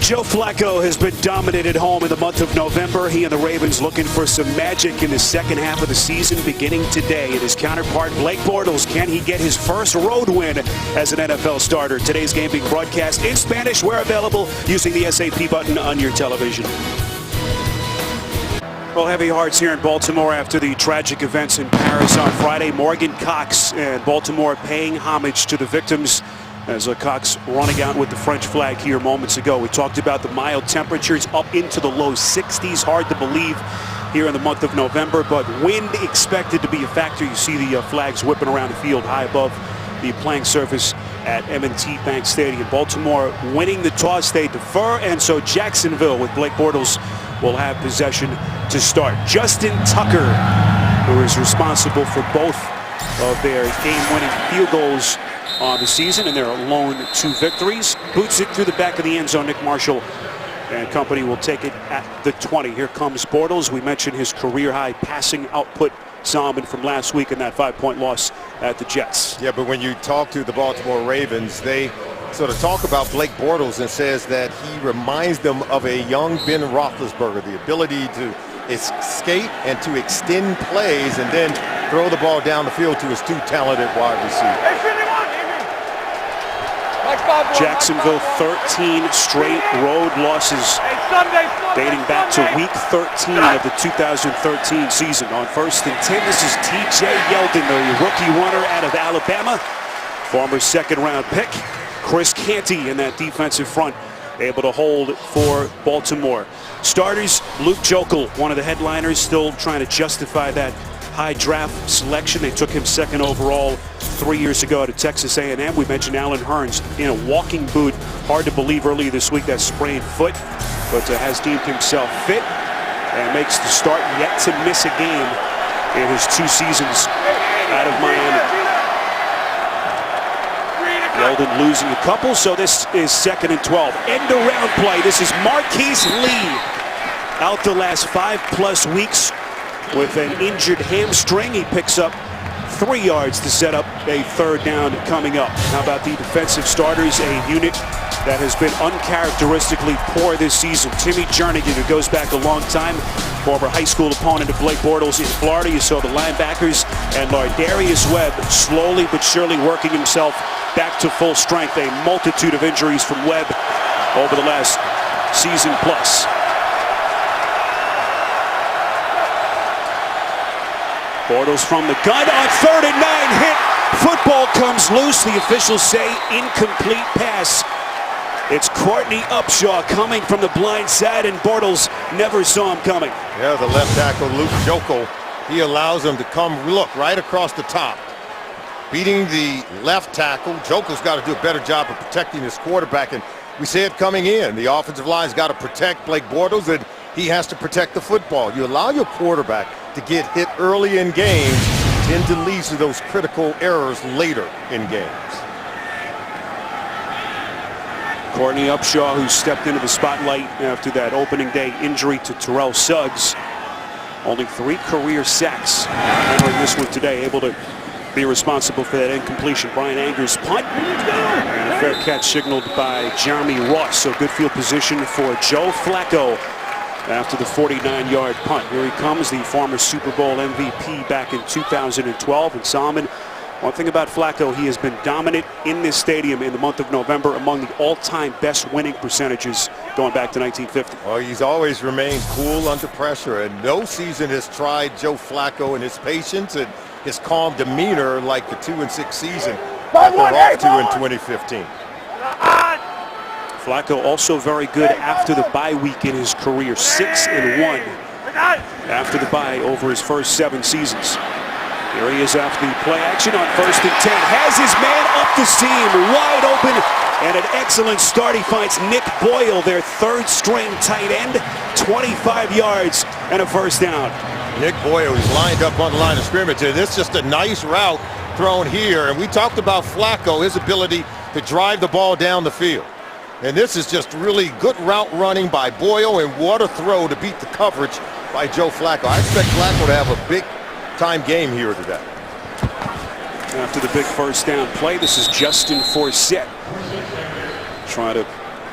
Joe Flacco has been dominant at home in the month of November. He and the Ravens looking for some magic in the second half of the season beginning today. And his counterpart, Blake Bortles, can he get his first road win as an NFL starter? Today's game being broadcast in Spanish. We're available using the SAP button on your television. Well, heavy hearts here in Baltimore after the tragic events in Paris on Friday. Morgan Cox and Baltimore paying homage to the victims as Cox running out with the French flag here moments ago. We talked about the mild temperatures up into the low 60s. Hard to believe here in the month of November, but wind expected to be a factor. You see the flags whipping around the field high above the playing surface at M&T Bank Stadium. Baltimore winning the toss, they defer, and so Jacksonville with Blake Bortles will have possession to start. Justin Tucker, who is responsible for both of their game-winning field goals on the season and their lone 2 victories, boots it through the back of the end zone. Nick Marshall and company will take it at the 20. Here comes Bortles. We mentioned his career-high passing output, Solomon, from last week in that 5-point loss at the Jets. Yeah, but when you talk to the Baltimore Ravens, they sort of talk about Blake Bortles and says that he reminds them of a young Ben Roethlisberger, the ability to escape and to extend plays and then throw the ball down the field to his 2 talented wide receivers. Jacksonville 13 straight road losses dating back to week 13 of the 2013 season. On 1st and 10, this is T.J. Yeldon, the rookie runner out of Alabama, former 2nd-round pick. Chris Canty in that defensive front able to hold for Baltimore. Starters, Luke Joeckel, one of the headliners, still trying to justify that high draft selection. They took him 2nd overall 3 years ago to Texas A&M. We mentioned Allen Hurns in a walking boot. Hard to believe earlier this week that sprained foot, but has deemed himself fit and makes the start, yet to miss a game in his 2 seasons out of Miami. Yeldon losing a couple, so this is 2nd and 12. End around play. This is Marquise Lee out the last 5+ weeks with an injured hamstring. He picks up 3 yards to set up a 3rd down coming up. How about the defensive starters, a unit that has been uncharacteristically poor this season? Timmy Jernigan, who goes back a long time, former high school opponent of Blake Bortles in Florida. You saw the linebackers, and Lardarius Webb slowly but surely working himself back to full strength. A multitude of injuries from Webb over the last season plus. Bortles from the gun on 3rd and 9, hit. Football comes loose. The officials say incomplete pass. It's Courtney Upshaw coming from the blind side, and Bortles never saw him coming. Yeah, the left tackle, Luke Joeckel, he allows him to come, look, right across the top. Beating the left tackle. Jokel's got to do a better job of protecting his quarterback, and we see it coming in. The offensive line's got to protect Blake Bortles, and he has to protect the football. You allow your quarterback to get hit early in games, tend to lead to those critical errors later in games. Courtney Upshaw, who stepped into the spotlight after that opening day injury to Terrell Suggs. Only 3 career sacks entering this one today, able to be responsible for that incompletion. Brian Anger's punt, and a fair catch signaled by Jeremy Ross. So good field position for Joe Flacco after the 49-yard punt. Here he comes, the former Super Bowl MVP back in 2012. And Solomon, one thing about Flacco, he has been dominant in this stadium in the month of November, among the all-time best winning percentages going back to 1950. Well, he's always remained cool under pressure, and no season has tried Joe Flacco and his patience and his calm demeanor like the 2-6 season that they're off to in 2015. Flacco also very good after the bye week in his career, 6-1 after the bye over his first 7 seasons. Here he is after the play action on 1st and 10. Has his man up the seam, wide open, and an excellent start. He finds Nick Boyle, their 3rd-string tight end, 25 yards and a 1st down. Nick Boyle is lined up on the line of scrimmage, and it's just a nice route thrown here. And we talked about Flacco, his ability to drive the ball down the field. And this is just really good route running by Boyle, and what a throw to beat the coverage by Joe Flacco. I expect Flacco to have a big-time game here today. After the big 1st down play, this is Justin Forsett trying to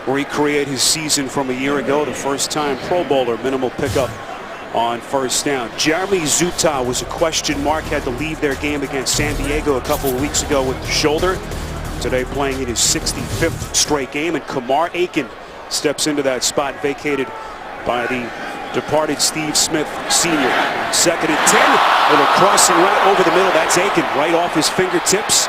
recreate his season from a year ago. The first-time Pro Bowler, minimal pickup on first down. Jeremy Zuttah was a question mark, had to leave their game against San Diego a couple of weeks ago with the shoulder. Today playing in his 65th straight game, and Kamar Aiken steps into that spot vacated by the departed Steve Smith Sr. 2nd and 10, and a crossing route over the middle. That's Aiken right off his fingertips.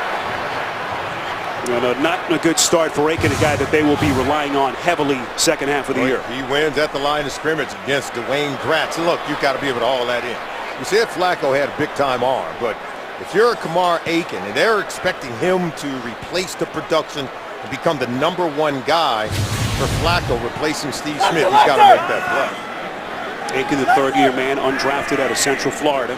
And not a good start for Aiken, a guy that they will be relying on heavily second half of the year. He wins at the line of scrimmage against Dwayne Gratz. Look, you've got to be able to haul that in. You said Flacco had a big-time arm, but if you're a Kamar Aiken and they're expecting him to replace the production and become the #1 guy for Flacco replacing Steve Smith, he's got to make that play. Aiken, the third-year man, undrafted out of Central Florida.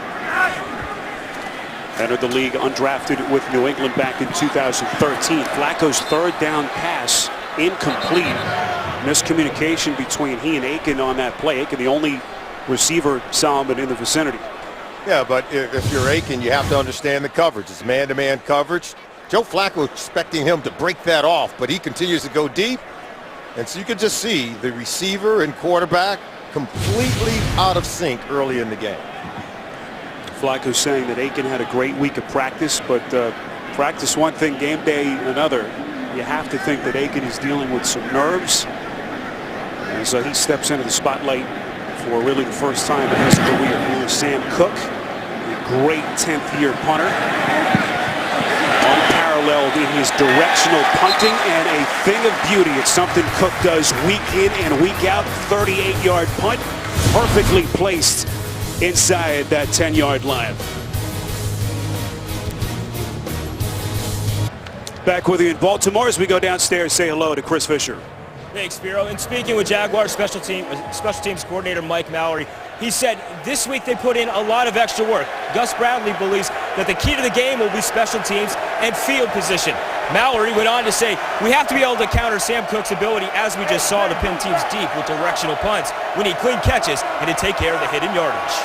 Entered the league undrafted with New England back in 2013. Flacco's third down pass incomplete. Miscommunication between he and Aiken on that play. Aiken, the only receiver Solomon in the vicinity. Yeah, but if you're Aiken, you have to understand the coverage. It's man-to-man coverage. Joe Flacco expecting him to break that off, but he continues to go deep. And so you can just see the receiver and quarterback completely out of sync early in the game. Flacco saying that Aiken had a great week of practice, but practice one thing, game day another. You have to think that Aiken is dealing with some nerves. And so he steps into the spotlight for really the first time in his career. Here's Sam Cook, a great 10th-year punter. Unparalleled in his directional punting, and a thing of beauty. It's something Cook does week in and week out. 38-yard punt, perfectly placed inside that 10-yard line. Back with you in Baltimore as we go downstairs, say hello to Chris Fisher. Thanks, Spiro. And speaking with Jaguars special teams coordinator Mike Mallory, he said this week they put in a lot of extra work. Gus Bradley believes that the key to the game will be special teams and field position. Mallory went on to say, we have to be able to counter Sam Cook's ability, as we just saw, to pin teams deep with directional punts. We need clean catches and to take care of the hidden yardage.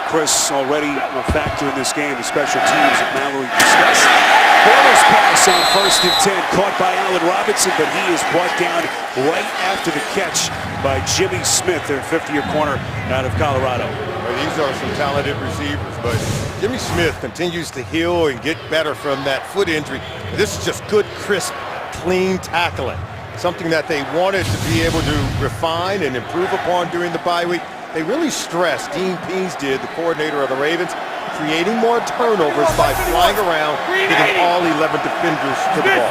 Chris, already a factor in this game, the special teams that Mallory discussed. Bortles pass on 1st and 10, caught by Allen Robinson, but he is brought down right after the catch by Jimmy Smith, their 5th-year corner out of Colorado. Well, these are some talented receivers, but Jimmy Smith continues to heal and get better from that foot injury. This is just good, crisp, clean tackling. Something that they wanted to be able to refine and improve upon during the bye week. They really stressed, Dean Pease did, the coordinator of the Ravens, creating more turnovers by flying around, getting all 11 defenders to the ball.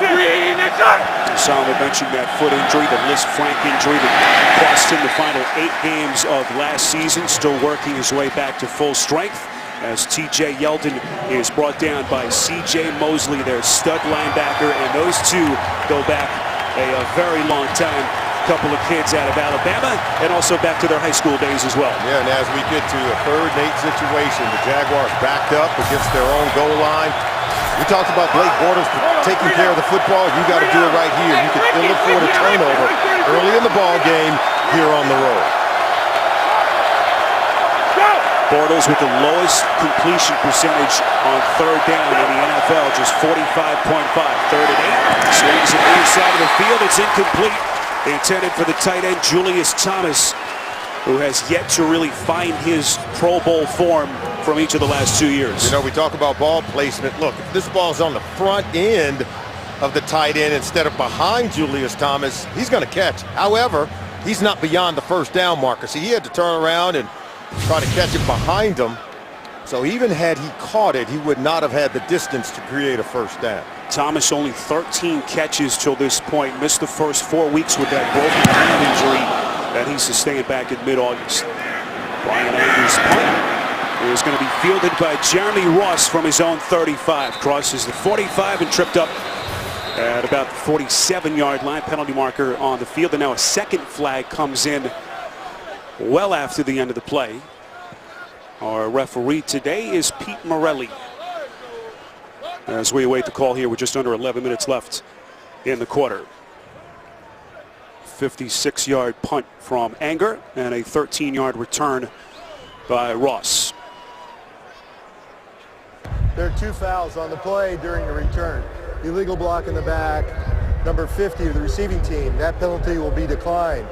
Solomon mentioned that foot injury, the Liz Frank injury that cost him the final 8 games of last season. Still working his way back to full strength as T.J. Yeldon is brought down by C.J. Mosley, their stud linebacker, and those two go back a very long time. Couple of kids out of Alabama, and also back to their high school days as well. Yeah, and as we get to a 3rd and 8 situation, the Jaguars backed up against their own goal line. We talked about Blake Bortles taking care of the football. You got to do it right here. You can still afford a turnover early in the ball game here on the road. Bortles with the lowest completion percentage on 3rd down in the NFL, just 45.5. 3rd and 8, swings it near side of the field. It's incomplete. Intended for the tight end Julius Thomas, who has yet to really find his Pro Bowl form from each of the last 2 years. You know, we talk about ball placement. Look, if this ball's on the front end of the tight end instead of behind Julius Thomas, he's going to catch. However, he's not beyond the 1st down marker. See, he had to turn around and try to catch it behind him. So even had he caught it, he would not have had the distance to create a 1st down. Thomas only 13 catches till this point. Missed the first 4 weeks with that broken hand injury that he sustained back in mid-August. Brian Andrews' punt is going to be fielded by Jeremy Ross from his own 35. Crosses the 45 and tripped up at about the 47-yard line. Penalty marker on the field. And now a second flag comes in well after the end of the play. Our referee today is Pete Morelli. As we await the call here with just under 11 minutes left in the quarter. 56-yard punt from Anger and a 13-yard return by Ross. There are 2 fouls on the play during the return. Illegal block in the back number 50 of the receiving team. That penalty will be declined.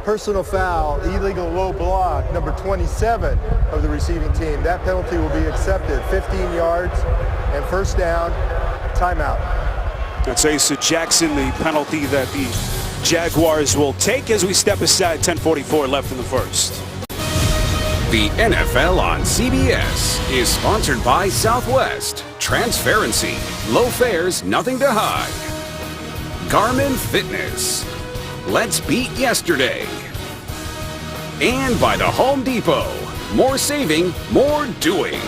Personal foul, illegal low block, number 27 of the receiving team. That penalty will be accepted. 15 yards and first down, timeout. That's Asa Jackson, the penalty that the Jaguars will take as we step aside. 10:44 left in the first. The NFL on CBS is sponsored by Southwest. Transparency, low fares, nothing to hide. Garmin Fitness. Let's beat yesterday. And by the Home Depot. More saving, more doing.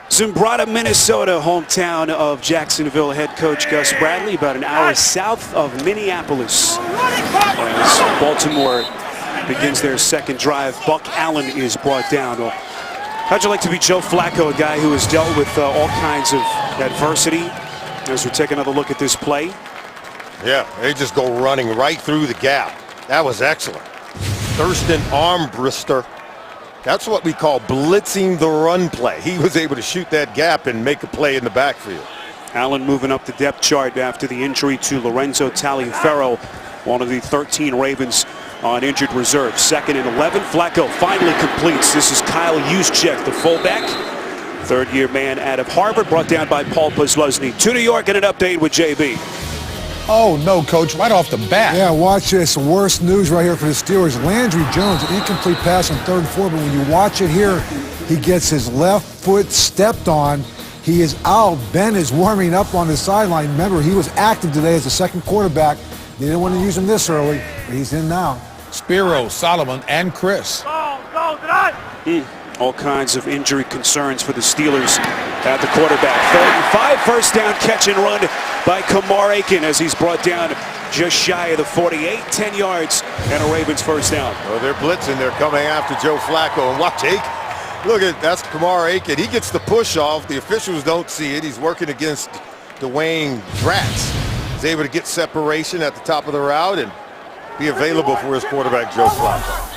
Zimbrata, Minnesota, hometown of Jacksonville head coach Gus Bradley, about an hour south of Minneapolis. As Baltimore begins their second drive, Buck Allen is brought down. Well, how'd you like to be Joe Flacco, a guy who has dealt with all kinds of adversity? As we take another look at this play. Yeah, they just go running right through the gap. That was excellent. Thurston Armbrister. That's what we call blitzing the run play. He was able to shoot that gap and make a play in the backfield. Allen moving up the depth chart after the injury to Lorenzo Taliaferro, one of the 13 Ravens on injured reserve. 2nd and 11. Flacco finally completes. This is Kyle Juszczyk, the fullback. Third-year man out of Harvard, brought down by Paul Posluszny. To New York and an update with JB. Oh, no, Coach, right off the bat. Yeah, watch this. Worst news right here for the Steelers. Landry Jones, an incomplete pass on 3rd and 4, but when you watch it here, he gets his left foot stepped on. He is out. Ben is warming up on the sideline. Remember, he was active today as a second quarterback. They didn't want to use him this early, but he's in now. Spiro, Solomon, and Chris. All kinds of injury concerns for the Steelers at the quarterback. 3rd and 5, first down catch and run by Kamar Aiken as he's brought down just shy of the 48, 10 yards and a Ravens first down. Well, they're blitzing. They're coming after Joe Flacco. And watch Aiken. Look at that's Kamar Aiken. He gets the push off. The officials don't see it. He's working against Dwayne Gratz. He's able to get separation at the top of the route and be available for his quarterback, Joe Flacco.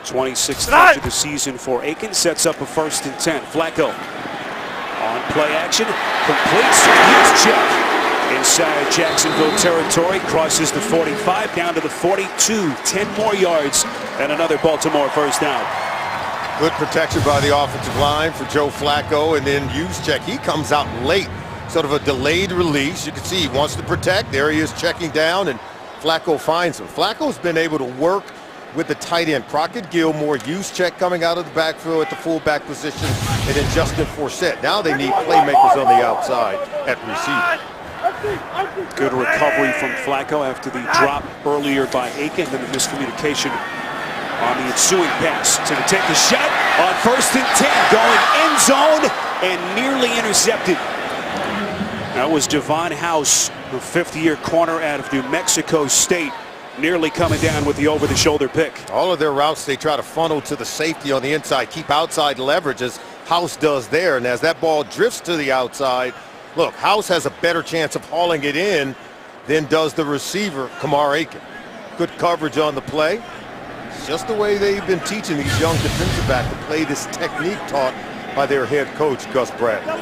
26th catch of the season for Aiken, sets up a 1st and 10. Flacco on play action, completes. Juszczyk inside Jacksonville territory, crosses the 45 down to the 42. 10 more yards and another Baltimore first down. Good protection by the offensive line for Joe Flacco, and then Juszczyk. He comes out late, sort of a delayed release. You can see he wants to protect. There he is checking down, and Flacco finds him. Flacco's been able to work with the tight end, Crockett Gilmore, Juszczyk coming out of the backfield at the fullback position, and then Justin Forsett. Now they need playmakers on the outside at receiver. Good recovery from Flacco after the drop earlier by Aiken, then the miscommunication on the ensuing pass. To take the shot on 1st and 10, going end zone and nearly intercepted. That was Devon House, the 5th-year corner out of New Mexico State, nearly coming down with the over-the-shoulder pick. All of their routes, they try to funnel to the safety on the inside, keep outside leverage as House does there. And as that ball drifts to the outside, look, House has a better chance of hauling it in than does the receiver, Kamar Aiken. Good coverage on the play. It's just the way they've been teaching these young defensive backs to play this technique taught by their head coach, Gus Bradley.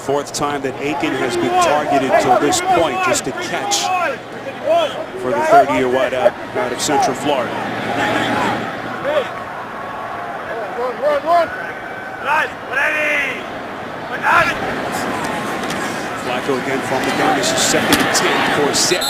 4th time that Aiken has been targeted till this point, just a catch for the 3rd-year wideout out of Central Florida. Flacco again from the gun. This is 2nd and 10 for Set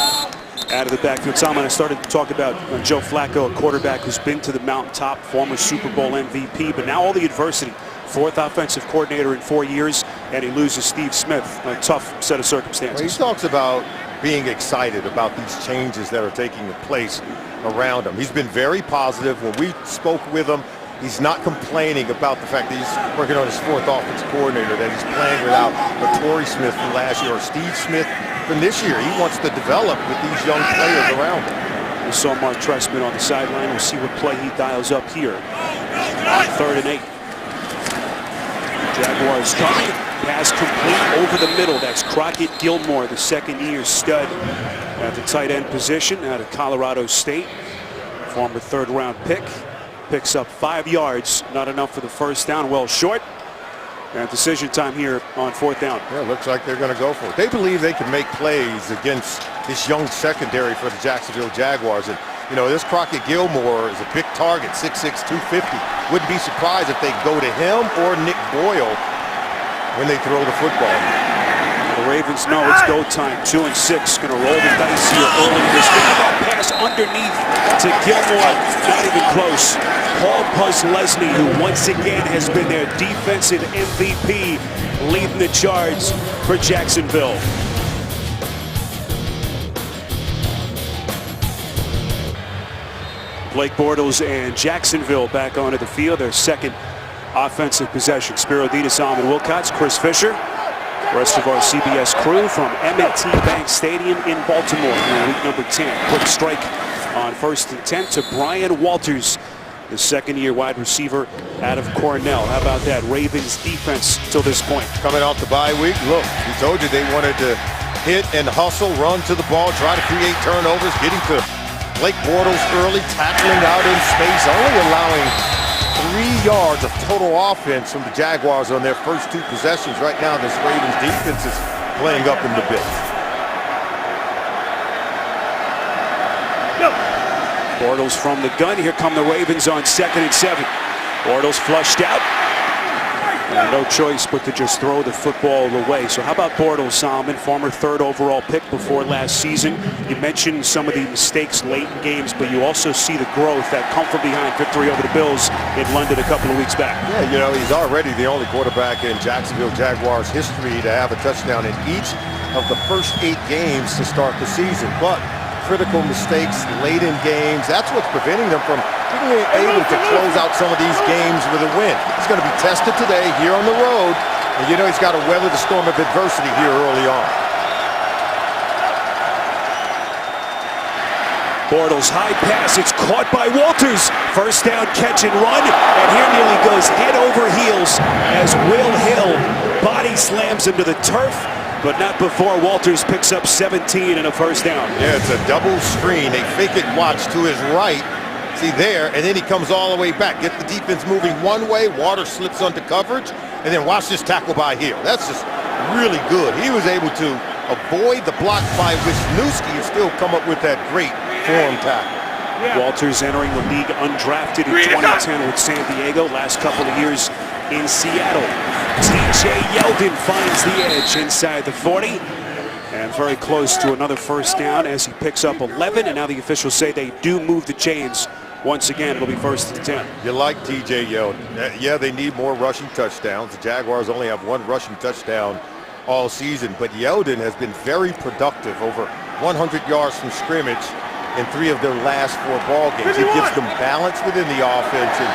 out of the backfield. Salman, I started to talk about Joe Flacco, a quarterback who's been to the mountaintop, former Super Bowl MVP, but now all the adversity. 4th offensive coordinator in 4 years, and he loses Steve Smith. A tough set of circumstances. Well, he talks about being excited about these changes that are taking place around him. He's been very positive. When we spoke with him, he's not complaining about the fact that he's working on his 4th offensive coordinator, that he's playing without Torrey Smith from last year or Steve Smith from this year. He wants to develop with these young players around him. We saw Mark Trestman on the sideline. We'll see what play he dials up here. 3rd and 8. Jaguars coming. Pass complete over the middle. That's Crockett Gilmore, the 2nd-year stud at the tight end position out of Colorado State. Former 3rd-round pick. Picks up 5 yards. Not enough for the first down. Well short. And decision time here on 4th down. Yeah, looks like they're going to go for it. They believe they can make plays against this young secondary for the Jacksonville Jaguars. And, you know, this Crockett Gilmore is a big target, 6'6", 250. Wouldn't be surprised if they go to him or Nick Boyle when they throw the football. The Ravens know it's go time. 2 and 6. Going to roll the dice here early in this game. That pass underneath to Gilmore. Not even close. Paul Puz-Leslie, who once again has been their defensive MVP, leading the charge for Jacksonville. Blake Bortles and Jacksonville back onto the field. Their second offensive possession. Spiro Ditas, Alvin Wilcox, Chris Fisher. The rest of our CBS crew from M&T Bank Stadium in Baltimore in week number 10. Quick strike on 1st and 10 to Brian Walters, the second-year wide receiver out of Cornell. How about that Ravens defense till this point? Coming off the bye week, look, we told you they wanted to hit and hustle, run to the ball, try to create turnovers, getting to Blake Bortles early, tackling out in space, only allowing 3 yards of total offense from the Jaguars on their first 2 possessions. Right now, this Ravens defense is playing up in the bits. Bortles from the gun. Here come the Ravens on 2nd and 7. Bortles flushed out. And no choice but to just throw the football away. So how about Bortles, Solomon, former 3rd overall pick before last season? You mentioned some of the mistakes late in games, but you also see the growth that come from behind victory over the Bills in London a couple of weeks back. Yeah, you know, he's already the only quarterback in Jacksonville Jaguars history to have a touchdown in each of the first 8 games to start the season. But critical mistakes late in games, that's what's preventing them from being able to close out some of these games with a win. He's going to be tested today here on the road, and you know he's got to weather the storm of adversity here early on. Bortles, high pass, it's caught by Walters. First down, catch and run, and here nearly goes head over heels as Will Hill body slams him to the turf. But not before Walters picks up 17 and a first down. Yeah, it's a double screen. They fake it, watch to his right. See there, and then he comes all the way back. Get the defense moving one way. Waters slips onto coverage, and then watch this tackle by Hill. That's just really good. He was able to avoid the block by Wisniewski and still come up with that great form tackle. Walters entering the league undrafted in 2010 with San Diego. Last couple of years in Seattle. T.J. Yeldon finds the edge inside the 40. And very close to another first down as he picks up 11. And now the officials say they do move the chains. Once again, it'll be 1st and 10. You like T.J. Yeldon. Yeah, they need more rushing touchdowns. The Jaguars only have 1 rushing touchdown all season. But Yeldon has been very productive, over 100 yards from scrimmage in 3 of their last 4 ball games. He gives them balance within the offense, and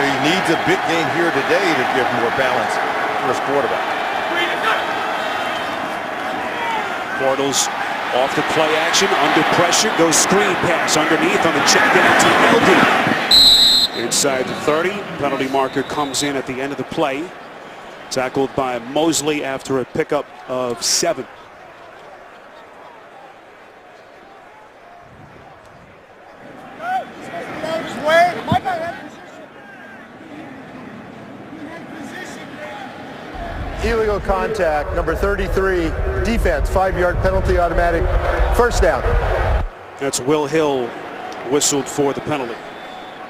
he needs a big game here today to give more balance for his quarterback. Bortles off the play action, under pressure, goes screen pass underneath on the check down to Yeldon. Inside the 30, penalty marker comes in at the end of the play. Tackled by Mosley after a pickup of 7. Illegal contact, number 33, defense, 5-yard penalty, automatic, first down. That's Will Hill whistled for the penalty.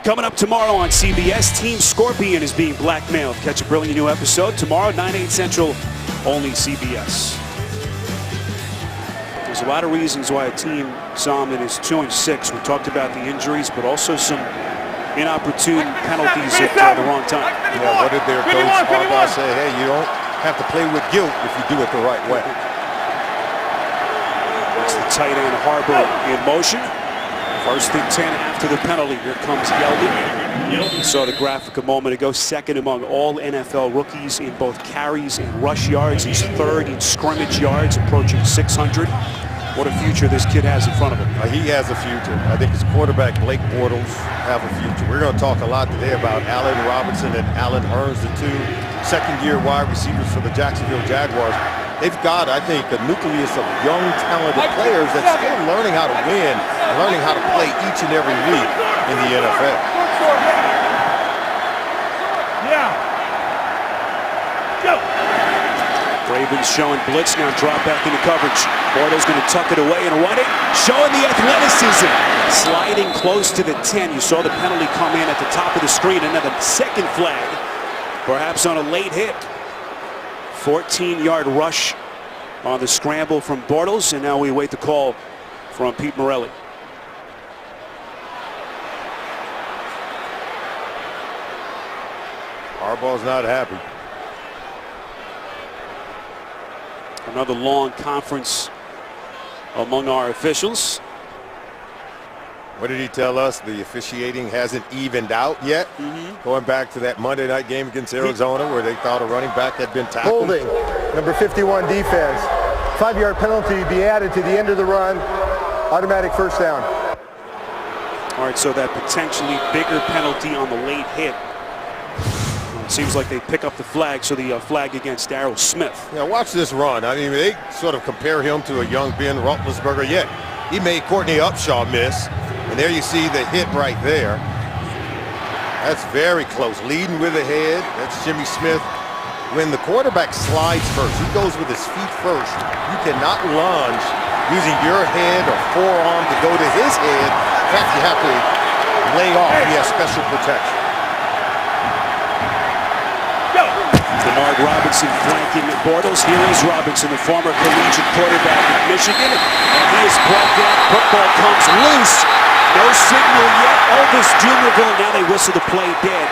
Coming up tomorrow on CBS, Team Scorpion is being blackmailed. Catch a brilliant new episode tomorrow, 9/8 Central, only CBS. There's a lot of reasons why a team, Solomon, is 2 and 6. We talked about the injuries, but also some inopportune penalties at the wrong time. Yeah, what did their coach Harbaugh say? Hey, you don't have to play with guilt if you do it the right way. It's the tight end Harbor in motion. 1st and 10 after the penalty. Here comes Yeldon. You saw the graphic a moment ago. 2nd among all NFL rookies in both carries and rush yards. He's 3rd in scrimmage yards, approaching 600. What a future this kid has in front of him. He has a future. I think his quarterback, Blake Bortles, have a future. We're going to talk a lot today about Allen Robinson and Allen Hurns, the 2 second-year wide receivers for the Jacksonville Jaguars. They've got, I think, a nucleus of young, talented players that's still learning how to win, learning how to play each and every week in the NFL. Yeah. Go. Ravens showing blitz, now drop back into coverage. Bortles going to tuck it away and run it, showing the athleticism. Sliding close to the 10. You saw the penalty come in at the top of the screen. Another second flag, perhaps on a late hit. 14-yard rush on the scramble from Bortles, and now we await the call from Pete Morelli. Harbaugh's not happy. Another long conference among our officials. What did he tell us? The officiating hasn't evened out yet. Going back to that Monday night game against Arizona where they thought a running back had been tackled. Holding, number 51 defense. 5-yard penalty be added to the end of the run. Automatic first down. All right, so that potentially bigger penalty on the late hit. It seems like they pick up the flag, so the flag against Darryl Smith. Yeah, watch this run. I mean, they sort of compare him to a young Ben Roethlisberger, yet he made Courtney Upshaw miss. And there you see the hit right there. That's very close. Leading with the head. That's Jimmy Smith. When the quarterback slides first, he goes with his feet first. You cannot lunge using your head or forearm to go to his head. In fact, you have to lay off. He has special protection. Bernard Robinson flanking Bortles. Here is Robinson, the former collegiate quarterback of Michigan. And he is brought down. Football comes loose. No signal yet. Elvis Dumerville. Now they whistle the play dead,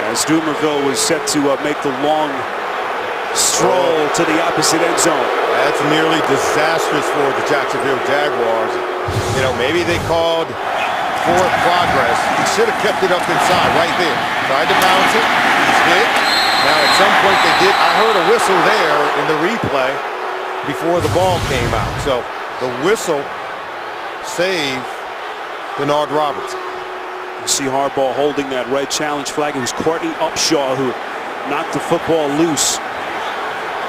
as Dumerville was set to make the long stroll to the opposite end zone. That's nearly disastrous for the Jacksonville Jaguars. You know, maybe they called for progress. He should have kept it up inside right there. Tried to bounce it. He's hit. Now at some point they did. I heard a whistle there in the replay before the ball came out. So the whistle saved Bernard Robinson. You see Harbaugh holding that red challenge flag. It was Courtney Upshaw who knocked the football loose.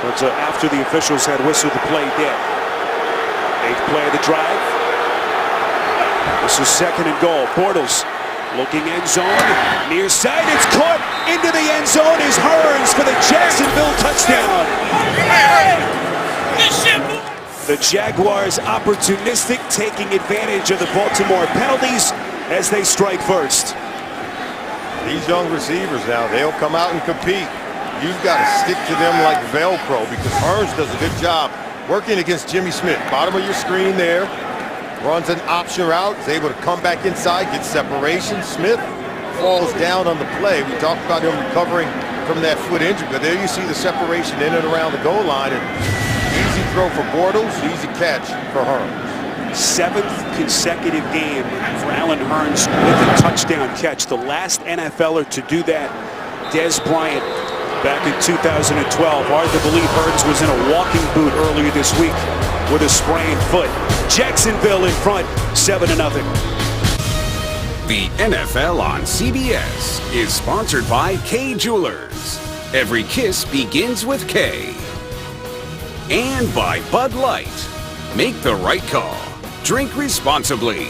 But after the officials had whistled the play dead. 8th play of the drive. This is 2nd and goal. Bortles looking end zone. Near side. It's caught into the end zone is Hearns for the Jacksonville touchdown. The Jaguars opportunistic, taking advantage of the Baltimore penalties as they strike first. These young receivers now, they'll come out and compete. You've got to stick to them like Velcro because Hearns does a good job working against Jimmy Smith. Bottom of your screen there. Runs an option route. Is able to come back inside, get separation. Smith falls down on the play. We talked about him recovering from that foot injury, but there you see the separation in and around the goal line. And easy throw for Bortles, easy catch for Hearns. 7th consecutive game for Allen Hearns with a touchdown catch. The last NFLer to do that, Dez Bryant, back in 2012. Hard to believe Hearns was in a walking boot earlier this week with a sprained foot. Jacksonville in front, 7-0. The NFL on CBS is sponsored by K Jewelers. Every kiss begins with K. And by Bud Light. Make the right call. Drink responsibly.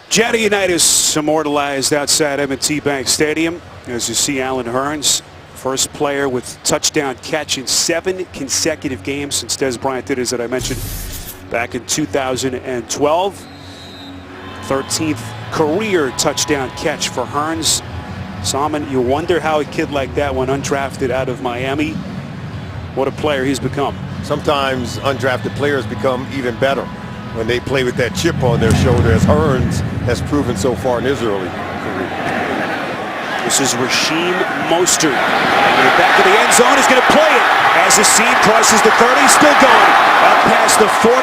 Jadianitis immortalized outside M&T Bank Stadium. As you see, Allen Hearns, first player with touchdown catch in 7 consecutive games since Dez Bryant did, as I mentioned, back in 2012. 13th career touchdown catch for Hearns. Salmon, you wonder how a kid like that went undrafted out of Miami. What a player he's become. Sometimes undrafted players become even better when they play with that chip on their shoulder, as Hearns has proven so far in his early career. This is Rasheem Mostert. In the back of the end zone, is going to play it. As the seam crosses the 30, still going. Up past the 40,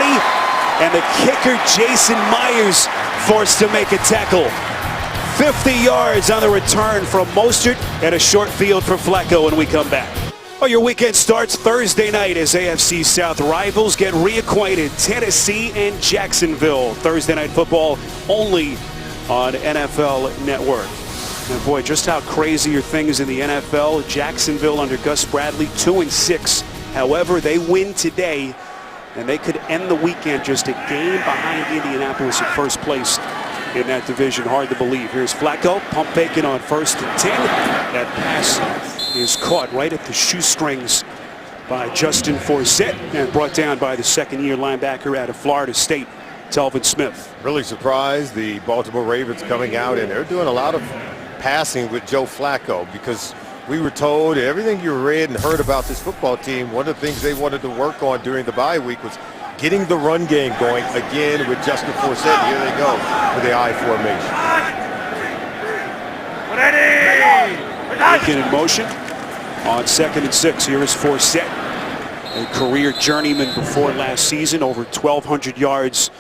and the kicker, Jason Myers, forced to make a tackle. 50 yards on the return from Mostert, and a short field for Flacco when we come back. Well, your weekend starts Thursday night as AFC South rivals get reacquainted. Tennessee and Jacksonville. Thursday night football only on NFL Network. And boy, just how crazy are things in the NFL. Jacksonville under Gus Bradley, 2-6. However, they win today, and they could end the weekend just a game behind Indianapolis at first place in that division. Hard to believe. Here's Flacco, pump faking on 1st and 10. That pass is caught right at the shoestrings by Justin Forsett and brought down by the second-year linebacker out of Florida State, Telvin Smith. Really surprised the Baltimore Ravens coming out, and they're doing a lot of passing with Joe Flacco, because we were told everything you read and heard about this football team, one of the things they wanted to work on during the bye week was getting the run game going again with Justin Forsett. Here they go with the I formation. Lincoln in motion on 2nd and 6. Here is Forsett, a career journeyman before last season, over 1,200 yards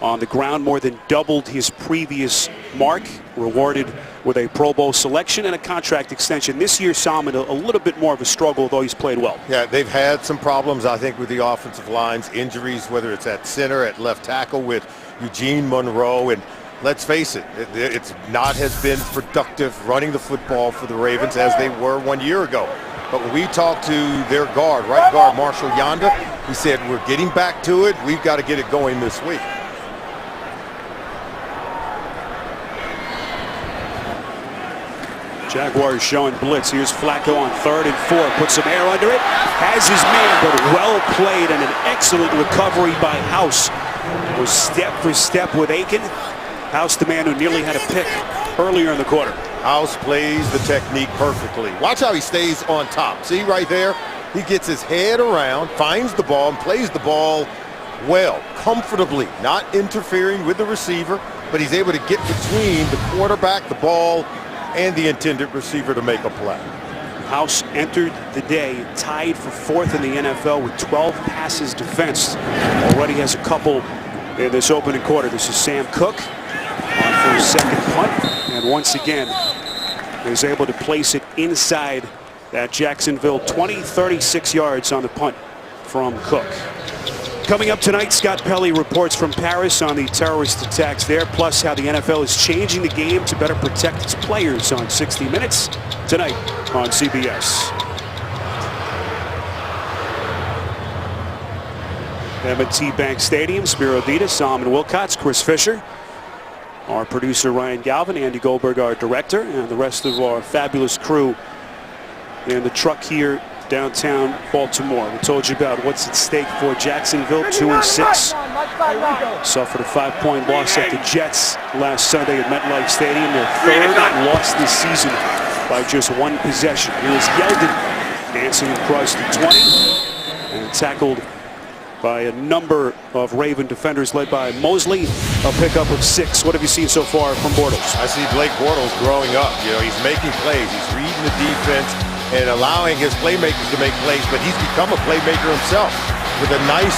on the ground, more than doubled his previous mark, rewarded with a Pro Bowl selection and a contract extension. This year, Salmon, a little bit more of a struggle, though he's played well. Yeah, they've had some problems, I think, with the offensive lines, injuries, whether it's at center, at left tackle with Eugene Monroe. And let's face it, it's not has been productive running the football for the Ravens as they were 1 year ago. But when we talked to their guard, right guard Marshall Yanda, he said, we're getting back to it. We've got to get it going this week. Jaguars showing blitz. Here's Flacco on 3rd and 4. Puts some air under it. Has his man, but well played, and an excellent recovery by House. Was step for step with Aiken. House, the man who nearly had a pick earlier in the quarter. House plays the technique perfectly. Watch how he stays on top. See right there? He gets his head around, finds the ball, and plays the ball well, comfortably, not interfering with the receiver, but he's able to get between the quarterback, the ball, and the intended receiver to make a play. House entered the day tied for 4th in the NFL with 12 passes defensed. Already has a couple in this opening quarter. This is Sam Cook on for his 2nd punt, and once again is able to place it inside that Jacksonville 36 yards on the punt from Cook. Coming up tonight, Scott Pelley reports from Paris on the terrorist attacks there, plus how the NFL is changing the game to better protect its players on 60 Minutes tonight on CBS. M&T Bank Stadium, Spiro Vita, Solomon Wilcots, Chris Fisher, our producer Ryan Galvin, Andy Goldberg, our director, and the rest of our fabulous crew in the truck here downtown Baltimore. We told you about what's at stake for Jacksonville, 2-6. Suffered a 5-point loss at the Jets last Sunday at MetLife Stadium. Their 3rd loss this season by just 1 possession. Here's Yeldon dancing across the 20 and tackled by a number of Raven defenders led by Mosley. A pickup of 6. What have you seen so far from Bortles? I see Blake Bortles growing up. You know, he's making plays. He's reading the defense and allowing his playmakers to make plays, but he's become a playmaker himself with a nice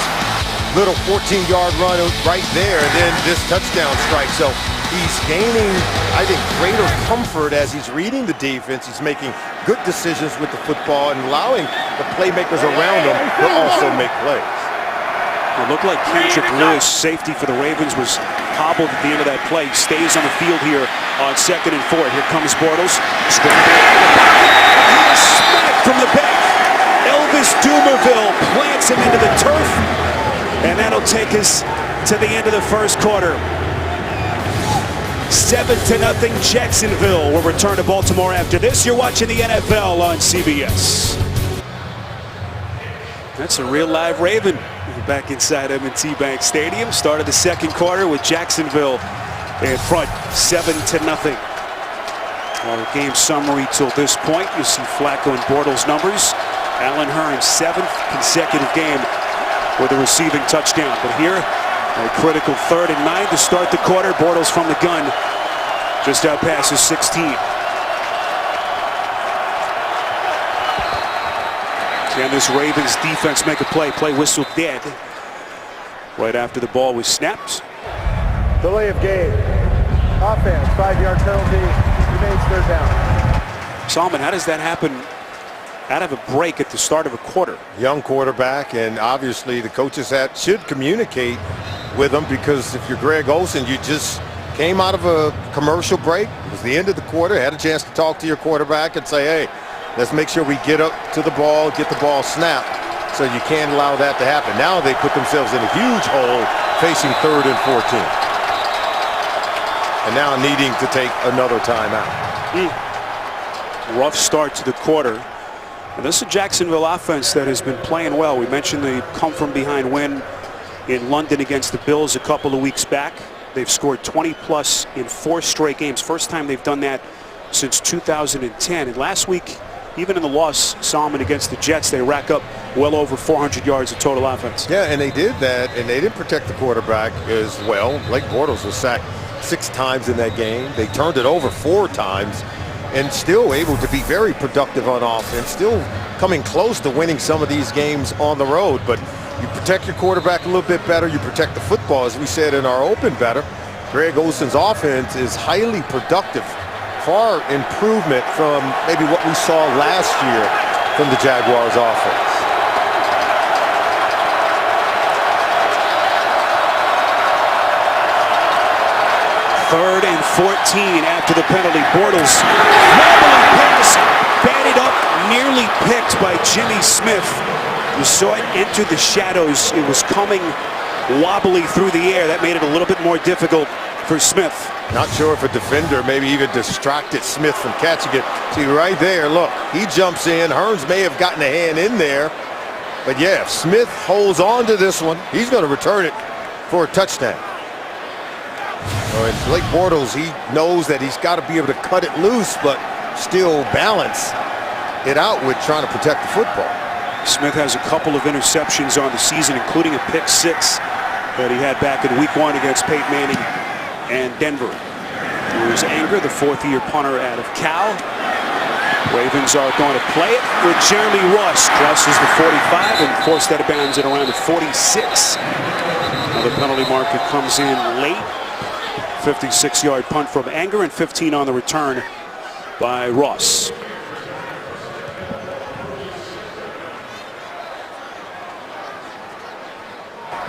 little 14-yard run right there, and then this touchdown strike. So he's gaining, I think, greater comfort as he's reading the defense. He's making good decisions with the football and allowing the playmakers around him to also make plays. It looked like Kendrick Lewis, safety for the Ravens, was hobbled at the end of that play. Stays on the field here on 2nd and 4. Here comes Bortles. Smack from the back. Elvis Dumerville plants him into the turf, and that'll take us to the end of the 1st quarter. 7-0 Jacksonville. We'll return to Baltimore after this. You're watching the NFL on CBS. That's a real live Raven. Back inside M&T Bank Stadium. Started the 2nd quarter with Jacksonville in front, 7-0. Our game summary till this point. You see Flacco and Bortles' numbers. Allen Hurns' 7th consecutive game with a receiving touchdown. But here, a critical 3rd and 9 to start the quarter. Bortles from the gun just out passes 16. Can this Ravens defense make a play? Play whistle dead right after the ball was snapped. Delay of game. Offense, 5-yard penalty, remains 3rd down. Solomon, how does that happen out of a break at the start of a quarter? Young quarterback, and obviously the coaches should communicate with him, because if you're Greg Olsen, you just came out of a commercial break. It was the end of the quarter, had a chance to talk to your quarterback and say, hey, let's make sure we get up to the ball, get the ball snapped, so you can't allow that to happen. Now they put themselves in a huge hole facing 3rd and 14. and now needing to take another timeout. Rough start to the quarter. And this is a Jacksonville offense that has been playing well. We mentioned the come-from-behind win in London against the Bills a couple of weeks back. They've scored 20-plus in 4 straight games. First time they've done that since 2010. And last week, even in the loss, Solomon, against the Jets, they rack up well over 400 yards of total offense. Yeah, and they did that, and they didn't protect the quarterback as well. Blake Bortles was sacked 6 times in that game. They turned it over 4 times. And still able to be very productive on offense, still coming close to winning some of these games on the road. But you protect your quarterback a little bit better, you protect the football, as we said in our open better. Greg Olsen's offense is highly productive, far improvement from maybe what we saw last year from the Jaguars offense. Third and 14 after the penalty. Bortles, wobbling pass, batted up, nearly picked by Jimmy Smith. You saw it enter the shadows. It was coming wobbly through the air. That made it a little bit more difficult for Smith. Not sure if a defender maybe even distracted Smith from catching it. See right there, look, he jumps in. Hearns may have gotten a hand in there. But yeah, if Smith holds on to this one, he's going to return it for a touchdown. And Blake Bortles, he knows that he's got to be able to cut it loose, but still balance it out with trying to protect the football. Smith has a couple of interceptions on the season, including a pick 6 that he had back in week 1 against Peyton Manning and Denver. Here's Anger, the 4th-year punter out of Cal. Ravens are going to play it with Jeremy Russ. Crosses the 45 and forced out of bounds at around the 46. Another penalty marker comes in late. 56-yard punt from Anger and 15 on the return by Ross.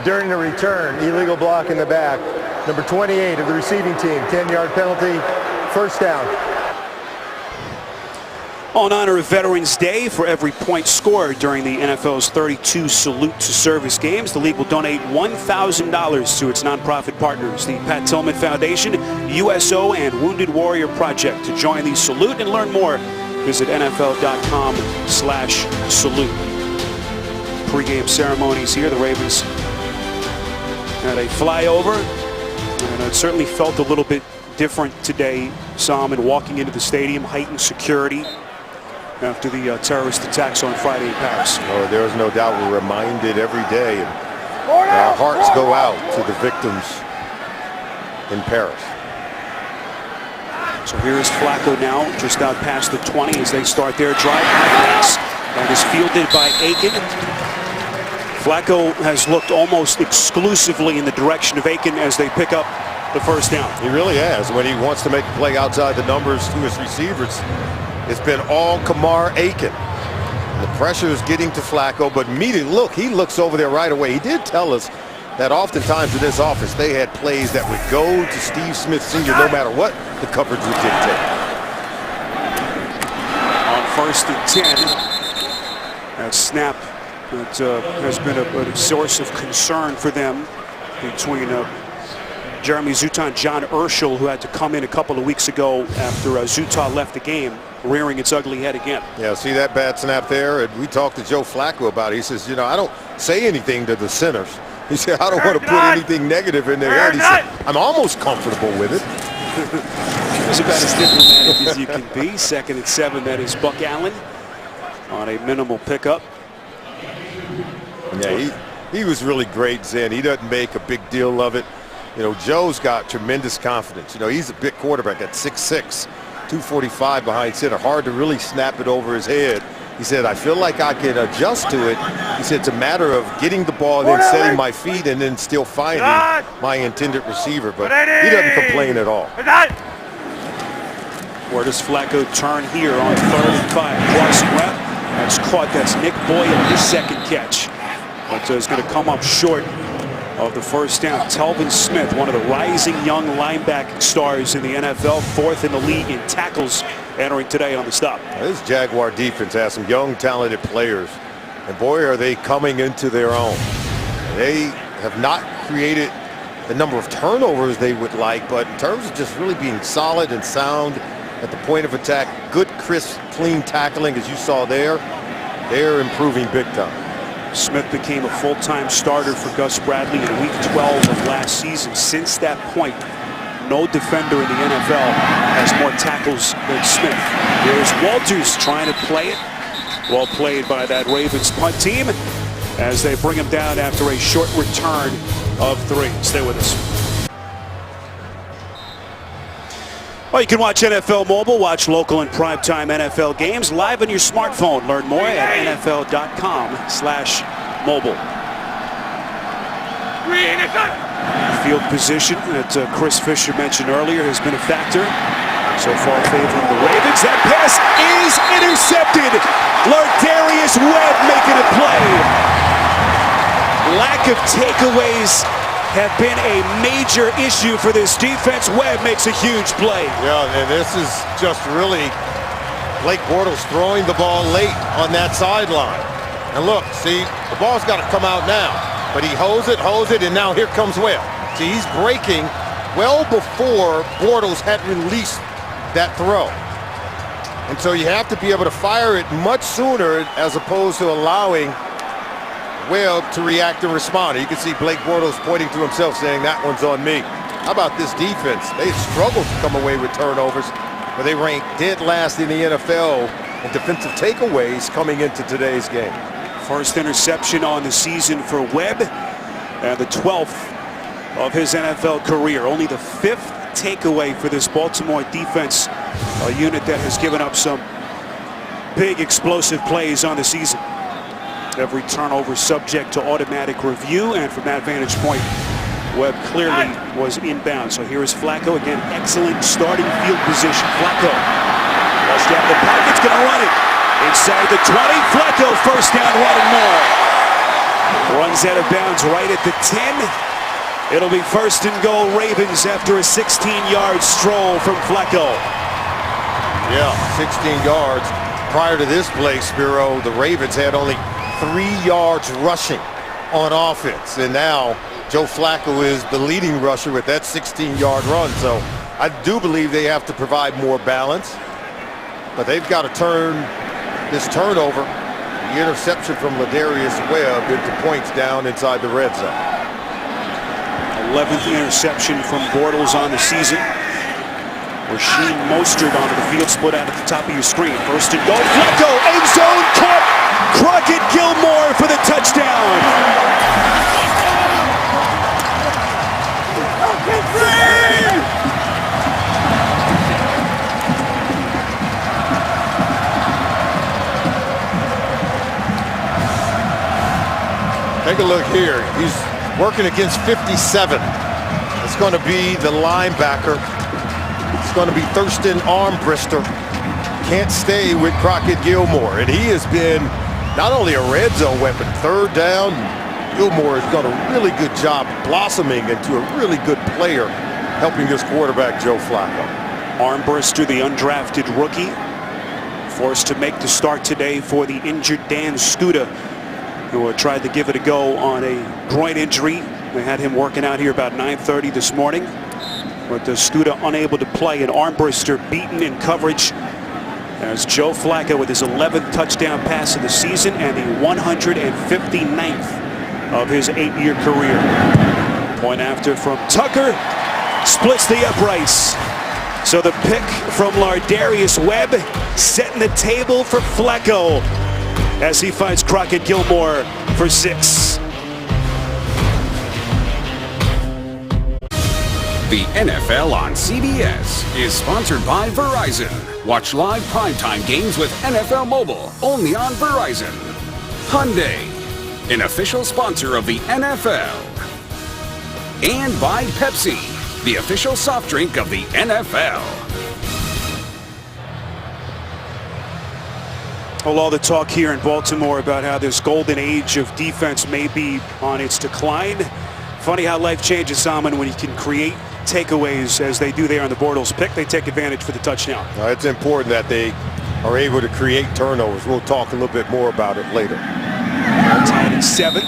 During the return, illegal block in the back. Number 28 of the receiving team, 10-yard penalty, first down. In honor of Veterans Day, for every point scored during the NFL's 32 Salute to Service games, the league will donate $1,000 to its nonprofit partners, the Pat Tillman Foundation, USO, and Wounded Warrior Project. To join the salute and learn more, visit NFL.com/salute. Pre-game ceremonies here. The Ravens had a flyover, and it certainly felt a little bit different today, Solomon, walking into the stadium, heightened security after the terrorist attacks on Friday in Paris. Oh, there is no doubt we're reminded every day, and our hearts go out to the victims in Paris. So here is Flacco now, just out past the 20 as they start their drive. Pass that is fielded by Aiken. Flacco has looked almost exclusively in the direction of Aiken as they pick up the first down. He really has. When he wants to make a play outside the numbers to his receivers, it's been all Kamar Aiken. The pressure is getting to Flacco, but immediately, look, he looks over there right away. He did tell us that oftentimes in this offense, they had plays that would go to Steve Smith Sr. no matter what the coverage would dictate. On 1st and 10, that snap that has been a source of concern for them between Jeremy Zutaw and John Urschel, who had to come in a couple of weeks ago after Zutaw left the game, rearing its ugly head again. Yeah, see that bad snap there? And we talked to Joe Flacco about it. He says, you know, I don't say anything to the centers. He said, I don't want to put anything negative in their head. He said, I'm almost comfortable with it. It's about as diplomatic as you can be. 2nd and 7, that is Buck Allen on a minimal pickup. Yeah, he was really great, Zen. He doesn't make a big deal of it. You know, Joe's got tremendous confidence. You know, he's a big quarterback at 6'6", 245 behind center. Hard to really snap it over his head. He said, I feel like I can adjust to it. He said, it's a matter of getting the ball and then setting my feet and then still finding my intended receiver. But he doesn't complain at all. Where does Flacco turn here on 3rd and 5? Crossing route. That's caught. That's Nick Boyle, his 2nd catch. But is going to come up short of the first down. Telvin Smith, one of the rising young linebacking stars in the NFL, 4th in the league in tackles, entering today on the stop. This Jaguar defense has some young, talented players, and boy, are they coming into their own. They have not created the number of turnovers they would like, but in terms of just really being solid and sound at the point of attack, good, crisp, clean tackling, as you saw there, they're improving big time. Smith became a full-time starter for Gus Bradley in week 12 of last season. Since that point, no defender in the NFL has more tackles than Smith. Here's Walters trying to play it. Well played by that Ravens punt team as they bring him down after a short return of 3. Stay with us. Well, you can watch NFL Mobile, watch local and primetime NFL games live on your smartphone. Learn more at NFL.com/mobile. Field position that Chris Fisher mentioned earlier has been a factor so far favoring the Ravens. That pass is intercepted. Lardarius Webb making a play. Lack of takeaways have been a major issue for this defense. Webb makes a huge play. Yeah, and this is just really Blake Bortles throwing the ball late on that sideline. And look, see, the ball's got to come out now. But he holds it, and now here comes Webb. See, he's breaking well before Bortles had released that throw. And so you have to be able to fire it much sooner as opposed to allowing Webb to react and respond. You can see Blake Bortles pointing to himself saying, that one's on me. How about this defense? They struggled to come away with turnovers, but they rank dead last in the NFL in defensive takeaways coming into today's game. First interception on the season for Webb, and the 12th of his NFL career. Only the 5th takeaway for this Baltimore defense, a unit that has given up some big explosive plays on the season. Every turnover subject to automatic review, and from that vantage point, Webb clearly was inbound. So here is Flacco again, excellent starting field position. Flacco, rushed out of the pocket's going to run it. Inside the 20, Flacco first down, running more. Runs out of bounds right at the 10. It'll be first and goal Ravens after a 16-yard stroll from Flacco. Yeah, 16 yards. Prior to this play, Spiro, the Ravens had only 3 yards rushing on offense. And now Joe Flacco is the leading rusher with that 16-yard run. So I do believe they have to provide more balance. But they've got to turn this turnover, the interception from Lardarius Webb, into points down inside the red zone. 11th interception from Bortles on the season. Rasheed Mostert onto the field, split out at the top of your screen. First and goal, Flacco, end zone, caught. Crockett Gilmore for the touchdown. Take a look here. He's working against 57. It's going to be the linebacker. It's going to be Thurston Armbrister. Can't stay with Crockett Gilmore. And he has been not only a red zone weapon, third down. Gilmore has done a really good job blossoming into a really good player, helping this quarterback, Joe Flacco. Armbrister, the undrafted rookie, forced to make the start today for the injured Dan Skuta, who tried to give it a go on a groin injury. We had him working out here about 9:30 this morning, but Skuta unable to play, and Armbrister beaten in coverage as Joe Flacco with his 11th touchdown pass of the season and the 159th of his 8-year career. Point after from Tucker, splits the uprights. So the pick from Lardarius Webb setting the table for Flacco as he finds Crockett Gilmore for 6. The NFL on CBS is sponsored by Verizon. Watch live primetime games with NFL Mobile only on Verizon. Hyundai, an official sponsor of the NFL. And by Pepsi, the official soft drink of the NFL. Well, all the talk here in Baltimore about how this golden age of defense may be on its decline. Funny how life changes, Salmon, when you can create takeaways as they do there on the Bortles pick. They take advantage for the touchdown. It's important that they are able to create turnovers. We'll talk a little bit more about it later. Tied at 7.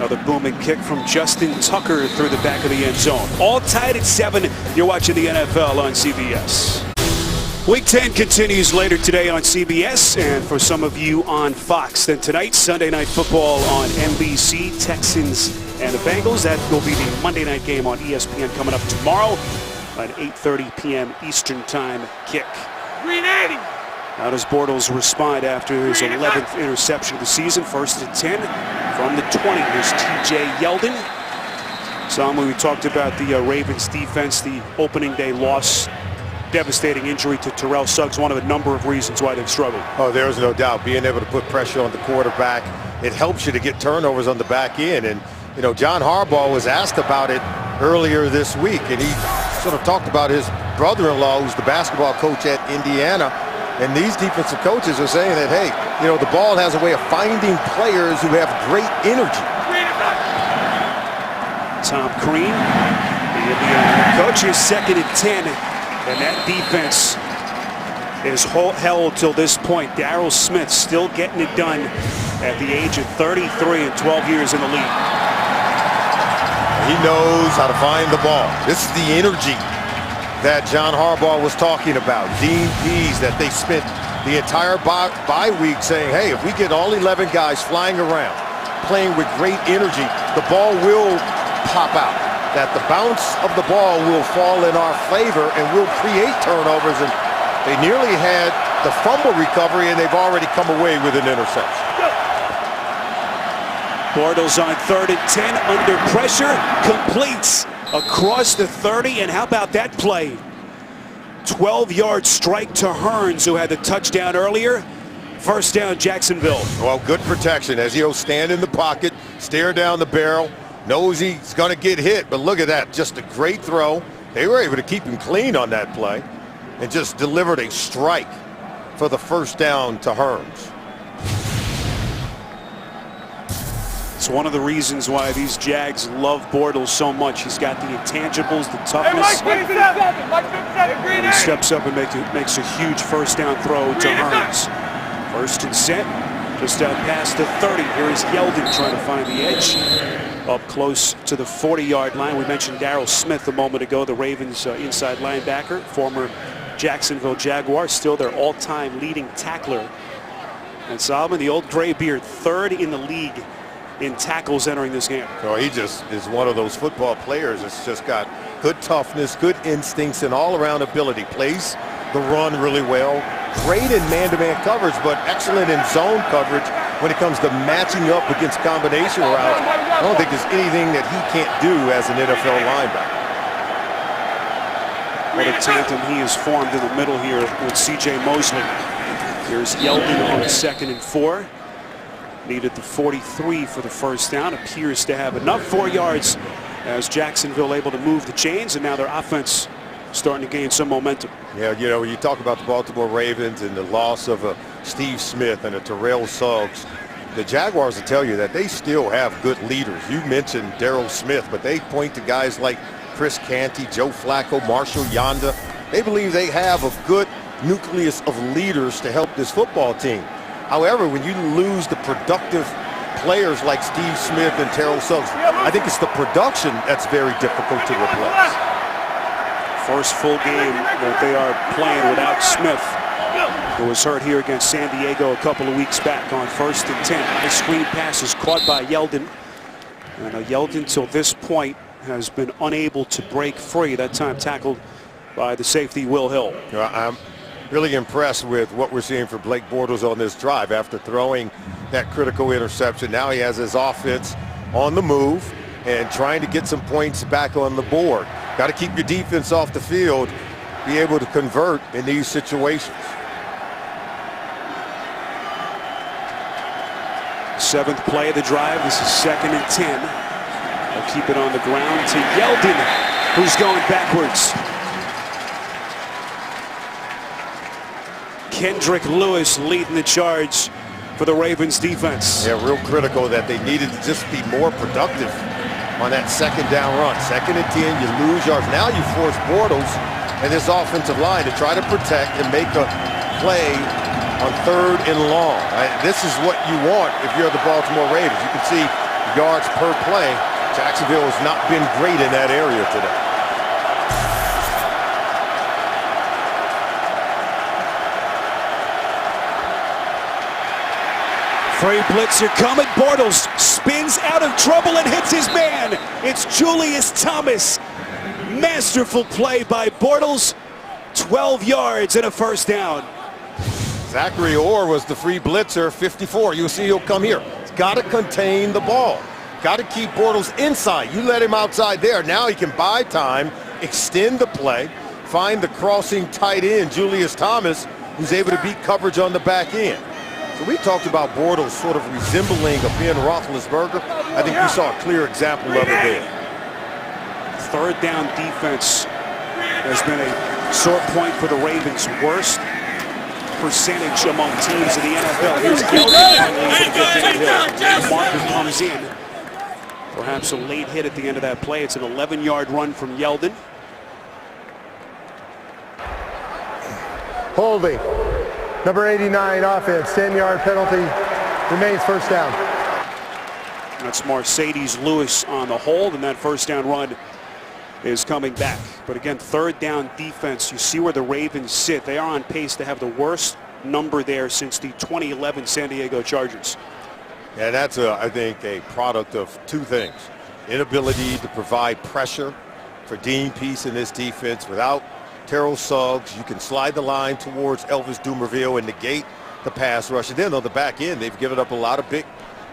Another booming kick from Justin Tucker through the back of the end zone. All tied at 7. You're watching the NFL on CBS. Week 10 continues later today on CBS, and for some of you on Fox. Then tonight, Sunday Night Football on NBC, Texans and the Bengals. That will be the Monday night game on ESPN coming up tomorrow, an 8:30 p.m. Eastern Time kick. Green 80. How does Bortles respond after his 11th interception of the season? 1st and 10 from the 20. Here's T.J. Yeldon. Salman, we talked about the Ravens defense, the opening day loss. Devastating injury to Terrell Suggs, one of a number of reasons why they've struggled. Oh, there's no doubt. Being able to put pressure on the quarterback, it helps you to get turnovers on the back end. And, you know, John Harbaugh was asked about it earlier this week, and he sort of talked about his brother-in-law, who's the basketball coach at Indiana. And these defensive coaches are saying that, hey, you know, the ball has a way of finding players who have great energy. Tom Crean, the Indiana coach, is 2nd and 10. And that defense is held till this point. Darryl Smith still getting it done at the age of 33 and 12 years in the league. He knows how to find the ball. This is the energy that John Harbaugh was talking about. Dean Pease, that they spent the entire bye week saying, hey, if we get all 11 guys flying around, playing with great energy, the ball will pop out. That the bounce of the ball will fall in our favor and will create turnovers. And they nearly had the fumble recovery, and they've already come away with an interception. Bortles on 3rd and 10, under pressure, completes across the 30. And how about that play? 12-yard strike to Hearns, who had the touchdown earlier. 1st down, Jacksonville. Well, good protection as he'll stand in the pocket, stare down the barrel. Knows he's going to get hit, but look at that. Just a great throw. They were able to keep him clean on that play and just delivered a strike for the 1st down to Hearns. It's one of the reasons why these Jags love Bortles so much. He's got the intangibles, the toughness. He steps up and makes a huge 1st down throw to Hearns. 1st and set, just out past the 30. Here is Yeldon trying to find the edge. Up close to the 40-yard line. We mentioned Darryl Smith a moment ago, the Ravens inside linebacker, former Jacksonville Jaguar, still their all-time leading tackler. And Solomon, the old graybeard, 3rd in the league in tackles entering this game. Oh, he just is one of those football players that's just got good toughness, good instincts, and all-around ability. Plays the run really well. Great in man-to-man coverage, but excellent in zone coverage when it comes to matching up against combination routes. I don't think there's anything that he can't do as an NFL linebacker. What a tandem he has formed in the middle here with C.J. Mosley. Here's Yeldon on 2nd and 4. Needed the 43 for the 1st down. Appears to have enough 4 yards as Jacksonville able to move the chains, and now their offense starting to gain some momentum. Yeah, you know, when you talk about the Baltimore Ravens and the loss of Steve Smith and a Terrell Suggs, the Jaguars will tell you that they still have good leaders. You mentioned Darryl Smith, but they point to guys like Chris Canty, Joe Flacco, Marshall Yanda. They believe they have a good nucleus of leaders to help this football team. However, when you lose the productive players like Steve Smith and Terrell Suggs, I think it's the production that's very difficult to replace. First full game that they are playing without Smith, who was hurt here against San Diego a couple of weeks back on 1st and 10. The screen pass is caught by Yeldon. And Yeldon, till this point, has been unable to break free. That time tackled by the safety, Will Hill. I'm really impressed with what we're seeing for Blake Bortles on this drive. After throwing that critical interception, now he has his offense on the move and trying to get some points back on the board. Got to keep your defense off the field, be able to convert in these situations. 7th play of the drive. This is 2nd and 10. They'll keep it on the ground to Yeldon, who's going backwards. Kendrick Lewis leading the charge for the Ravens defense. Yeah, real critical that they needed to just be more productive on that 2nd down run. 2nd and 10, you lose yards. Now you force Bortles and this offensive line to try to protect and make a play on 3rd and long. This is what you want if you're the Baltimore Ravens. You can see yards per play. Jacksonville has not been great in that area today. Free blitzer coming. Bortles spins out of trouble and hits his man. It's Julius Thomas. Masterful play by Bortles. 12 yards and a first down. Zachary Orr was the free blitzer, 54. You'll see he'll come here. He's got to contain the ball. Got to keep Bortles inside. You let him outside there. Now he can buy time, extend the play, find the crossing tight end, Julius Thomas, who's able to beat coverage on the back end. So we talked about Bortles sort of resembling a Ben Roethlisberger. I think we saw a clear example of it there. Third down defense has been a sore point for the Ravens. Worst percentage among teams in the NFL. Here's Yeldon finally able to get downhill. Marker comes in. Perhaps a late hit at the end of that play. It's an 11-yard run from Yeldon. Holding. Number 89 offense, 10-yard penalty, remains first down. That's Mercedes Lewis on the hold, and that first down run is coming back. But again, third down defense, you see where the Ravens sit. They are on pace to have the worst number there since the 2011 San Diego Chargers. Yeah, that's, I think, a product of two things. Inability to provide pressure for Dean Pease in this defense. Without Terrell Suggs, you can slide the line towards Elvis Dumerville and negate the pass rush. And then on the back end, they've given up a lot of big,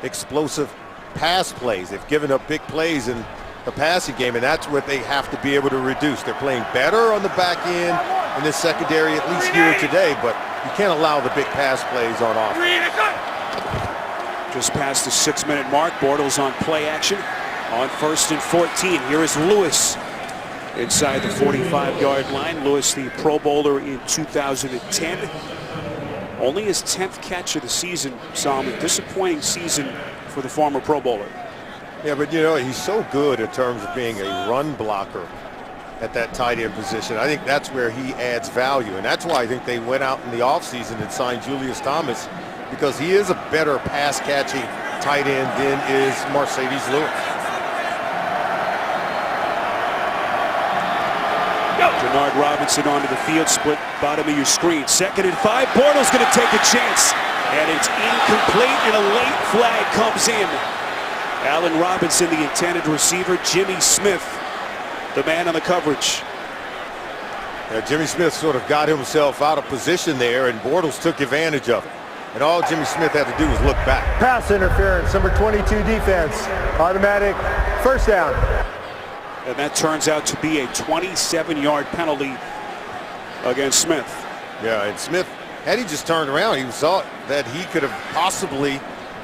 explosive pass plays. They've given up big plays in the passing game, and that's what they have to be able to reduce. They're playing better on the back end in this secondary, at least here today, but you can't allow the big pass plays on offense. Just past the 6-minute mark, Bortles on play action on 1st and 14. Here is Lewis inside the 45-yard line. Lewis, the Pro Bowler in 2010. Only his 10th catch of the season. Saw him a disappointing season for the former Pro Bowler. Yeah, but you know, he's so good in terms of being a run blocker at that tight end position. I think that's where he adds value, and that's why I think they went out in the offseason and signed Julius Thomas, because he is a better pass-catching tight end than is Mercedes Lewis. Denard Robinson onto the field, split bottom of your screen. 2nd and 5. Bortles going to take a chance, and it's incomplete, and a late flag comes in. Allen Robinson, the intended receiver. Jimmy Smith, the man on the coverage. Yeah, Jimmy Smith sort of got himself out of position there, and Bortles took advantage of it. And all Jimmy Smith had to do was look back. Pass interference, number 22 defense, automatic first down. And that turns out to be a 27-yard penalty against Smith. Yeah, and Smith, had he just turned around, he saw that he could have possibly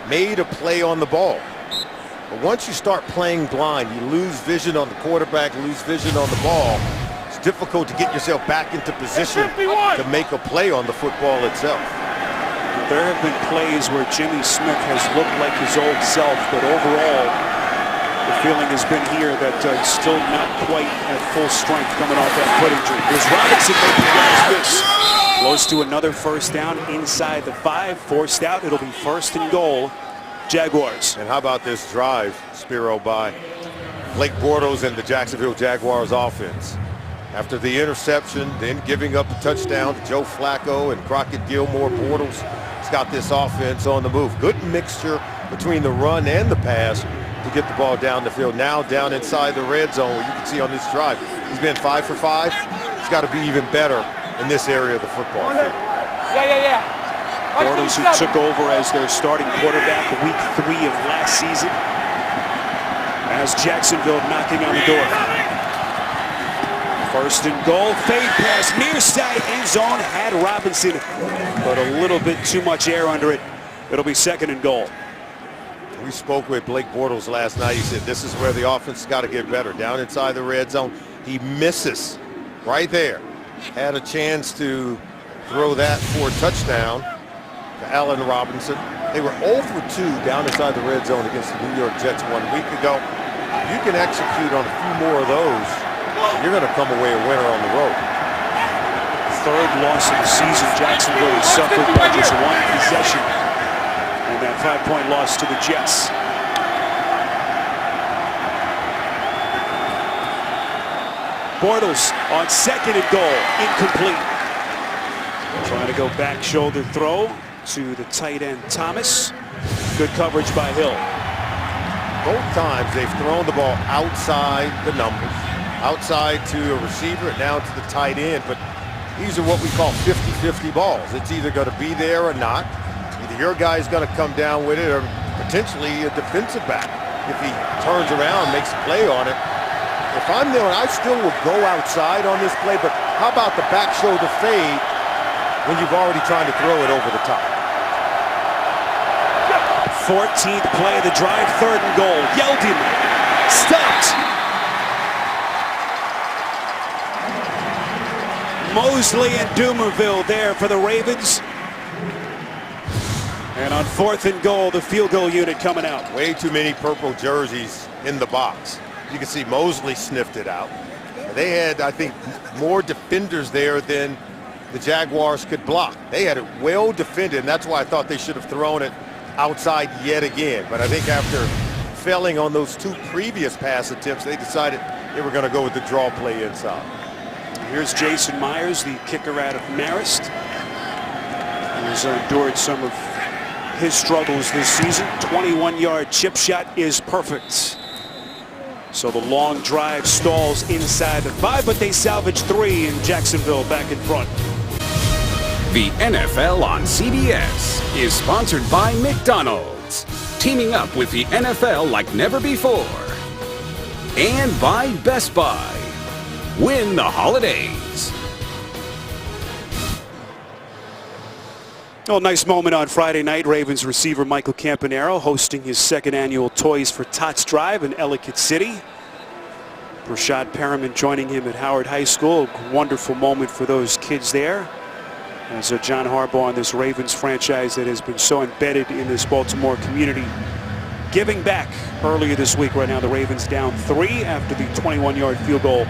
made a play on the ball. But once you start playing blind, you lose vision on the quarterback, lose vision on the ball. It's difficult to get yourself back into position to make a play on the football itself. There have been plays where Jimmy Smith has looked like his old self, but overall, the feeling has been here that he's still not quite at full strength coming off that foot injury. Here's Robinson making guys miss. Close to another first down inside the 5, forced out. It'll be 1st and goal, Jaguars. And how about this drive, Spiro, by Blake Bortles and the Jacksonville Jaguars offense? After the interception, then giving up a touchdown to Joe Flacco and Crockett Gilmore, Bortles has got this offense on the move. Good mixture between the run and the pass to get the ball down the field. Now down inside the red zone, where you can see on this drive, he's been 5 for 5. He's got to be even better in this area of the football field. Bortles, who took over as their starting quarterback week 3 of last season, as Jacksonville knocking on the door. 1st and goal, fade pass, near side end zone, had Robinson, but a little bit too much air under it. It'll be 2nd and goal. We spoke with Blake Bortles last night. He said this is where the offense has got to get better. Down inside the red zone, he misses right there. Had a chance to throw that for a touchdown to Allen Robinson. They were 0 for 2 down inside the red zone against the New York Jets 1 week ago. You can execute on a few more of those, you're going to come away a winner on the road. 3rd loss of the season. Jacksonville has suffered by just 1 possession. And that 5-point loss to the Jets. Bortles on 2nd and goal, incomplete. Trying to go back shoulder throw to the tight end Thomas. Good coverage by Hill. Both times they've thrown the ball outside the numbers, outside to a receiver and now to the tight end. But these are what we call 50-50 balls. It's either going to be there or not. Either your guy's going to come down with it or potentially a defensive back if he turns around and makes a play on it. If I'm there, I still would go outside on this play, but how about the back shoulder fade when you've already trying to throw it over the top? 14th play of the drive, 3rd and goal. Yeldon stopped. Mosley and Dumerville there for the Ravens. And on 4th and goal, the field goal unit coming out. Way too many purple jerseys in the box. You can see Mosley sniffed it out. They had, I think, more defenders there than the Jaguars could block. They had it well defended, and that's why I thought they should have thrown it outside yet again. But I think after failing on those 2 previous pass attempts, they decided they were going to go with the draw play inside. Here's Jason Myers, the kicker out of Marist. He's endured some of his struggles this season. 21-yard chip shot is perfect. So the long drive stalls inside the 5, but they salvage 3 in Jacksonville back in front. The NFL on CBS is sponsored by McDonald's, teaming up with the NFL like never before. And by Best Buy. Win the holidays. Oh, nice moment on Friday night. Ravens receiver Michael Campanaro hosting his 2nd annual Toys for Tots drive in Ellicott City. Rashad Perriman joining him at Howard High School. A wonderful moment for those kids there. As John Harbaugh and this Ravens franchise that has been so embedded in this Baltimore community, giving back earlier this week. Right now the Ravens down 3 after the 21-yard field goal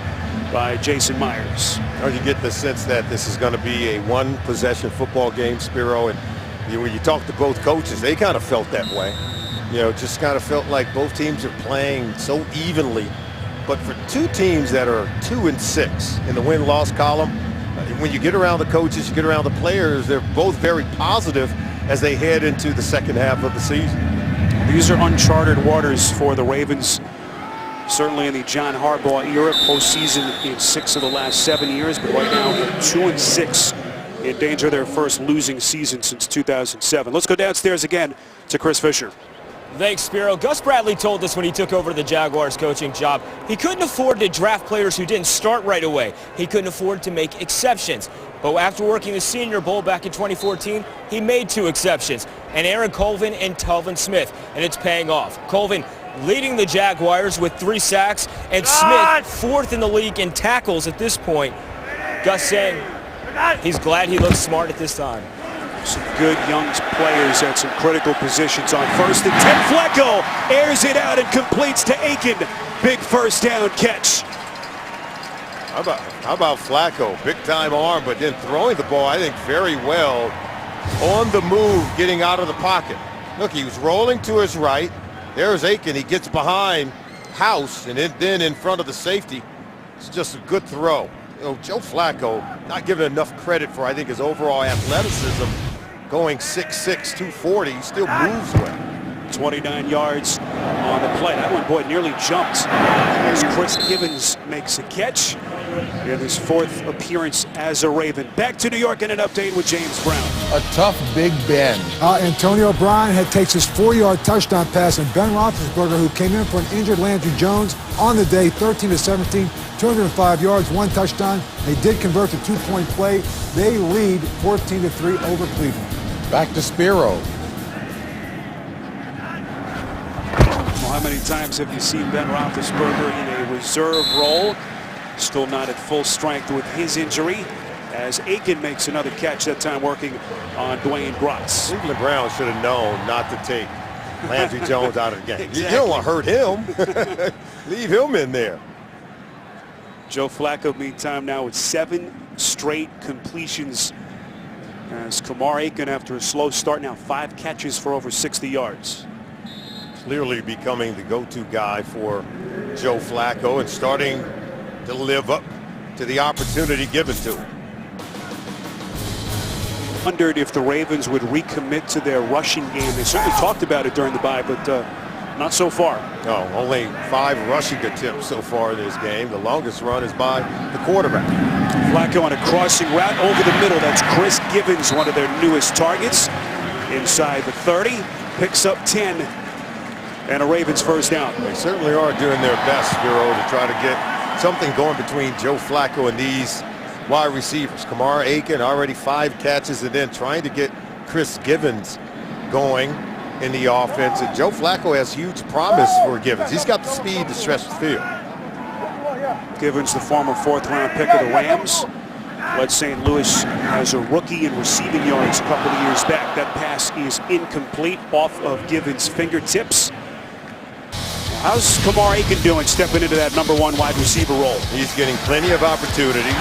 by Jason Myers. Or you get the sense that this is going to be a 1-possession football game, Spiro, and when you talk to both coaches, they kind of felt that way. You know, just kind of felt like both teams are playing so evenly. But for 2 teams that are 2-6 in the win-loss column, when you get around the coaches, you get around the players, they're both very positive as they head into the second half of the season. These are uncharted waters for the Ravens. Certainly in the John Harbaugh era, postseason in 6 of the last 7 years, but right now 2-6, in danger of their first losing season since 2007. Let's go downstairs again to Chris Fisher. Thanks, Spiro. Gus Bradley told us when he took over the Jaguars coaching job, he couldn't afford to draft players who didn't start right away. He couldn't afford to make exceptions. But after working the Senior Bowl back in 2014, he made 2 exceptions, and Aaron Colvin and Telvin Smith, and it's paying off. Colvin leading the Jaguars with 3 sacks, and Smith 4th in the league in tackles at this point. Gus saying he's glad he looks smart at this time. Some good young players at some critical positions on 1st and 10. Flacco airs it out and completes to Aiken. Big 1st down catch. How about Flacco? Big time arm, but then throwing the ball, I think, very well. On the move, getting out of the pocket. Look, he was rolling to his right. There's Aiken. He gets behind House and then in front of the safety. It's just a good throw. You know, Joe Flacco not given enough credit for, I think, his overall athleticism. Going 6'6", 240, he still moves well. 29 yards on the play. That one, boy, nearly jumped as Chris Gibbons makes a catch in his 4th appearance as a Raven. Back to New York and an update with James Brown. A tough Big Ben. Antonio Brown takes his 4-yard touchdown pass, and Ben Roethlisberger, who came in for an injured Landry Jones on the day, 13-17, 205 yards, 1 touchdown. They did convert to 2-point play. They lead 14-3 over Cleveland. Back to Spiro. Well, how many times have you seen Ben Roethlisberger in a reserve role? Still not at full strength with his injury, as Aiken makes another catch, that time working on Dwayne Grotz. Cleveland Browns should have known not to take Landry Jones out of the game. Exactly. You don't want to hurt him. Leave him in there. Joe Flacco, meantime, now with 7 straight completions, as Kamar Aiken, after a slow start, now 5 catches for over 60 yards. Clearly becoming the go-to guy for Joe Flacco and starting to live up to the opportunity given to him. Wondered if the Ravens would recommit to their rushing game. They certainly talked about it during the bye, but not so far. No, only 5 rushing attempts so far in this game. The longest run is by the quarterback. Flacco on a crossing route over the middle. That's Chris Givens, one of their newest targets. Inside the 30, picks up 10, and a Ravens first down. They certainly are doing their best, Bureau, to try to get something going between Joe Flacco and these wide receivers. Kamar Aiken already 5 catches, and then trying to get Chris Givens going in the offense. And Joe Flacco has huge promise for Givens. He's got the speed to stretch the field. Givens, the former 4th-round pick of the Rams, led St. Louis as a rookie in receiving yards a couple of years back. That pass is incomplete off of Givens' fingertips. How's Kamar Aiken doing stepping into that #1 wide receiver role? He's getting plenty of opportunities.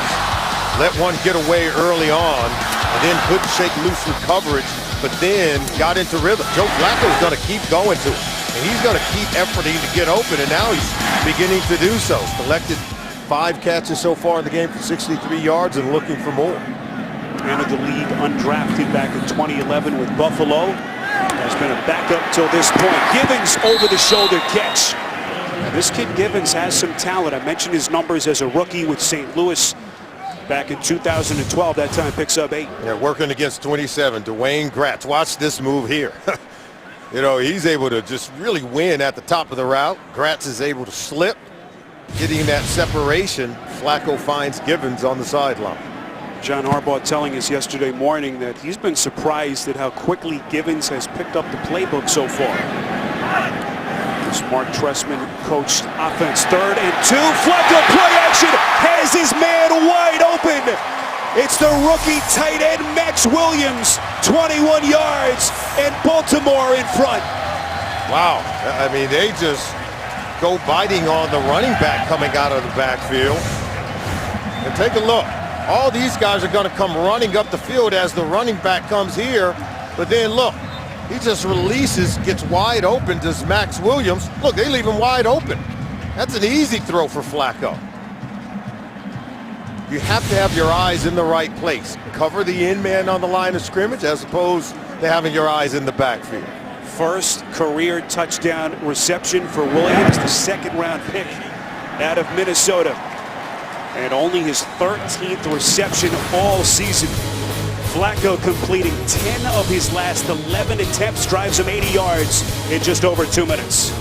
Let one get away early on, and then couldn't shake loose with coverage, but then got into rhythm. Joe Flacco's going to keep going to him, and he's going to keep efforting to get open, and now he's beginning to do so. Collected 5 catches so far in the game for 63 yards and looking for more. Entered the league undrafted back in 2011 with Buffalo. Has been a backup till this point. Givens over the shoulder catch. Now, this kid Givens has some talent. I mentioned his numbers as a rookie with St. Louis back in 2012. That time picks up 8. They're working against 27, Dwayne Gratz. Watch this move here. You know, he's able to just really win at the top of the route. Gratz is able to slip, getting that separation. Flacco finds Givens on the sideline. John Harbaugh telling us yesterday morning that he's been surprised at how quickly Givens has picked up the playbook so far. This Mark Trestman coached offense. 3rd and 2. Flacco play action has his man wide open. It's the rookie tight end Max Williams, 21 yards, and Baltimore in front. Wow, I mean, they just go biting on the running back coming out of the backfield. And take a look. All these guys are going to come running up the field as the running back comes here. But then look, he just releases, gets wide open, does Max Williams. Look, they leave him wide open. That's an easy throw for Flacco. You have to have your eyes in the right place. Cover the in man on the line of scrimmage as opposed to having your eyes in the backfield. First career touchdown reception for Williams, the 2nd-round pick out of Minnesota. And only his 13th reception all season. Flacco completing 10 of his last 11 attempts, drives him 80 yards in just over 2 minutes.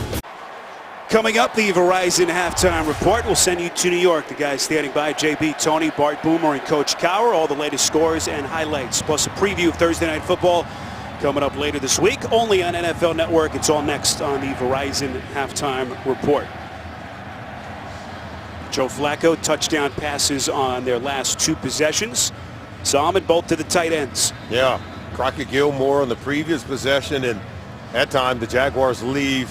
Coming up, the Verizon halftime report. We'll send you to New York. The guys standing by, JB, Tony, Bart Boomer, and Coach Cowher. All the latest scores and highlights, plus a preview of Thursday Night Football coming up later this week, only on NFL Network. It's all next on the Verizon halftime report. Joe Flacco, touchdown passes on their last 2 possessions. Saw him at both to the tight ends. Yeah, Crockett Gilmore on the previous possession, and that time the Jaguars leave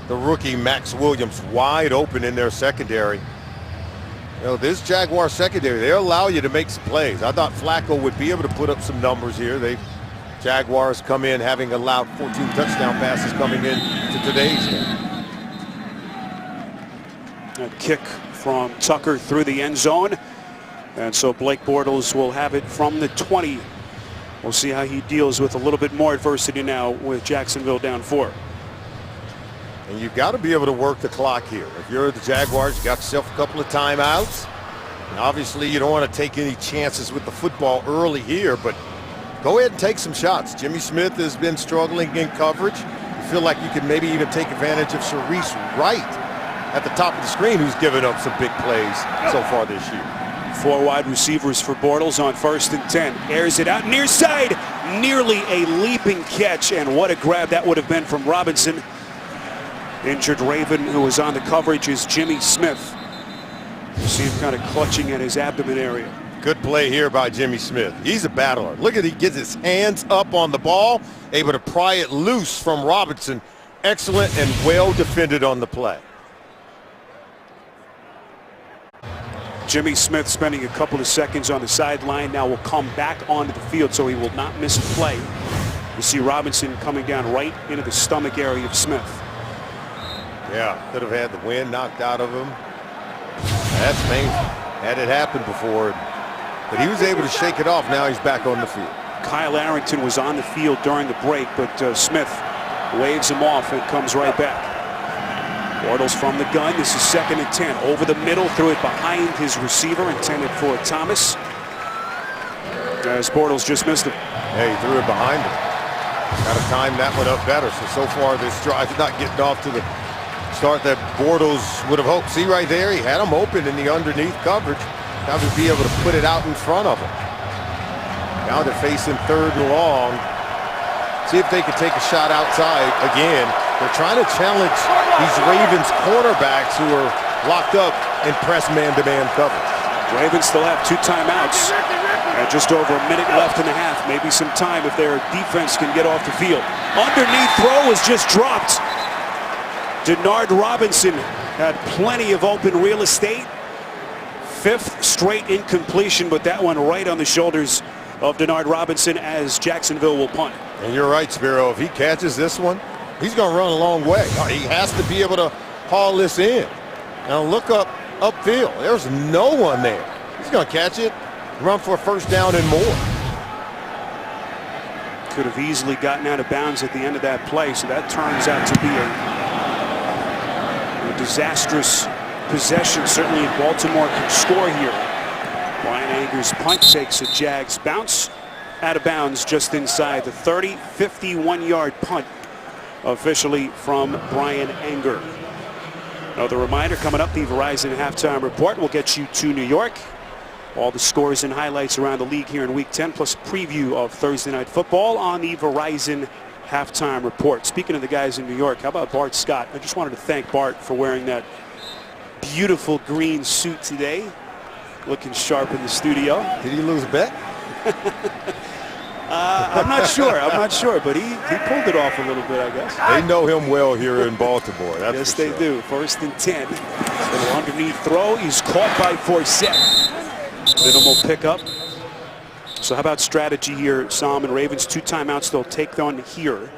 the rookie Max Williams wide open in their secondary. You know, this Jaguar secondary, they allow you to make some plays. I thought Flacco would be able to put up some numbers here. Jaguars come in having allowed 14 touchdown passes coming in to today's game. A kick from Tucker through the end zone. And so Blake Bortles will have it from the 20. We'll see how he deals with a little bit more adversity now with Jacksonville down 4. And you've got to be able to work the clock here. If you're the Jaguars, you got yourself a couple of timeouts. And obviously, you don't want to take any chances with the football early here, but go ahead and take some shots. Jimmy Smith has been struggling in coverage. You feel like you could maybe even take advantage of Sharice Wright at the top of the screen, who's given up some big plays so far this year. 4 wide receivers for Bortles on 1st and 10. Airs it out near side. Nearly a leaping catch, and what a grab that would have been from Robinson. Injured Raven, who was on the coverage, is Jimmy Smith. You see him kind of clutching at his abdomen area. Good play here by Jimmy Smith. He's a battler. Look at, he gets his hands up on the ball, able to pry it loose from Robinson. Excellent and well defended on the play. Jimmy Smith spending a couple of seconds on the sideline, now will come back onto the field, so he will not miss a play. You see Robinson coming down right into the stomach area of Smith. Yeah, could have had the wind knocked out of him. That's painful. Had it happened before, but he was able to shake it off. Now he's back on the field. Kyle Arrington was on the field during the break, but Smith waves him off and comes right back. Bortles from the gun. This is 2nd and 10. Over the middle, threw it behind his receiver, intended for Thomas. As Bortles just missed it. Hey, he threw it behind him. Got to time that one up better. So far this drive is not getting off to the start that Bortles would have hoped. See right there, he had him open in the underneath coverage. Now to be able to put it out in front of him. Now they're facing 3rd and long. See if they can take a shot outside again. They're trying to challenge these Ravens cornerbacks who are locked up in press man-to-man coverage. Ravens still have 2 timeouts. And just over a minute left in the half. Maybe some time if their defense can get off the field. Underneath throw was just dropped. Denard Robinson had plenty of open real estate. 5th straight incompletion, but that one right on the shoulders of Denard Robinson as Jacksonville will punt. And you're right, Spiro. If he catches this one, he's going to run a long way. He has to be able to haul this in. Now look upfield. There's no one there. He's going to catch it, run for a 1st down and more. Could have easily gotten out of bounds at the end of that play, so that turns out to be a disastrous possession. Certainly if Baltimore can score here. Brian Anger's punt takes a Jags bounce out of bounds just inside the 30. 51-yard punt officially from Brian Anger. Another reminder coming up, the Verizon halftime report will get you to New York. All the scores and highlights around the league here in Week 10, plus a preview of Thursday Night Football on the Verizon halftime report. Speaking of the guys in New York, how about Bart Scott? I just wanted to thank Bart for wearing that beautiful green suit today. Looking sharp in the studio. Did he lose a bet? I'm not sure, but he pulled it off a little bit, I guess. They know him well here in Baltimore. That's yes, for they sure. do. 1st and 10. Little underneath throw. He's caught by Forsett. Minimal pickup. So how about strategy here, Sam and Ravens? 2 timeouts they'll take on here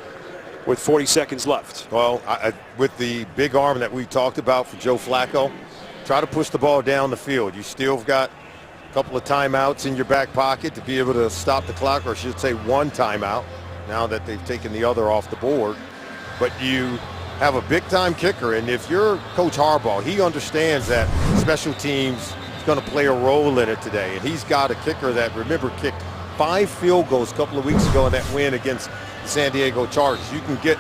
with 40 seconds left. Well, with the big arm that we talked about for Joe Flacco, try to push the ball down the field. You still got a couple of timeouts in your back pocket to be able to stop the clock, or I should say 1 timeout now that they've taken the other off the board. But you have a big-time kicker, and if you're Coach Harbaugh, he understands that special teams is going to play a role in it today. And he's got a kicker that, remember, kicked 5 field goals a couple of weeks ago in that win against the San Diego Chargers. You can get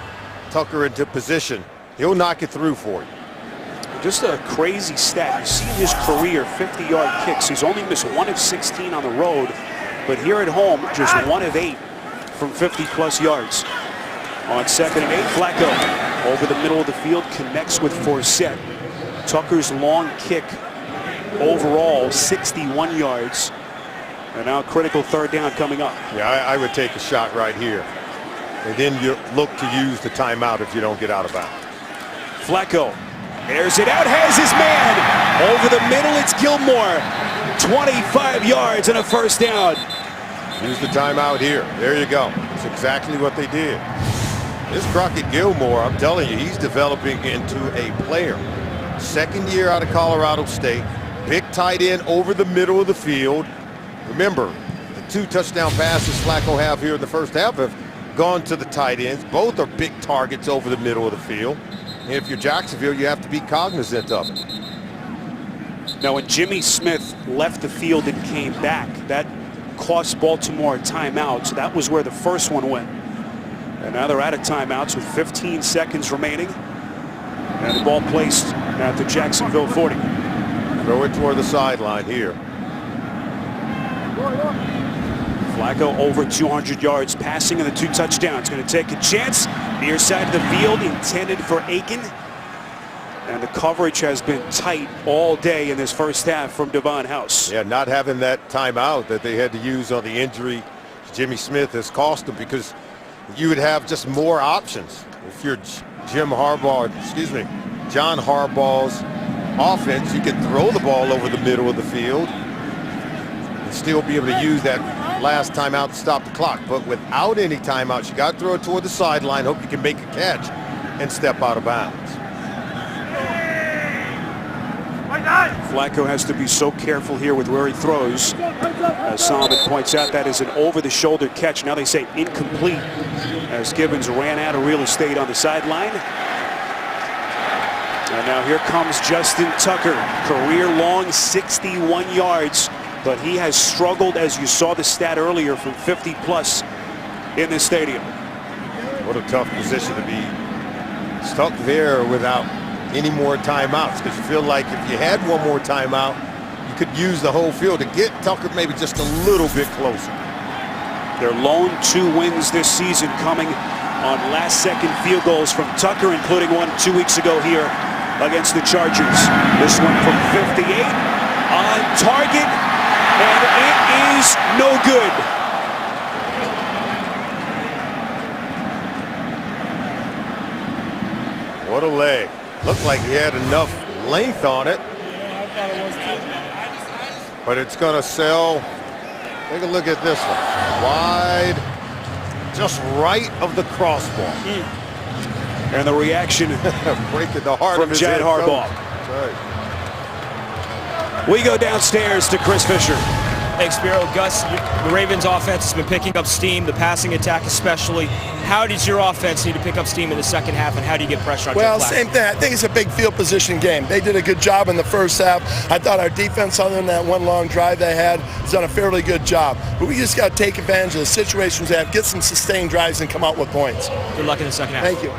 Tucker into position. He'll knock it through for you. Just a crazy stat. You see in his career 50-yard kicks. He's only missed 1 of 16 on the road, but here at home, just 1 of 8 from 50-plus yards. On 2nd and 8, Flacco over the middle of the field connects with Forsett. Tucker's long kick overall 61 yards. And now critical 3rd down coming up. Yeah, I would take a shot right here. And then you look to use the timeout if you don't get out of bounds. Flacco airs it out, has his man. Over the middle, it's Gilmore. 25 yards and a 1st down. Use the timeout here. There you go. That's exactly what they did. This Crockett Gilmore, I'm telling you, he's developing into a player. 2nd year out of Colorado State. Big tight end over the middle of the field. Remember, the 2 touchdown passes Flacco have here in the first half have gone to the tight ends. Both are big targets over the middle of the field. And if you're Jacksonville, you have to be cognizant of it. Now, when Jimmy Smith left the field and came back, that cost Baltimore a timeout. So that was where the first one went. And now they're out of timeouts with 15 seconds remaining. And the ball placed at the Jacksonville 40. Throw it toward the sideline here. Flacco over 200 yards passing in the 2 touchdowns. Going to take a chance. Near side of the field intended for Aiken. And the coverage has been tight all day in this first half from Devon House. Yeah, not having that timeout that they had to use on the injury to Jimmy Smith has cost them, because you would have just more options. If you're John Harbaugh's offense, you can throw the ball over the middle of the field and still be able to use that last timeout to stop the clock. But without any timeouts, you got to throw it toward the sideline, hope you can make a catch and step out of bounds. Flacco has to be so careful here with where he throws. As Solomon points out, that is an over-the-shoulder catch. Now they say incomplete as Gibbons ran out of real estate on the sideline. And now here comes Justin Tucker, career-long 61 yards, but he has struggled, as you saw the stat earlier, from 50-plus in this stadium. What a tough position to be stuck there without any more timeouts, because you feel like if you had one more timeout, you could use the whole field to get Tucker maybe just a little bit closer. Their lone 2 wins this season coming on last-second field goals from Tucker, including one 2 weeks ago here against the Chargers. This one from 58 on target, and it is no good. What a leg. Looked like he had enough length on it. But it's going to sell. Take a look at this one. Wide, just right of the crossbar. And the reaction breaking the heart from of his Chad head Harbaugh. Right. We go downstairs to Chris Fisher. Thanks, Spiro. Gus, the Ravens offense has been picking up steam, the passing attack especially. How does your offense need to pick up steam in the second half, and how do you get pressure on Well, Joe Flacco? same thing. I think it's a big field position game. They did a good job in the first half. I thought our defense, other than that one long drive they had, has done a fairly good job. But we just got to take advantage of the situations they have, get some sustained drives, and come out with points. Good luck in the second half. Thank you.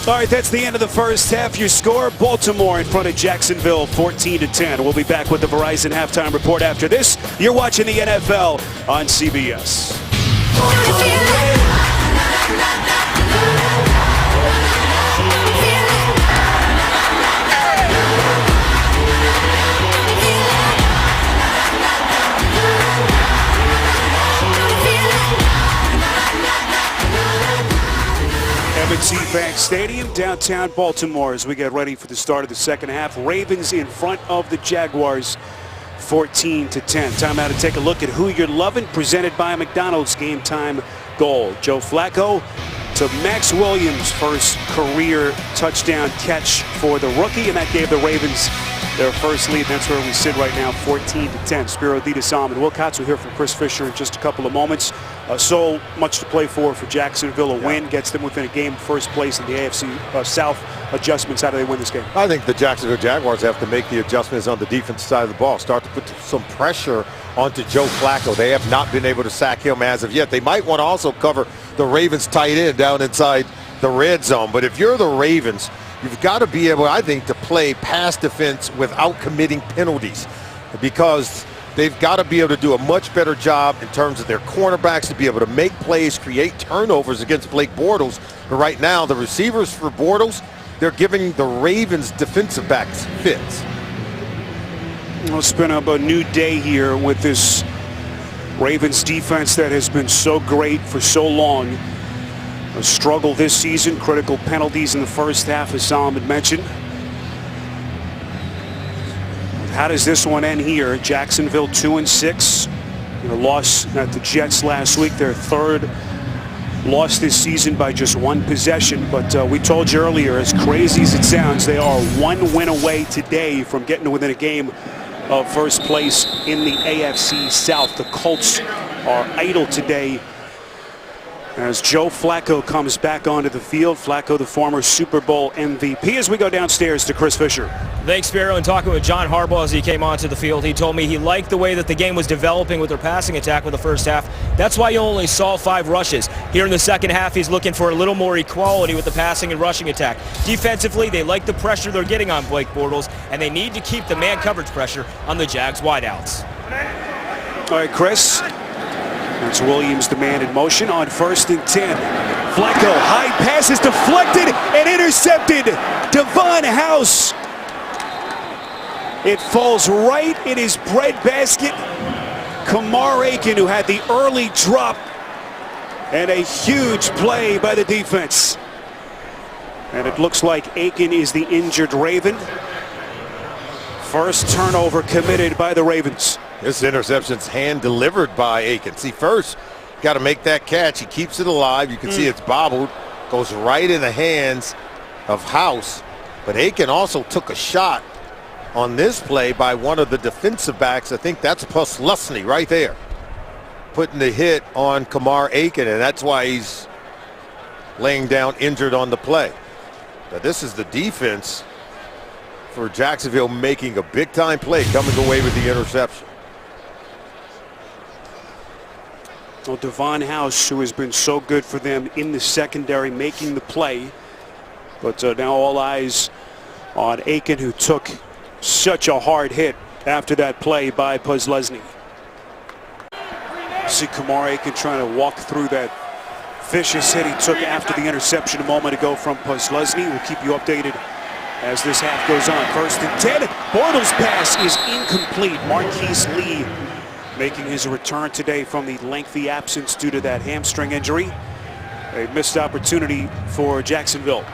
All right, that's the end of the first half. Your score, Baltimore in front of Jacksonville, 14-10. We'll be back with the Verizon halftime report after this. You're watching the NFL on CBS. M&T Bank Stadium, downtown Baltimore, as we get ready for the start of the second half. Ravens in front of the Jaguars, 14-10. Time now to take a look at who you're loving, presented by McDonald's Game Time Goal. Joe Flacco to Max Williams' first career touchdown catch for the rookie, and that gave the Ravens their first lead. That's where we sit right now, 14-10. Spiro Solomon, Will Kotz will hear from Chris Fisher in just a couple of moments. So much to play for Jacksonville. A win gets them within a game, first place in the AFC South. Adjustments, how do they win this game? I think the Jacksonville Jaguars have to make the adjustments on the defensive side of the ball. Start to put some pressure onto Joe Flacco. They have not been able to sack him as of yet. They might want to also cover the Ravens tight end down inside the red zone. But if you're the Ravens, you've got to be able, I think, to play pass defense without committing penalties, because they've got to be able to do a much better job in terms of their cornerbacks to be able to make plays, create turnovers against Blake Bortles. But right now, the receivers for Bortles, they're giving the Ravens defensive backs fits. Well, it's been a new day here with this Ravens defense that has been so great for so long. A struggle this season, critical penalties in the first half, as Solomon mentioned. How does this one end here? Jacksonville 2-6. A loss at the Jets last week, their third loss this season by just one possession. But we told you earlier, as crazy as it sounds, they are one win away today from getting within a game of first place in the AFC South. The Colts are idle today as Joe Flacco comes back onto the field. Flacco, the former Super Bowl MVP. As we go downstairs to Chris Fisher. Thanks, Spiro. And talking with John Harbaugh as he came onto the field, he told me he liked the way that the game was developing with their passing attack with the first half. That's why you only saw 5 rushes. Here in the second half, he's looking for a little more equality with the passing and rushing attack. Defensively, they like the pressure they're getting on Blake Bortles, and they need to keep the man coverage pressure on the Jags wideouts. All right, Chris. It's Williams, the man in motion on 1st and 10. Flacco, high pass is deflected and intercepted. Devon House. It falls right in his breadbasket. Kamar Aiken, who had the early drop, and a huge play by the defense. And it looks like Aiken is the injured Raven. First turnover committed by the Ravens. This interception's hand-delivered by Aiken. See, first, got to make that catch. He keeps it alive. You can see it's bobbled. Goes right in the hands of House. But Aiken also took a shot on this play by one of the defensive backs. I think that's Lusney right there, putting the hit on Kamar Aiken, and that's why he's laying down injured on the play. But this is the defense for Jacksonville making a big-time play, coming away with the interception. Well, Devon House, who has been so good for them in the secondary, making the play. But now all eyes on Aiken, who took such a hard hit after that play by Lesney. See Kamar Aiken trying to walk through that vicious hit he took after the interception a moment ago from Lesney. We'll keep you updated as this half goes on. 1st and 10. Bortles' pass is incomplete. Marquise Lee making his return today from the lengthy absence due to that hamstring injury. A missed opportunity for Jacksonville.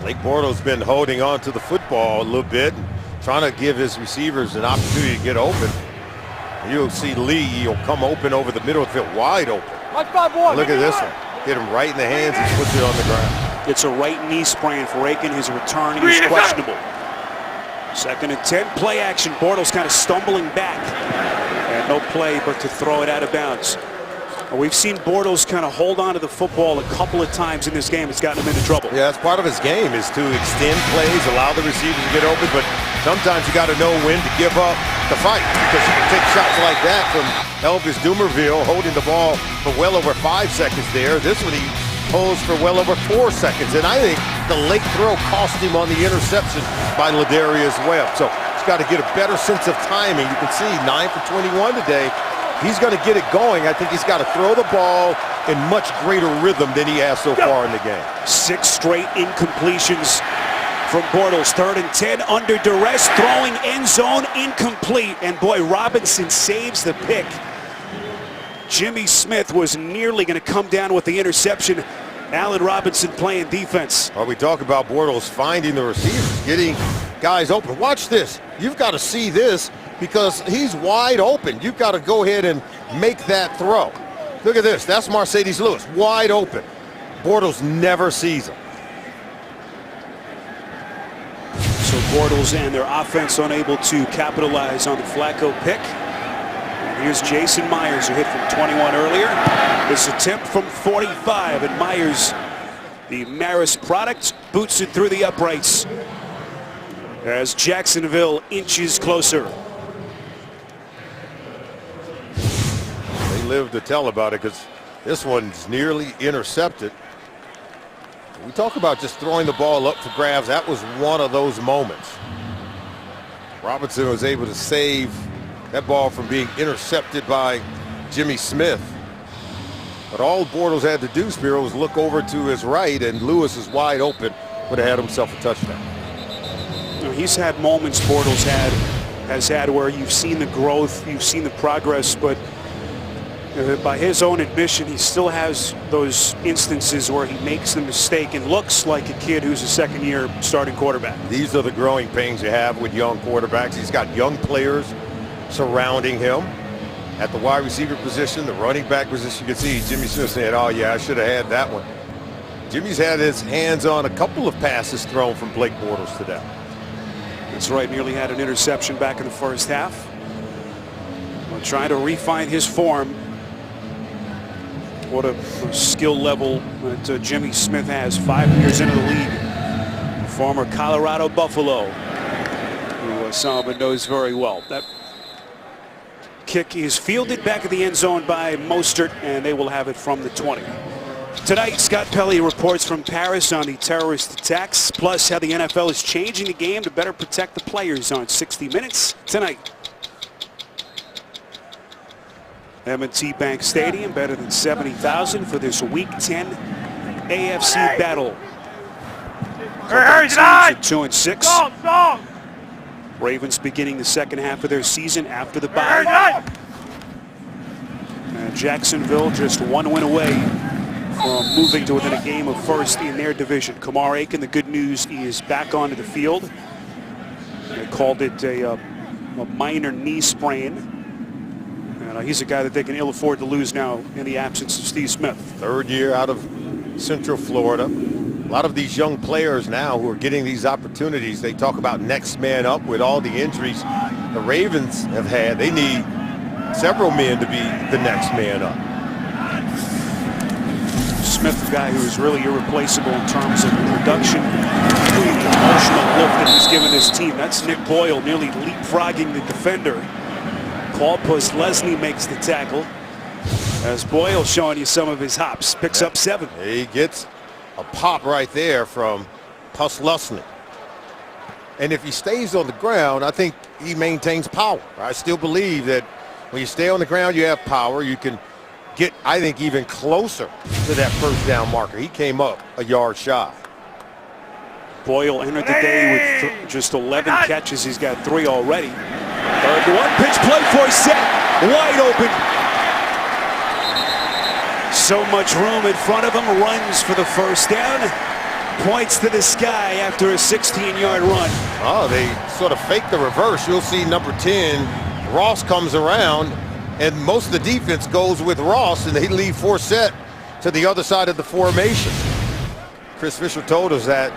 Blake Bortles been holding on to the football a little bit, and trying to give his receivers an opportunity to get open. You'll see Lee, he'll come open over the middle of the field, wide open. Look at this one. Hit him right in the hands, he puts it on the ground. It's a right knee sprain for Aiken. His return is questionable. 2nd and 10, play action. Bortles kind of stumbling back. And no play but to throw it out of bounds. We've seen Bortles kind of hold on to the football a couple of times in this game. It's gotten him into trouble. Yeah, that's part of his game, is to extend plays, allow the receivers to get open, but sometimes you got to know when to give up the fight, because you can take shots like that from Elvis Dumerville, holding the ball for well over 5 seconds there. This one he holds for well over 4 seconds, and I think the late throw cost him on the interception by Ladarius Webb. So he's got to get a better sense of timing. You can see 9 for 21 today. He's going to get it going. I think he's got to throw the ball in much greater rhythm than he has so far in the game. 6 straight incompletions from Bortles. 3rd and 10 under duress, throwing end zone, incomplete. And boy, Robinson saves the pick. Jimmy Smith was nearly going to come down with the interception. Allen Robinson playing defense. Well, we talk about Bortles finding the receivers, getting guys open. Watch this. You've got to see this, because he's wide open. You've got to go ahead and make that throw. Look at this. That's Mercedes Lewis, wide open. Bortles never sees him. So Bortles and their offense unable to capitalize on the Flacco pick. And here's Jason Myers, who hit from 21 earlier. This attempt from 45, and Myers, the Maris product, boots it through the uprights as Jacksonville inches closer. They live to tell about it, because this one's nearly intercepted. We talk about just throwing the ball up for grabs. That was one of those moments. Robinson was able to save that ball from being intercepted by Jimmy Smith. But all Bortles had to do, Spiro, was look over to his right, and Lewis is wide open, would have had himself a touchdown. He's had moments, Bortles has had, where you've seen the growth, you've seen the progress, but by his own admission, he still has those instances where he makes the mistake and looks like a kid who's a second-year starting quarterback. These are the growing pains you have with young quarterbacks. He's got young players surrounding him at the wide receiver position, the running back position. You can see Jimmy Smith saying, oh yeah, I should have had that one. Jimmy's had his hands on a couple of passes thrown from Blake Bortles today. That's right, nearly had an interception back in the first half. Well, trying to refine his form. What a skill level that Jimmy Smith has, 5 years into the league. Former Colorado Buffalo, who Solomon knows very well. That kick is fielded back at the end zone by Mostert, and they will have it from the 20. Tonight, Scott Pelley reports from Paris on the terrorist attacks, plus how the NFL is changing the game to better protect the players on 60 Minutes tonight. M&T Bank Stadium, better than 70,000 for this Week 10 AFC battle. Teams at 2-6. Ravens beginning the second half of their season after the bye. And Jacksonville just 1 win away from moving to within a game of first in their division. Kamar Aiken, the good news, is back onto the field. They called it a minor knee sprain. He's a guy that they can ill afford to lose now in the absence of Steve Smith. 3rd year out of Central Florida. A lot of these young players now who are getting these opportunities, they talk about next man up. With all the injuries the Ravens have had, they need several men to be the next man up. Smith, a guy who is really irreplaceable in terms of production, the emotional lift that he's given his team. That's Nick Boyle nearly leapfrogging the defender. Paul Leslie makes the tackle. As Boyle showing you some of his hops, picks up 7. He gets a pop right there from Leslie. And if he stays on the ground, I think he maintains power. I still believe that when you stay on the ground, you have power. You can get, I think, even closer to that first down marker. He came up a yard shy. Boyle entered the day with just 11 catches. He's got 3 already. Third and 1, pitch play for set, wide open. So much room in front of him, runs for the first down, points to the sky after a 16-yard run. Oh, they sort of fake the reverse. You'll see number 10, Ross comes around, and most of the defense goes with Ross, and they leave Forsett to the other side of the formation. Chris Fisher told us that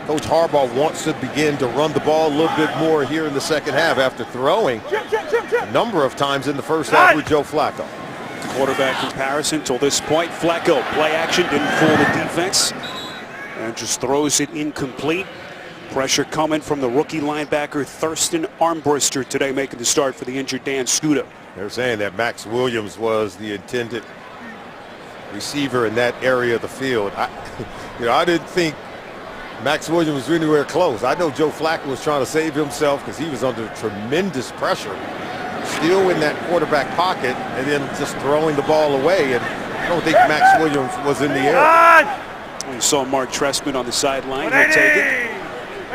Coach Harbaugh wants to begin to run the ball a little bit more here in the second half after throwing a number of times in the first half with Joe Flacco. Quarterback comparison till this point. Flacco, play action, didn't fool the defense, and just throws it incomplete. Pressure coming from the rookie linebacker Thurston Armbrister today, making the start for the injured Dan Scuda. They're saying that Max Williams was the intended receiver in that area of the field. I didn't think Max Williams was anywhere close. I know Joe Flacco was trying to save himself because he was under tremendous pressure, still in that quarterback pocket, and then just throwing the ball away. And I don't think Max Williams was in the air. We saw Mark Trestman on the sideline. He'll take it.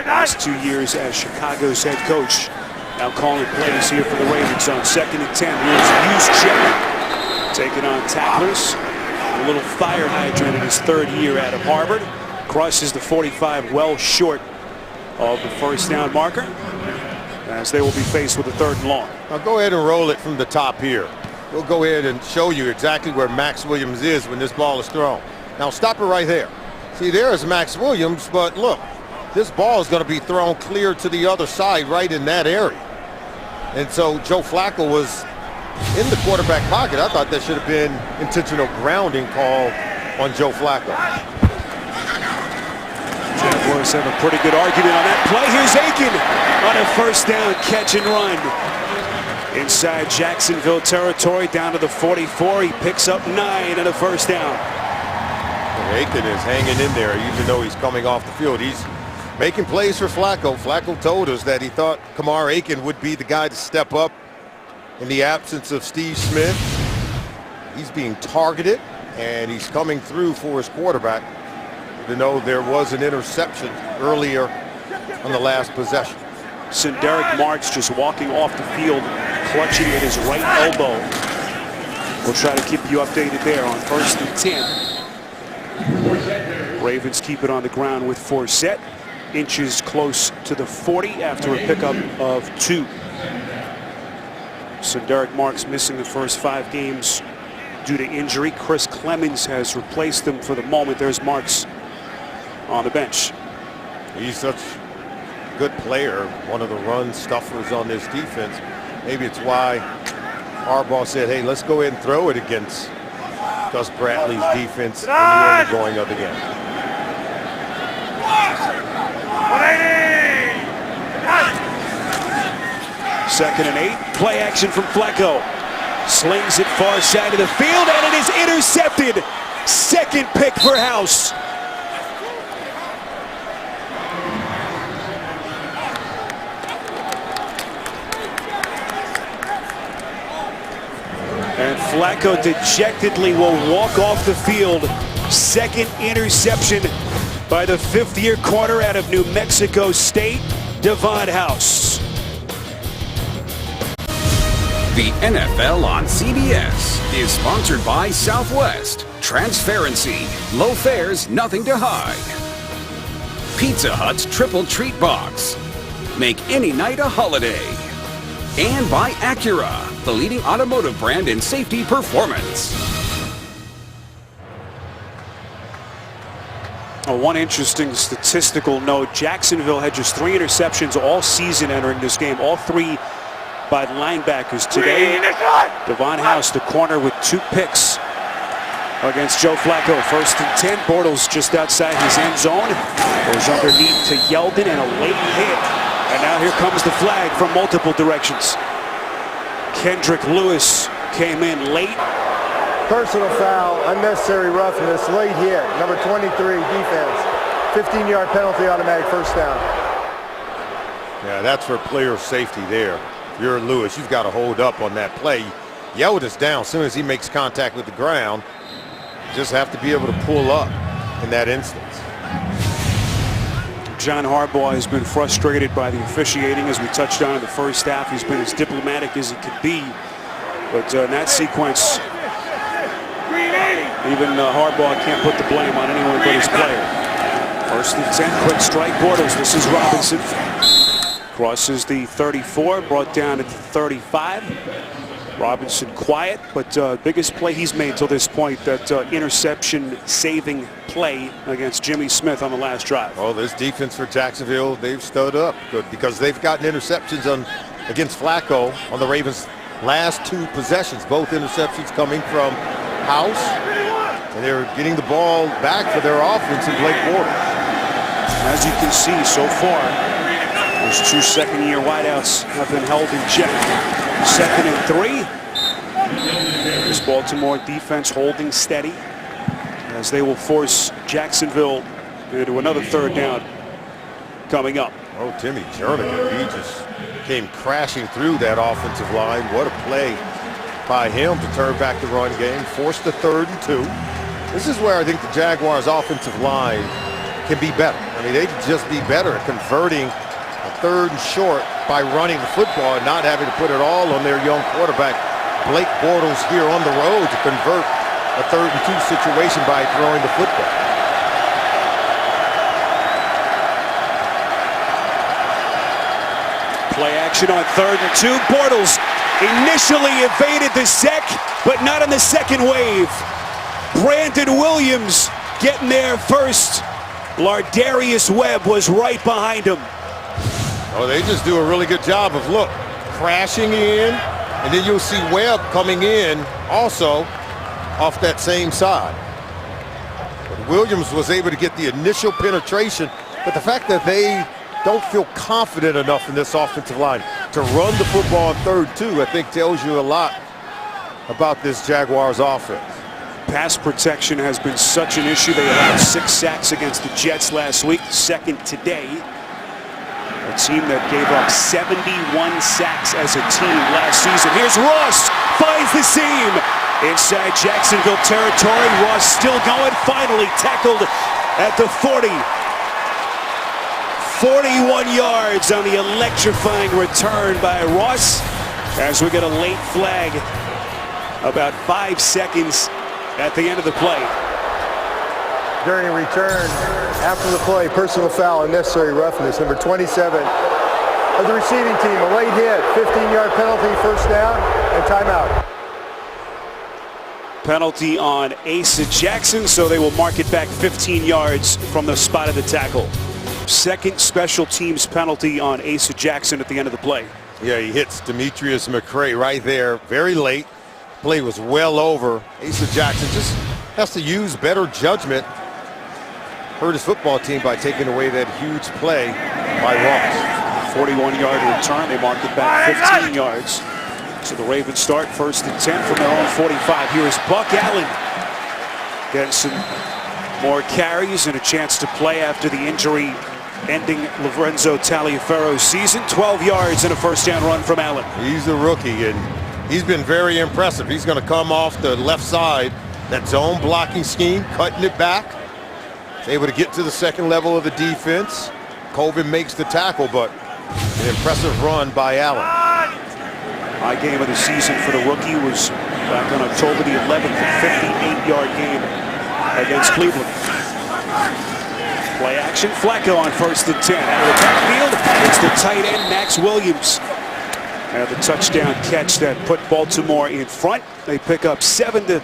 Last 2 years as Chicago's head coach. Now calling plays here for the Ravens on 2nd and 10. Here's Juszczyk taking on tacklers. A little fire hydrant in his 3rd year out of Harvard. Crosses the 45 well short of the first down marker, as they will be faced with a 3rd and long. Now go ahead and roll it from the top here. We'll go ahead and show you exactly where Max Williams is when this ball is thrown. Now stop it right there. See, there is Max Williams, but look, this ball is going to be thrown clear to the other side right in that area. And so Joe Flacco was in the quarterback pocket. I thought that should have been intentional grounding call on Joe Flacco. Jaguars have a pretty good argument on that play. Here's Aiken on a first down catch and run. Inside Jacksonville territory, down to the 44. He picks up 9 and a first down. Aiken is hanging in there even though he's coming off the field. He's making plays for Flacco. Flacco told us that he thought Kamar Aiken would be the guy to step up in the absence of Steve Smith. He's being targeted, and he's coming through for his quarterback, even though there was an interception earlier on the last possession. Derek Marks just walking off the field, clutching at his right elbow. We'll try to keep you updated there on 1st and 10. Ravens keep it on the ground with Forsett. Inches close to the 40 after a pickup of 2. Derek Marks missing the first 5 games due to injury. Chris Clemens has replaced him for the moment. There's Marks on the bench. He's such a good player, one of the run stuffers on this defense. Maybe it's why Harbaugh said, hey, let's go ahead and throw it against Gus Bradley's defense in the early going of the game. 2nd and 8. Play action from Flacco. Slings it far side of the field, and it is intercepted. 2nd pick for House. And Flacco dejectedly will walk off the field. 2nd interception by the 5th-year corner out of New Mexico State, Devon House. The NFL on CBS is sponsored by Southwest. Transparency, low fares, nothing to hide. Pizza Hut's Triple Treat Box. Make any night a holiday. And by Acura, the leading automotive brand in safety performance. One interesting statistical note, Jacksonville had just 3 interceptions all season entering this game, all 3 by the linebackers. Today, Devon House, the corner, with 2 picks against Joe Flacco. 1st and 10, Bortles just outside his end zone. Goes underneath to Yeldon and a late hit. And now here comes the flag from multiple directions. Kendrick Lewis came in late. Personal foul, unnecessary roughness, late hit, number 23, defense. 15-yard penalty, automatic first down. Yeah, that's for player safety there. If you're Lewis, you've got to hold up on that play. Yeldon's down as soon as he makes contact with the ground. You just have to be able to pull up in that instance. John Harbaugh has been frustrated by the officiating, as we touched on in the first half. He's been as diplomatic as he could be. But in that sequence, even Harbaugh can't put the blame on anyone but his player. 1st and 10, quick strike, Bortles. This is Robinson. Crosses the 34, brought down at the 35. Robinson quiet, but biggest play he's made till this point, that interception-saving play against Jimmy Smith on the last drive. Oh, this defense for Jacksonville, they've stood up good because they've gotten interceptions against Flacco on the Ravens' last 2 possessions. Both interceptions coming from House, and they're getting the ball back for their offense in Blake Bortles. As you can see so far, those 2 second-year wideouts have been held in check. 2nd and 3. This Baltimore defense holding steady as they will force Jacksonville into another 3rd down coming up. Oh, Timmy Jernigan, he just came crashing through that offensive line. What a play by him to turn back the run game, forced the 3rd and 2. This is where I think the Jaguars' offensive line can be better. I mean, they can just be better at converting a 3rd and short by running the football and not having to put it all on their young quarterback, Blake Bortles, here on the road to convert a 3rd and 2 situation by throwing the football. Play action on 3rd and 2. Bortles initially evaded the sec, but not on the second wave. Brandon Williams getting there first. Lardarius Webb was right behind him. Oh, they just do a really good job of, look, crashing in, and then you'll see Webb coming in also off that same side. But Williams was able to get the initial penetration, but the fact that they don't feel confident enough in this offensive line to run the football on 3rd and 2, I think tells you a lot about this Jaguars offense. Pass protection has been such an issue. They allowed 6 sacks against the Jets last week, 2nd today. A team that gave up 71 sacks as a team last season. Here's Ross, finds the seam. Inside Jacksonville territory, Ross still going, finally tackled at the 40. 41 yards on the electrifying return by Ross as we get a late flag about 5 seconds at the end of the play. During a return, after the play, personal foul, unnecessary roughness, number 27 of the receiving team, a late hit, 15-yard penalty, first down, and timeout. Penalty on Asa Jackson, so they will mark it back 15 yards from the spot of the tackle. 2nd special teams penalty on Asa Jackson at the end of the play. Yeah, he hits Demetrius McCray right there, very late. Play was well over. Asa Jackson just has to use better judgment. Hurt his football team by taking away that huge play by Ross. 41-yard return. They mark it back 15 yards. So the Ravens start 1st and 10 from their own 45. Here is Buck Allen. Getting some more carries and a chance to play after the injury ending Lorenzo Taliaferro's season. 12 yards and a first down run from Allen. He's a rookie, and he's been very impressive. He's going to come off the left side, that zone blocking scheme, cutting it back. He's able to get to the 2nd level of the defense. Colvin makes the tackle, but an impressive run by Allen. High game of the season for the rookie was back on October the 11th, a 58-yard game against Cleveland. Play action, Flacco on 1st and 10. Out of the backfield, it's the tight end, Max Williams. And the touchdown catch that put Baltimore in front. They pick up 7 to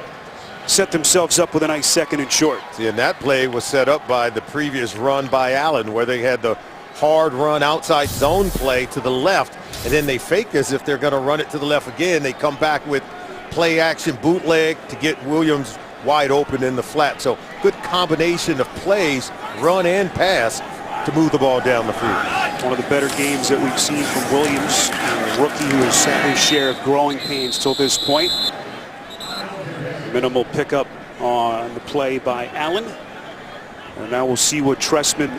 set themselves up with a nice 2nd and short. See, and that play was set up by the previous run by Allen, where they had the hard run outside zone play to the left, and then they fake as if they're going to run it to the left again. They come back with play action bootleg to get Williams wide open in the flat. So good combination of plays, run and pass, to move the ball down the field. One of the better games that we've seen from Williams, a rookie who has had his share of growing pains till this point. Minimal pickup on the play by Allen. And now we'll see what Tressman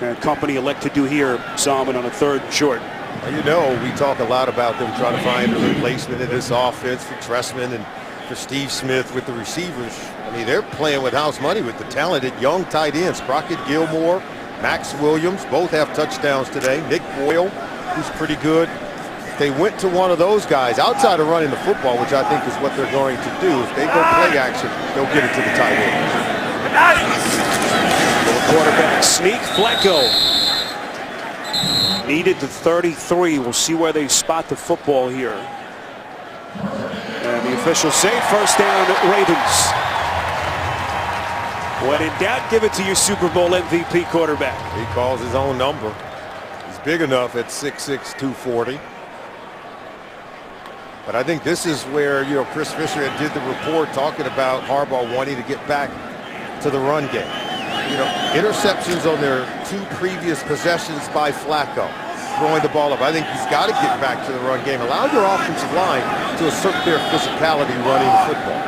and company elect to do here, Solomon, on a 3rd and short. Well, you know, we talk a lot about them trying to find a replacement in this offense for Tressman and for Steve Smith with the receivers. I mean, they're playing with house money with the talented young tight ends. Crockett Gilmore, Max Williams, both have touchdowns today. Nick Boyle, who's pretty good. If they went to one of those guys outside of running the football, which I think is what they're going to do. If they go play action, they'll get it to the tight end. The quarterback sneak. Flacco needed the 33. We'll see where they spot the football here. And the officials say 1st down, Ravens. When in doubt, give it to your Super Bowl MVP quarterback. He calls his own number. He's big enough at 6'6", 240. But I think this is where, you know, Chris Fisher had did the report talking about Harbaugh wanting to get back to the run game. You know, interceptions on their 2 previous possessions by Flacco, throwing the ball up. I think he's got to get back to the run game. Allow your offensive line to assert their physicality running the football.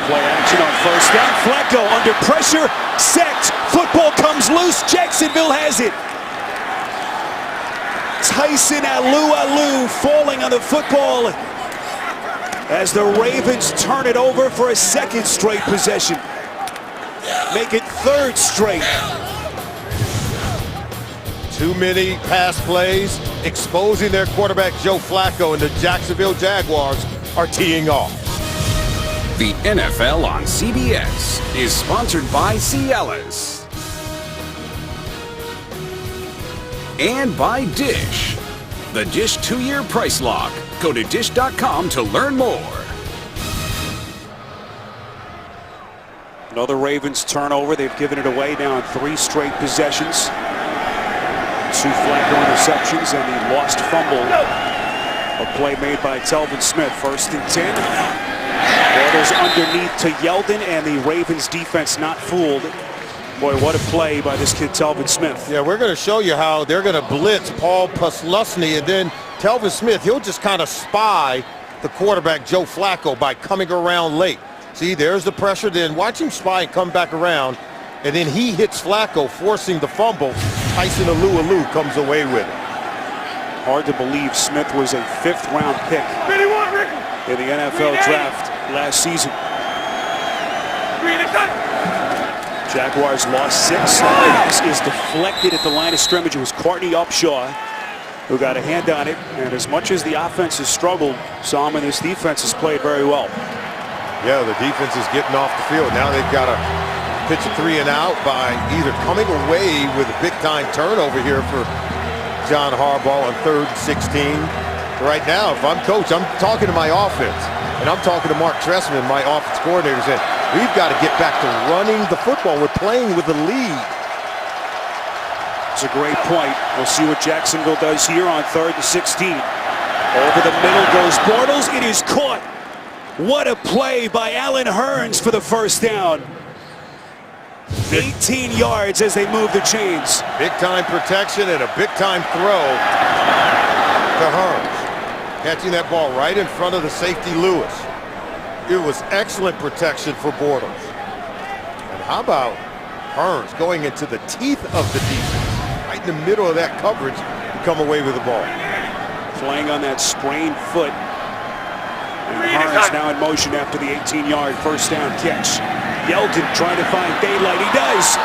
Play action on 1st down. Flacco under pressure, sacked. Football comes loose. Jacksonville has it. Tyson Alu falling on the football as the Ravens turn it over for a 2nd straight possession. Make it 3rd straight. Too many pass plays exposing their quarterback Joe Flacco, and the Jacksonville Jaguars are teeing off. The NFL on CBS is sponsored by Cialis and by Dish. The Dish 2-year price lock. Go to dish.com to learn more. Another Ravens turnover. They've given it away now in 3 straight possessions. 2 Flacco interceptions and the lost fumble. A play made by Telvin Smith. 1st and 10. Bortles underneath to Yeldon, and the Ravens defense not fooled. Boy, what a play by this kid, Telvin Smith. Yeah, we're going to show you how they're going to blitz Paul Posluszny, and then Telvin Smith, he'll just kind of spy the quarterback, Joe Flacco, by coming around late. See, there's the pressure. Then watch him spy and come back around, and then he hits Flacco, forcing the fumble. Tyson Alu comes away with it. Hard to believe Smith was a 5th-round pick in the NFL draft last season. Jaguars lost 6. The pass is deflected at the line of scrimmage. It was Courtney Upshaw who got a hand on it. And as much as the offense has struggled, Solomon, this defense has played very well. Yeah, the defense is getting off the field. Now they've got to pitch a 3 and out by either coming away with a big-time turnover here for John Harbaugh on 3rd and 16. Right now, if I'm coach, I'm talking to my offense, and I'm talking to Mark Tressman, my offense coordinator, saying, we've got to get back to running the football. We're playing with the lead. It's a great point. We'll see what Jacksonville does here on 3rd and 16. Over the middle goes Bortles. It is caught. What a play by Allen Hurns for the 1st down. 18 yards as they move the chains. Big-time protection and a big-time throw to Hurns. Catching that ball right in front of the safety, Lewis. It was excellent protection for Bortles. And how about Hurns going into the teeth of the defense, right in the middle of that coverage, to come away with the ball. Playing on that sprained foot. And Hurns now in motion after the 18-yard 1st down catch. Yeldon trying to find daylight. He does.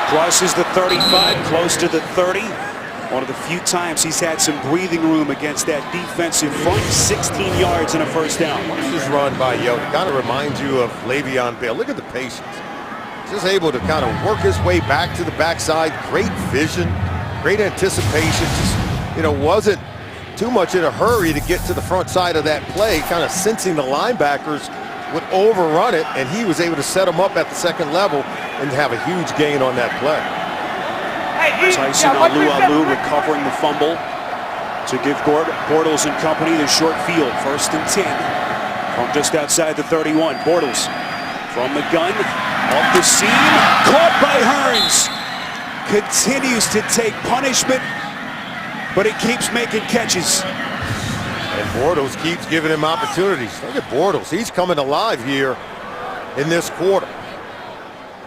Crosses the 35, close to the 30. One of the few times he's had some breathing room against that defensive front. 16 yards and a 1st down. This is run by Yeldon. Kind of reminds you of Le'Veon Bell. Look at the patience. Just able to kind of work his way back to the backside. Great vision, great anticipation. Just, you know, wasn't too much in a hurry to get to the front side of that play, kind of sensing the linebackers would overrun it, and he was able to set them up at the second level and have a huge gain on that play. Tyson Alu recovering the fumble to give Bortles and company the short field. 1st and 10 from just outside the 31. Bortles from the gun, off the seam, caught by Hearns. Continues to take punishment, but he keeps making catches. And Bortles keeps giving him opportunities. Look at Bortles. He's coming alive here in this quarter.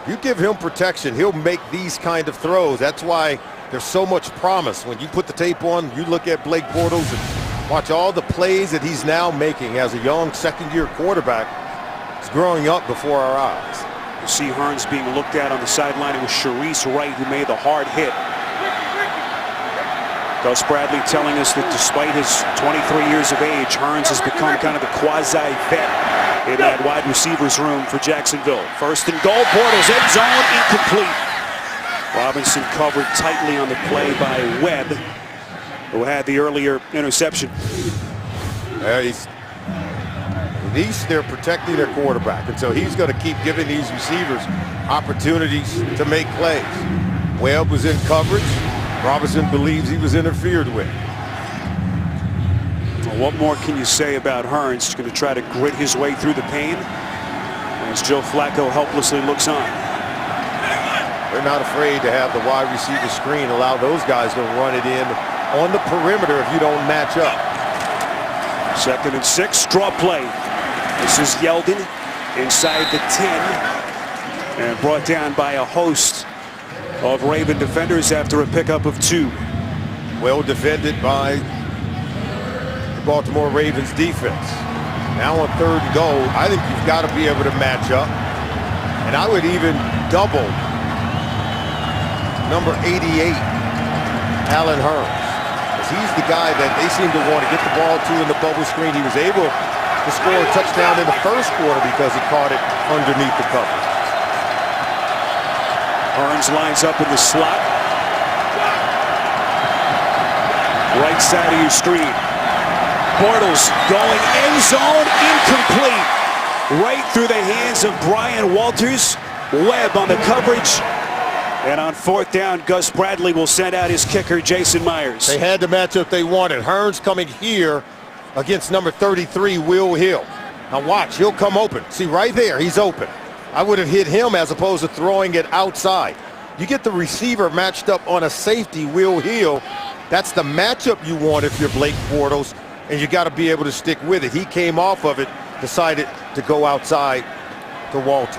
You give him protection, he'll make these kind of throws. That's why there's so much promise. When you put the tape on, you look at Blake Bortles and watch all the plays that he's now making as a young second-year quarterback. He's growing up before our eyes. You see Hearns being looked at on the sideline. It was Sharice Wright who made the hard hit. Gus Bradley telling us that despite his 23 years of age, Hearns has become kind of the quasi-vet in that wide receivers room for Jacksonville. 1st and goal, Bortles, end zone, incomplete. Robinson covered tightly on the play by Webb, who had the earlier interception. They're protecting their quarterback, and so he's going to keep giving these receivers opportunities to make plays. Webb was in coverage. Robinson believes he was interfered with. Well, what more can you say about Hearns? He's going to try to grit his way through the pain as Joe Flacco helplessly looks on. They're not afraid to have the wide receiver screen, allow those guys to run it in on the perimeter if you don't match up. 2nd and 6, draw play. This is Yeldon inside the 10 and brought down by a host of Raven defenders after a pickup of 2. Well defended by the Baltimore Ravens defense. Now on 3rd and goal, I think you've got to be able to match up. And I would even double number 88, Allen Hearns. He's the guy that they seem to want to get the ball to in the bubble screen. He was able to score a touchdown in the 1st quarter because he caught it underneath the cover. Hearns lines up in the slot. Right side of your screen. Bortles going end zone, incomplete. Right through the hands of Brian Walters. Webb on the coverage. And on 4th down, Gus Bradley will send out his kicker, Jason Myers. They had the matchup they wanted. Hearns coming here against number 33, Will Hill. Now watch, he'll come open. See right there, he's open. I would have hit him as opposed to throwing it outside. You get the receiver matched up on a safety, Will Hill. That's the matchup you want if you're Blake Bortles, and you got to be able to stick with it. He came off of it, decided to go outside to Walters.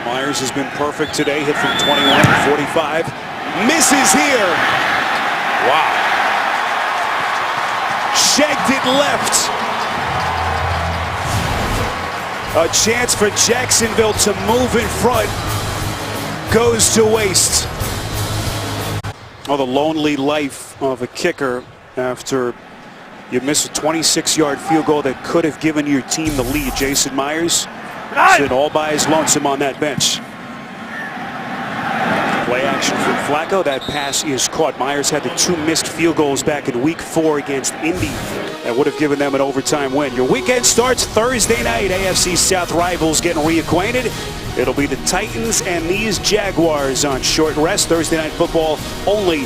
Myers has been perfect today, hit from 21 to 45. Misses here. Wow. Shagged it left. A chance for Jacksonville to move in front goes to waste. Oh, the lonely life of a kicker after you miss a 26-yard field goal that could have given your team the lead. Jason Myers sitting all by his lonesome on that bench. Play action from Flacco. That pass is caught. Myers had the 2 missed field goals back in week 4 against Indy. That would have given them an overtime win. Your weekend starts Thursday night. AFC South rivals getting reacquainted. It'll be the Titans and these Jaguars on short rest. Thursday night football only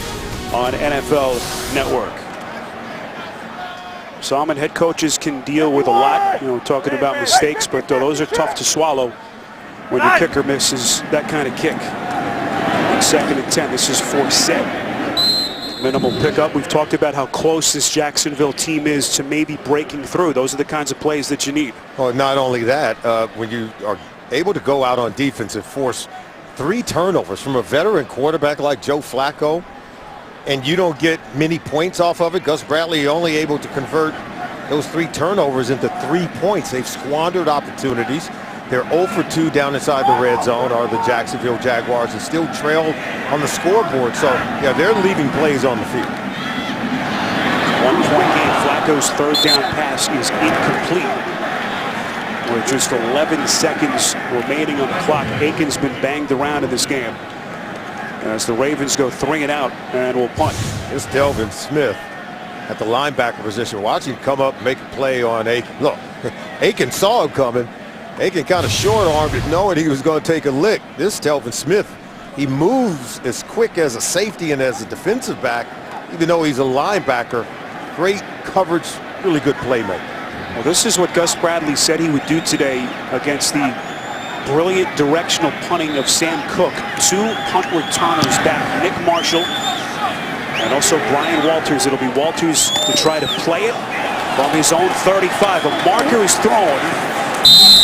on NFL Network. Some head coaches can deal with a lot, talking about mistakes, but those are tough to swallow when your kicker misses that kind of kick. 2nd and 10, this is Forsett. Minimal pickup. We've talked about how close this Jacksonville team is to maybe breaking through. Those are the kinds of plays that you need. Well, not only that, when you are able to go out on defense and force 3 turnovers from a veteran quarterback like Joe Flacco, and you don't get many points off of it. Gus Bradley only able to convert those 3 turnovers into 3 points. They've squandered opportunities. They're 0 for 2 down inside the red zone, are the Jacksonville Jaguars, and still trail on the scoreboard. So, yeah, they're leaving plays on the field. 1-point game. Flacco's 3rd down pass is incomplete. With just 11 seconds remaining on the clock, Aiken's been banged around in this game. As the Ravens go 3 and out and will punt. It's Delvin Smith at the linebacker position. Watch him come up and make a play on Aiken. Look, Aiken saw him coming. Aiken kind of short-armed it, knowing he was going to take a lick. This Telvin Smith, he moves as quick as a safety and as a defensive back, even though he's a linebacker. Great coverage, really good playmaker. Well, this is what Gus Bradley said he would do today against the brilliant directional punting of Sam Cook. 2 punt returners back, Nick Marshall and also Brian Walters. It'll be Walters to try to play it from his own 35. A marker is thrown.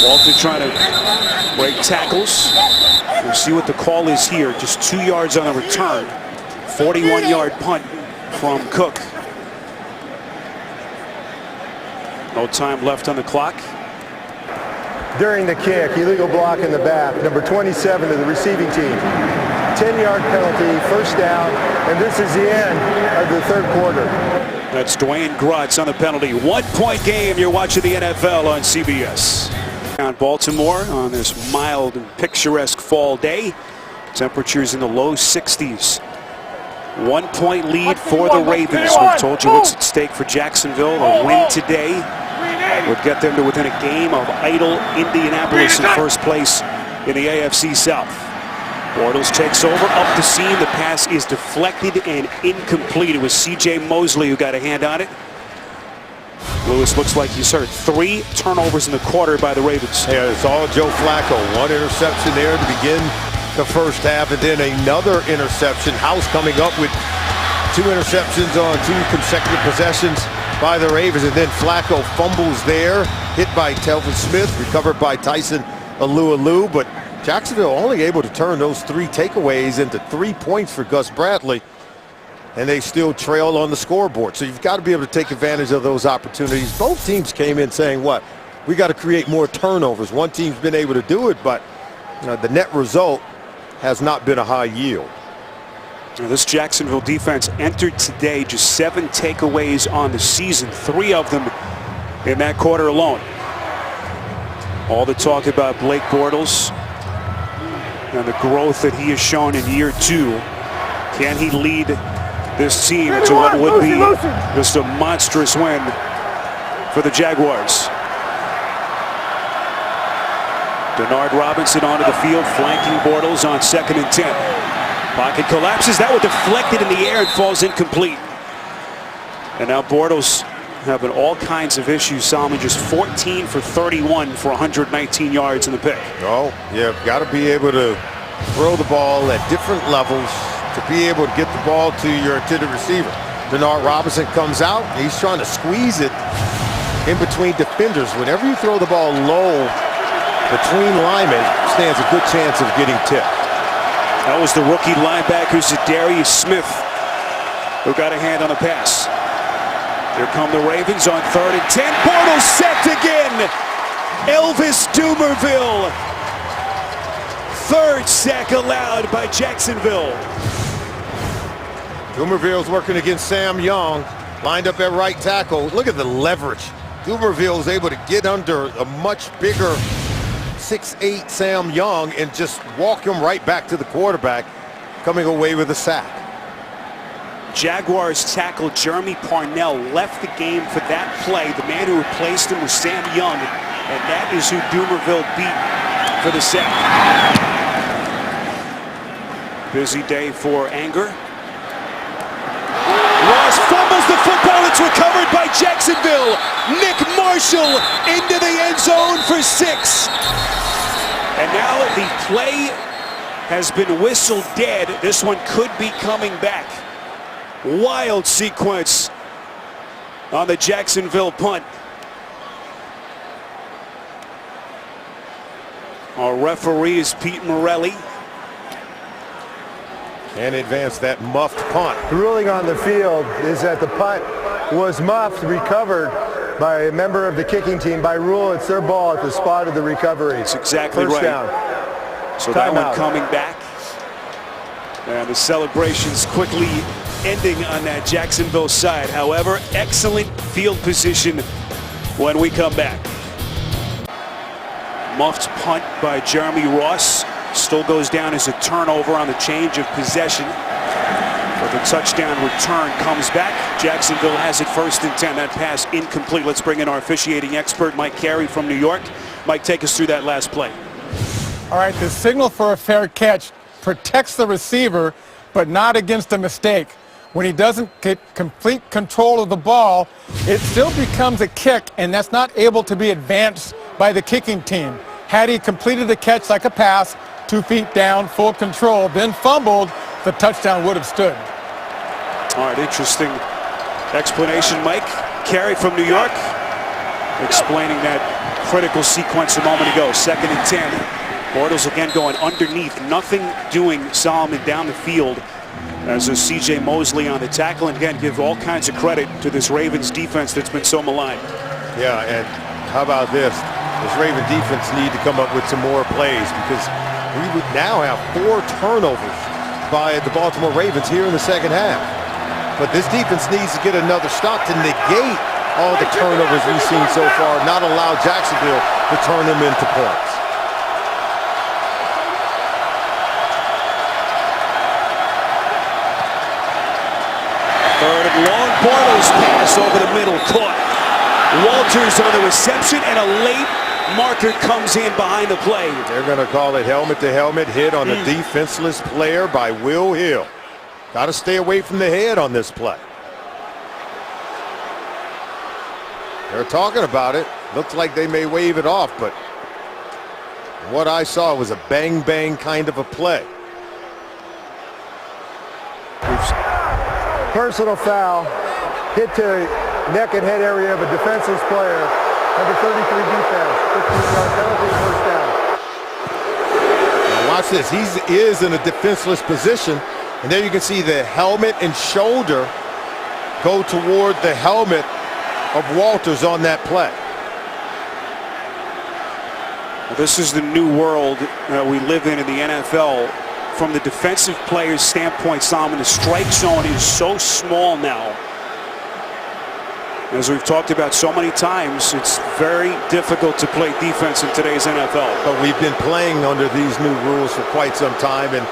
Walter trying to break tackles. We'll see what the call is here. Just 2 yards on the return. 41-yard punt from Cook. No time left on the clock. During the kick, illegal block in the back, number 27 to the receiving team. 10-yard penalty, first down, and this is the end of the third quarter. That's Dwayne Grotz on the penalty. 1-point game. You're watching the NFL on CBS. On Baltimore on this mild and picturesque fall day. Temperatures in the low 60s. 1-point lead for the Ravens. We've told you what's at stake for Jacksonville. A win today would get them to within a game of idle Indianapolis in first place in the AFC South. Bortles takes over up the seam. The pass is deflected and incomplete. It was C.J. Mosley who got a hand on it. Lewis looks like he's hurt. 3 turnovers in the quarter by the Ravens. Yeah, it's all Joe Flacco. 1 interception there to begin the first half, and then another interception. House coming up with 2 interceptions on 2 consecutive possessions by the Ravens, and then Flacco fumbles there, hit by Telvin Smith, recovered by Tyson Alualu, but Jacksonville only able to turn those 3 takeaways into 3 points for Gus Bradley, and they still trail on the scoreboard. So you've got to be able to take advantage of those opportunities. Both teams came in saying, what? We got to create more turnovers. One team's been able to do it, but the net result has not been a high yield. Now, this Jacksonville defense entered today just 7 takeaways on the season, 3 of them in that quarter alone. All the talk about Blake Bortles and the growth that he has shown in year 2. Can he lead this team to what would be just a monstrous win for the Jaguars? Denard Robinson onto the field, flanking Bortles on 2nd and 10. Pocket collapses. That was deflected in the air and falls incomplete. And now Bortles having all kinds of issues. Solomon just 14 for 31 for 119 yards in the pick. Oh, you've got to be able to throw the ball at different levels to be able to get the ball to the receiver. Denard Robinson comes out. He's trying to squeeze it in between defenders. Whenever you throw the ball low between linemen, stands a good chance of getting tipped. That was the rookie linebacker, Zadarius Smith, who got a hand on the pass. Here come the Ravens on 3rd and 10. Bortles sacked again. Elvis Dumerville. 3rd sack allowed by Jacksonville. Dumerville's working against Sam Young, lined up at right tackle. Look at the leverage. Dumerville is able to get under a much bigger 6'8" Sam Young and just walk him right back to the quarterback, coming away with a sack. Jaguars tackle Jeremy Parnell left the game for that play. The man who replaced him was Sam Young, and that is who Dumerville beat for the sack. Busy day for Anger. Ross fumbles the football. It's recovered by Jacksonville. Nick Marshall into the end zone for 6. And now the play has been whistled dead. This one could be coming back. Wild sequence on the Jacksonville punt. Our referee is Pete Morelli. And advance that muffed punt. The ruling on the field is that the punt was muffed, recovered by a member of the kicking team. By rule, it's their ball at the spot of the recovery. That's exactly First right. Down. So that one coming back. And the celebrations quickly ending on that Jacksonville side. However, excellent field position when we come back. Muffed punt by Jeremy Ross. Still goes down as a turnover on the change of possession. For the touchdown return comes back. Jacksonville has it 1st and 10. That pass incomplete. Let's bring in our officiating expert, Mike Carey from New York. Mike, take us through that last play. All right, the signal for a fair catch protects the receiver, but not against a mistake. When he doesn't get complete control of the ball, it still becomes a kick, and that's not able to be advanced by the kicking team. Had he completed the catch like a pass, 2 feet down, full control, then fumbled, the touchdown would have stood. All right, interesting explanation, Mike. Carey from New York explaining that critical sequence a moment ago. 2nd and 10. Bortles again going underneath. Nothing doing Solomon down the field as a C.J. Mosley on the tackle. And again, give all kinds of credit to this Ravens defense that's been so maligned. Yeah, and how about this? This Raven defense need to come up with some more plays because we would now have 4 turnovers by the Baltimore Ravens here in the second half. But this defense needs to get another stop to negate all the turnovers we've seen so far, not allow Jacksonville to turn them into points. Third and long. Bortles pass over the middle, caught. Walters on the reception, and a late marker comes in behind the play. They're going to call it helmet-to-helmet hit on a defenseless player by Will Hill. Got to stay away from the head on this play. They're talking about it. Looks like they may wave it off, but what I saw was a bang-bang kind of a play. Personal foul, hit to neck and head area of a defenseless player. Number 33 defense, 15-yard penalty, first down. Now watch this. He is in a defenseless position, and there you can see the helmet and shoulder go toward the helmet of Walters on that play. This is the new world we live in the NFL. From the defensive player's standpoint, Solomon, the strike zone is so small now. As we've talked about so many times, it's very difficult to play defense in today's NFL. But we've been playing under these new rules for quite some time, and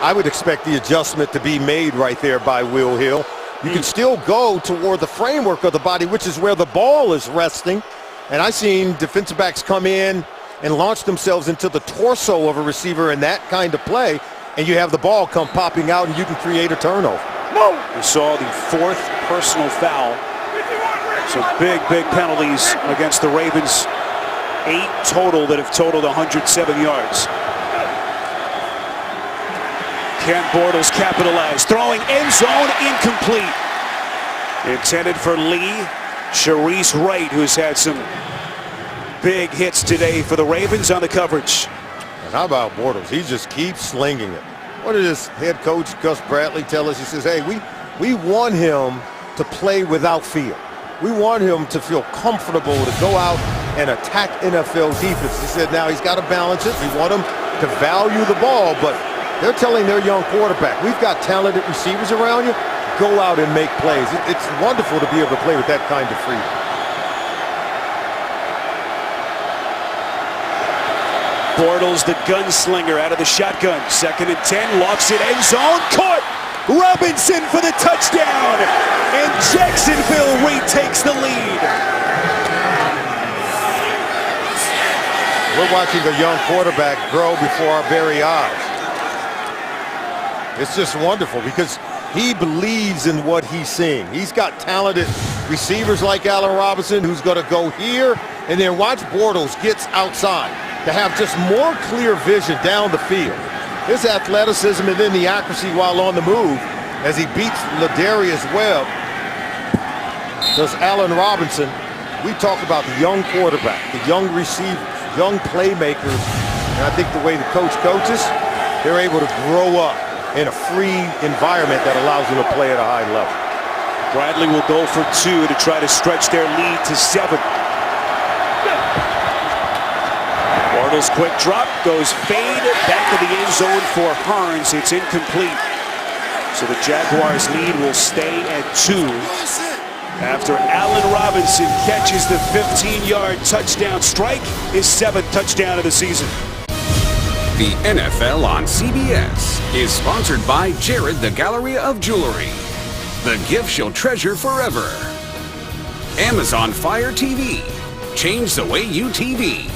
I would expect the adjustment to be made right there by Will Hill. You can still go toward the framework of the body, which is where the ball is resting. And I've seen defensive backs come in and launch themselves into the torso of a receiver in that kind of play, and you have the ball come popping out and you can create a turnover. We saw the 4th personal foul. So big penalties against the Ravens. 8 total that have totaled 107 yards. Can Bortles capitalize? Throwing end zone, incomplete. Intended for Lee. Sharice Wright, who's had some big hits today for the Ravens on the coverage. And how about Bortles? He just keeps slinging it. What did his head coach, Gus Bradley, tell us? He says, hey, we want him to play without fear. We want him to feel comfortable to go out and attack NFL defense. He said now he's got to balance it. We want him to value the ball, but they're telling their young quarterback, we've got talented receivers around you. Go out and make plays. It's wonderful to be able to play with that kind of freedom. Bortles, the gunslinger, out of the shotgun. 2nd and 10, locks it, end zone, caught! Robinson for the touchdown! And Jacksonville retakes the lead. We're watching a young quarterback grow before our very eyes. It's just wonderful because he believes in what he's seeing. He's got talented receivers like Allen Robinson who's going to go here, and then watch Bortles gets outside to have just more clear vision down the field. His athleticism and then the accuracy while on the move as he beats Ladarius Webb. Does Allen Robinson. We talk about the young quarterback, the young receivers, young playmakers, and I think the way the coach coaches, they're able to grow up in a free environment that allows them to play at a high level. Bradley will go for 2 to try to stretch their lead to 7. Bortles quick drop, goes fade back to the end zone for Hearns. It's incomplete. So the Jaguars lead will stay at 2 after Allen Robinson catches the 15-yard touchdown strike, his 7th touchdown of the season. The NFL on CBS is sponsored by Jared the Galleria of Jewelry. The gift you'll treasure forever. Amazon Fire TV. Change the way you TV.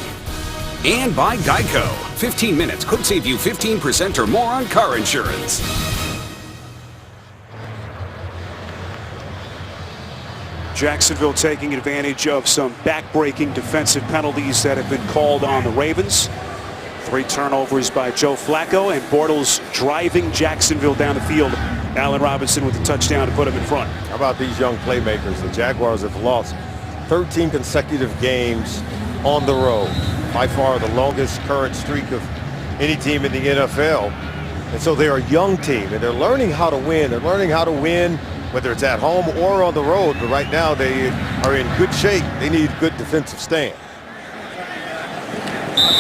And by Geico. 15 minutes could save you 15% or more on car insurance. Jacksonville taking advantage of some back-breaking defensive penalties that have been called on the Ravens. 3 turnovers by Joe Flacco, and Bortles driving Jacksonville down the field. Allen Robinson with a touchdown to put him in front. How about these young playmakers? The Jaguars have lost 13 consecutive games on the road. By far the longest current streak of any team in the NFL. And so they're a young team, and they're learning how to win. They're learning how to win, whether it's at home or on the road. But right now they are in good shape. They need good defensive stand.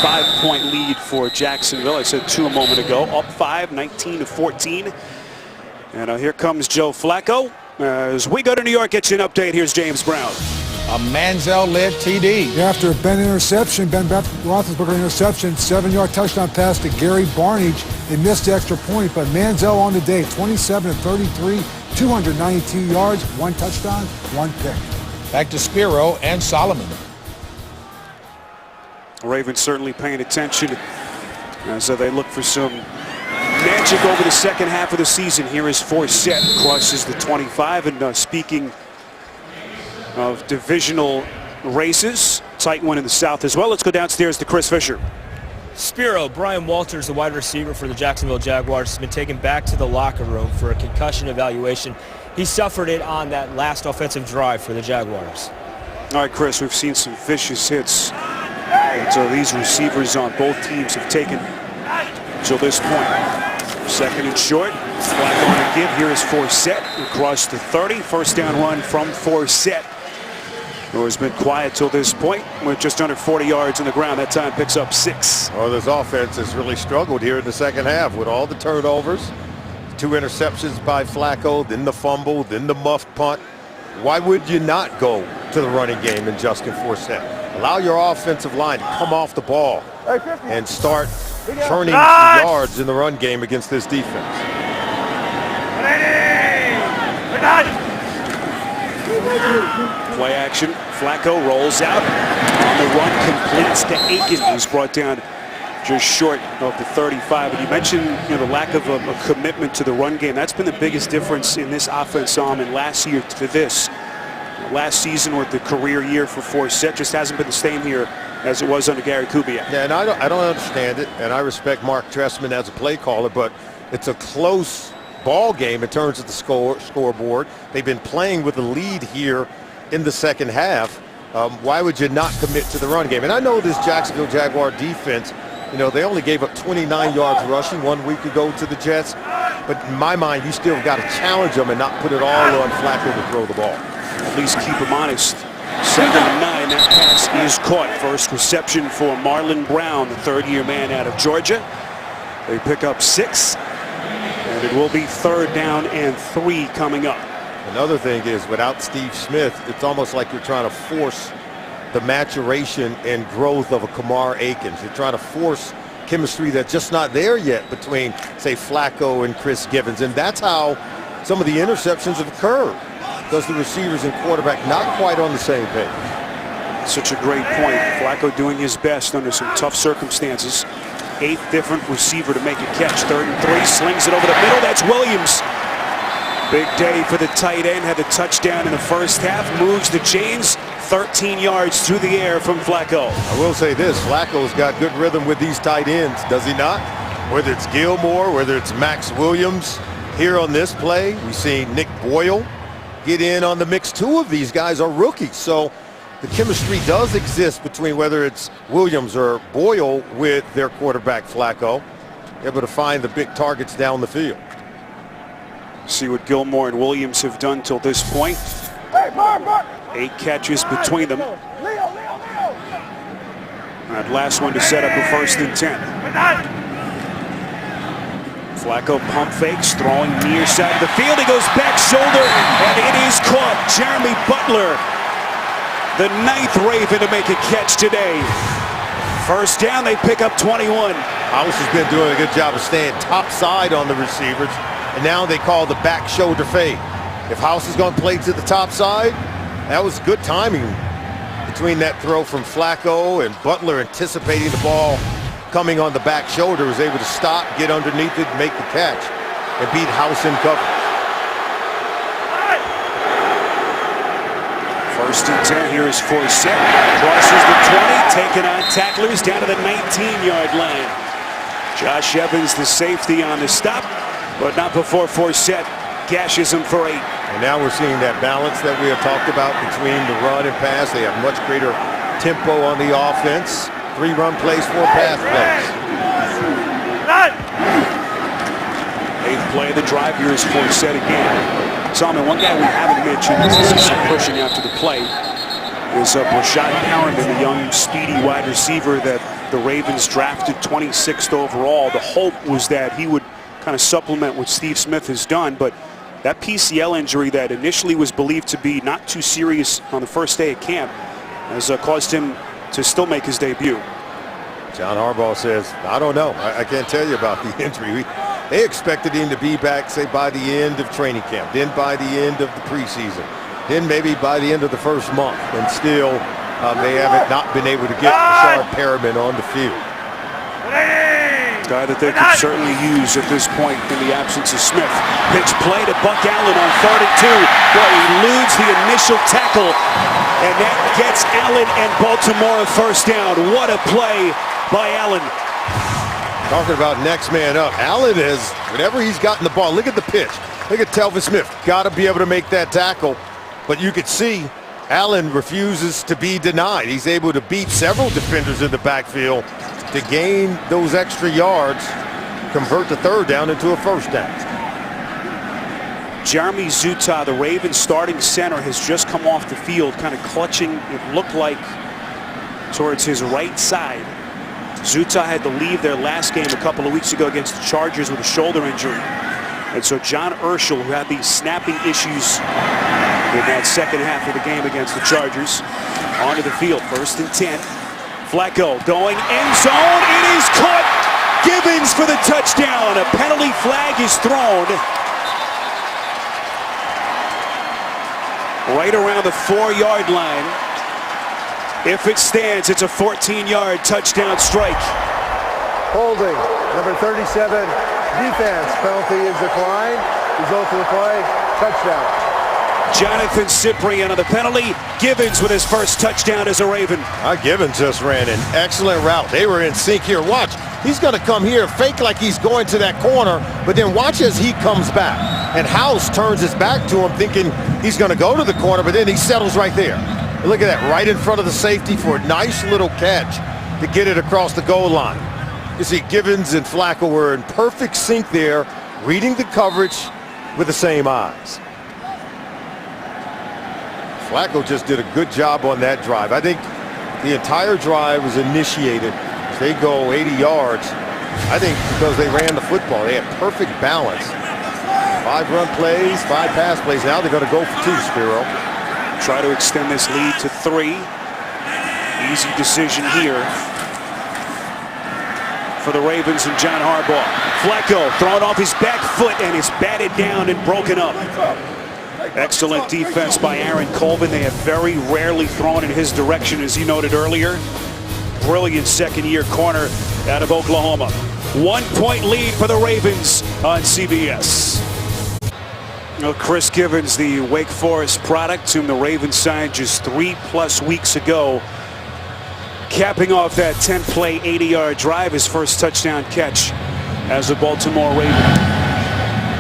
5-point lead for Jacksonville. I said 2 a moment ago. Up 5, 19-14. And here comes Joe Flacco. As we go to New York, get you an update. Here's James Brown. A Manziel-led TD. After a Ben Roethlisberger interception, 7-yard touchdown pass to Gary Barnage. They missed the extra point, but Manziel on the day, 27-33, 292 yards, 1 touchdown, 1 pick. Back to Spiro and Solomon. Ravens certainly paying attention as they look for some magic over the second half of the season. Here is Forsett, crosses the 25. And speaking of divisional races, tight one in the South as well. Let's go downstairs to Chris Fisher. Spiro, Brian Walters, the wide receiver for the Jacksonville Jaguars, has been taken back to the locker room for a concussion evaluation. He suffered it on that last offensive drive for the Jaguars. All right, Chris, we've seen some vicious hits. And so these receivers on both teams have taken until this point. Second and short. Flacco on the give. Here is Forsett across the 30. First down run from Forsett. Who has been quiet till this point with just under 40 yards on the ground. That time picks up 6. Well, this offense has really struggled here in the second half with all the turnovers. 2 interceptions by Flacco, then the fumble, then the muffed punt. Why would you not go to the running game in Justin Forsett? Allow your offensive line to come off the ball and start turning the yards in the run game against this defense. Play action. Flacco rolls out. On the run, completes to Aiken, who's brought down just short of the 35. And you mentioned the lack of a commitment to the run game. That's been the biggest difference in this offense, in last year to this. Last season with the career year for Forsett just hasn't been the same here as it was under Gary Kubiak. Yeah, and I don't understand it, and I respect Mark Trestman as a play caller, but it's a close ball game in terms of the scoreboard. They've been playing with a lead here in the second half. Why would you not commit to the run game? And I know this Jacksonville Jaguar defense, they only gave up 29 yards rushing 1 week ago to the Jets, but in my mind, you still got to challenge them and not put it all on Flacco to throw the ball. At least keep him honest. 2nd and 9. That pass is caught. First reception for Marlon Brown, the 3rd-year man out of Georgia. They pick up 6. And it will be 3rd down and 3 coming up. Another thing is, without Steve Smith, it's almost like you're trying to force the maturation and growth of a Kamar Akins. You're trying to force chemistry that's just not there yet between, say, Flacco and Chris Givens. And that's how some of the interceptions have occurred. Because the receivers and quarterback not quite on the same page. Such a great point. Flacco doing his best under some tough circumstances. 8th different receiver to make a catch. 3rd and 3. Slings it over the middle. That's Williams. Big day for the tight end. Had the touchdown in the first half. Moves the chains. 13 yards through the air from Flacco. I will say this. Flacco's got good rhythm with these tight ends, does he not? Whether it's Gilmore, whether it's Max Williams. Here on this play, we see Nick Boyle get in on the mix. 2 of these guys are rookies, so the chemistry does exist between whether it's Williams or Boyle with their quarterback Flacco, able to find the big targets down the field. See what Gilmore and Williams have done till this point. 8 catches between them. That last one to set up a 1st and 10. Flacco pump fakes, throwing near side of the field. He goes back shoulder, and it is caught. Jeremy Butler, the 9th Raven to make a catch today. First down, they pick up 21. House has been doing a good job of staying top side on the receivers, and now they call the back shoulder fade. If House is going to play to the top side, that was good timing between that throw from Flacco and Butler anticipating the ball coming on the back shoulder, was able to stop, get underneath it, make the catch, and beat House in coverage. First and 10, here is Forsett. Crosses the 20, taking on tacklers down to the 19-yard line. Josh Evans, the safety, on the stop, but not before Forsett gashes him for 8. And now we're seeing that balance that we have talked about between the run and pass. They have much greater tempo on the offense. 3 run plays, 4 pass plays. 8th play of the drive, here is Forsett again. Solomon, one guy we haven't mentioned, this is pushing after the play, is Brashad Perriman, the young, speedy wide receiver that the Ravens drafted 26th overall. The hope was that he would kind of supplement what Steve Smith has done, but that PCL injury that initially was believed to be not too serious on the first day of camp has caused him to still make his debut. John Harbaugh says, I don't know. I can't tell you about the injury. They expected him to be back, say, by the end of training camp, then by the end of the preseason, then maybe by the end of the first month, and still they haven't not been able to get Brashad Perriman on the field. Guy that they could certainly use at this point in the absence of Smith. Pitch play to Buck Allen on 3rd and 2. Well, he eludes the initial tackle, and that gets Allen and Baltimore a first down. What a play by Allen. Talking about next man up. Allen has, whenever he's gotten the ball, look at the pitch. Look at Telvin Smith. Got to be able to make that tackle. But you could see Allen refuses to be denied. He's able to beat several defenders in the backfield to gain those extra yards, convert the 3rd down into a 1st down. Jeremy Zutah, the Ravens starting center, has just come off the field, kind of clutching, it looked like, towards his right side. Zutah had to leave their last game a couple of weeks ago against the Chargers with a shoulder injury. And so John Urschel, who had these snapping issues in that second half of the game against the Chargers, onto the field. 1st and 10. Flacco going end zone. It is caught. Givens for the touchdown. A penalty flag is thrown right around the 4-yard line. If it stands, it's a 14-yard touchdown strike. Holding, number 37, defense. Penalty is declined. Result of the play, touchdown. Jonathan Cyprien on the penalty. Givens with his first touchdown as a Raven. Givens just ran an excellent route. They were in sync here. Watch. He's going to come here, fake like he's going to that corner, but then watch as he comes back. And House turns his back to him thinking he's going to go to the corner, but then he settles right there. And look at that, right in front of the safety for a nice little catch to get it across the goal line. You see Givens and Flacco were in perfect sync there, reading the coverage with the same eyes. Flacco just did a good job on that drive. I think the entire drive was initiated. They go 80 yards, I think, because they ran the football. They had perfect balance. 5 run plays, 5 pass plays. Now they're going to go for 2, Spiro. Try to extend this lead to 3. Easy decision here for the Ravens and John Harbaugh. Flacco throwing off his back foot and is batted down and broken up. Excellent defense by Aaron Colvin. They have very rarely thrown in his direction, as you noted earlier. Brilliant second-year corner out of Oklahoma. 1-point lead for the Ravens on CBS. Chris Givens, the Wake Forest product, whom the Ravens signed just 3+ weeks ago, capping off that 10-play, 80-yard drive, his first touchdown catch as a Baltimore Raven.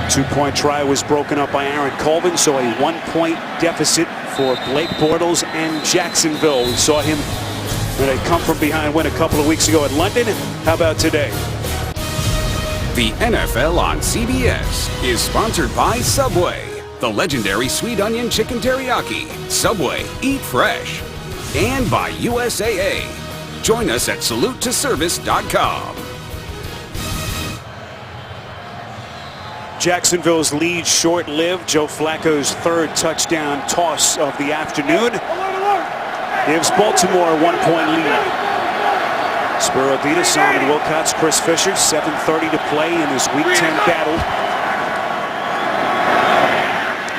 2-point try was broken up by Aaron Colvin, so a 1-point deficit for Blake Bortles and Jacksonville. We saw him in a come-from-behind win a couple of weeks ago at London. How about today? The NFL on CBS is sponsored by Subway, the legendary sweet onion chicken teriyaki. Subway, eat fresh. And by USAA. Join us at salutetoservice.com. Jacksonville's lead short-lived. Joe Flacco's 3rd touchdown toss of the afternoon gives Baltimore a 1-point lead. Spiro beat us, Simon Wilcox, Chris Fisher, 7:30 to play in his Week 10 battle.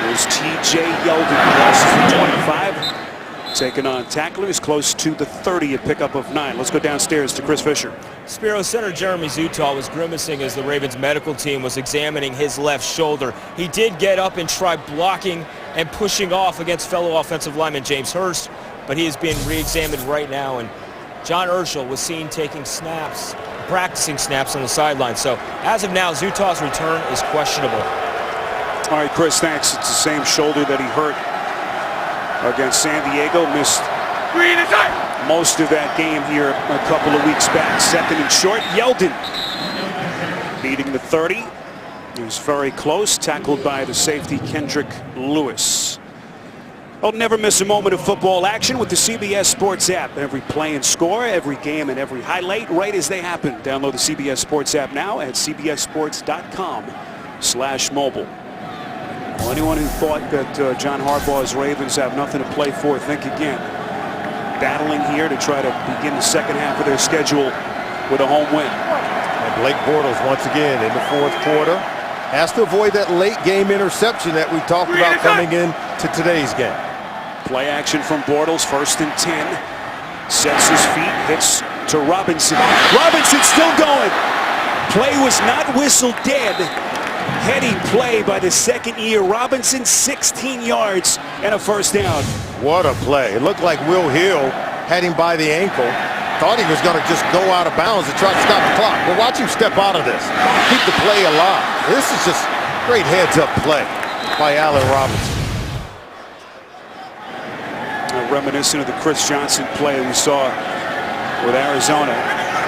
There's T.J. Yeldon, crosses the 25. Taking on tacklers close to the 30, a pickup of 9. Let's go downstairs to Chris Fisher. Spiro, center Jeremy Zutall was grimacing as the Ravens medical team was examining his left shoulder. He did get up and try blocking and pushing off against fellow offensive lineman James Hurst, but he is being re-examined right now. And John Urschel was seen taking snaps, practicing snaps on the sideline. So as of now, Zutall's return is questionable. All right, Chris, thanks. It's the same shoulder that he hurt against San Diego. Missed most of that game here a couple of weeks back. Second and short. Yeldon beating the 30. He was very close. Tackled by the safety Kendrick Lewis. Don't never miss a moment of football action with the CBS Sports app. Every play and score, every game and every highlight right as they happen. Download the CBS Sports app now at cbssports.com/mobile. Well, anyone who thought that John Harbaugh's Ravens have nothing to play for, think again. Battling here to try to begin the second half of their schedule with a home win. And Blake Bortles once again in the fourth quarter has to avoid that late game interception that we talked about coming in to today's game. Play action from Bortles, 1st and 10. Sets his feet, hits to Robinson. Robinson still going. Play was not whistled dead. Heady play by the second-year Robinson, 16 yards and a first down. What a play. It looked like Will Hill had him by the ankle. Thought he was going to just go out of bounds and try to stop the clock. Well, watch him step out of this. Keep the play alive. This is just great heads-up play by Allen Robinson. Reminiscent of the Chris Johnson play we saw with Arizona.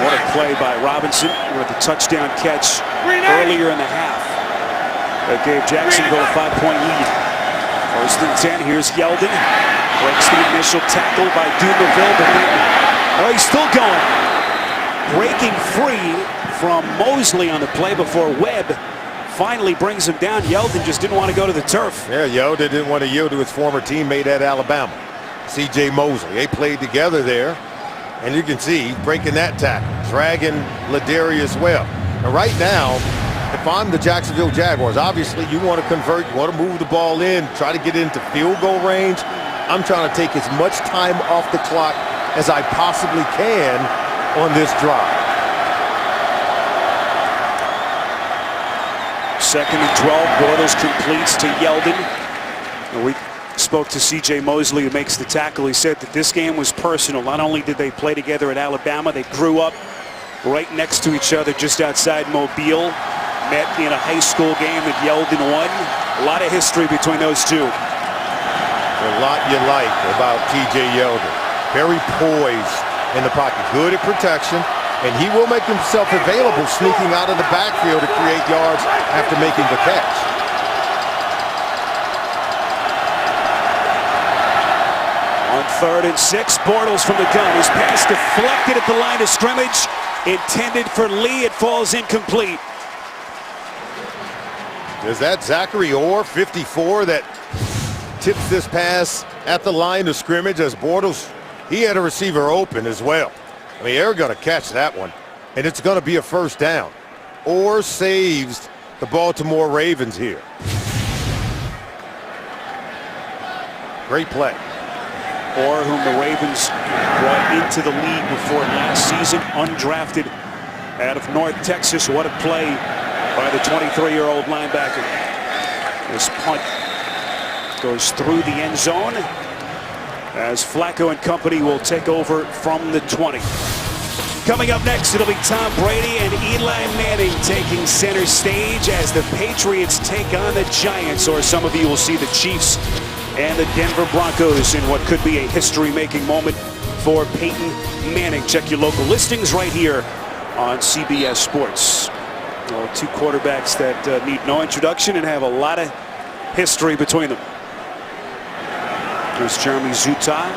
What a play by Robinson with the touchdown catch earlier in the half. That gave Jacksonville a 5-point lead. 1st and 10. Here's Yeldon. Breaks the initial tackle by Dumerville, but then he's still going. Breaking free from Mosley on the play before Webb finally brings him down. Yeldon just didn't want to go to the turf. Yeah, Yeldon didn't want to yield to his former teammate at Alabama, C.J. Mosley. They played together there, and you can see he's breaking that tackle, dragging Ladarius Webb. And right now, if I'm the Jacksonville Jaguars, obviously you want to convert, you want to move the ball in, try to get into field goal range. I'm trying to take as much time off the clock as I possibly can on this drive. 2nd and 12. Bortles completes to Yeldon. And we spoke to C.J. Mosley, who makes the tackle. He said that this game was personal. Not only did they play together at Alabama, they grew up right next to each other just outside Mobile. Met in a high school game that Yeldon won. A lot of history between those two. A lot you like about T.J. Yeldon. Very poised in the pocket. Good at protection. And he will make himself available sneaking out of the backfield to create yards after making the catch. On 3rd and 6, Bortles from the gun. His pass deflected at the line of scrimmage. Intended for Lee. It falls incomplete. Is that Zachary Orr, 54, that tips this pass at the line of scrimmage as Bortles, he had a receiver open as well. I mean, they're going to catch that one, and it's going to be a first down. Orr saves the Baltimore Ravens here. Great play. Orr, whom the Ravens brought into the league before last season, undrafted out of North Texas. What a play by the 23-year-old linebacker. This punt goes through the end zone as Flacco and company will take over from the 20. Coming up next, it'll be Tom Brady and Eli Manning taking center stage as the Patriots take on the Giants, or some of you will see the Chiefs and the Denver Broncos in what could be a history-making moment for Peyton Manning. Check your local listings right here on CBS Sports. Well, two quarterbacks that need no introduction and have a lot of history between them. There's Jeremy Zutall,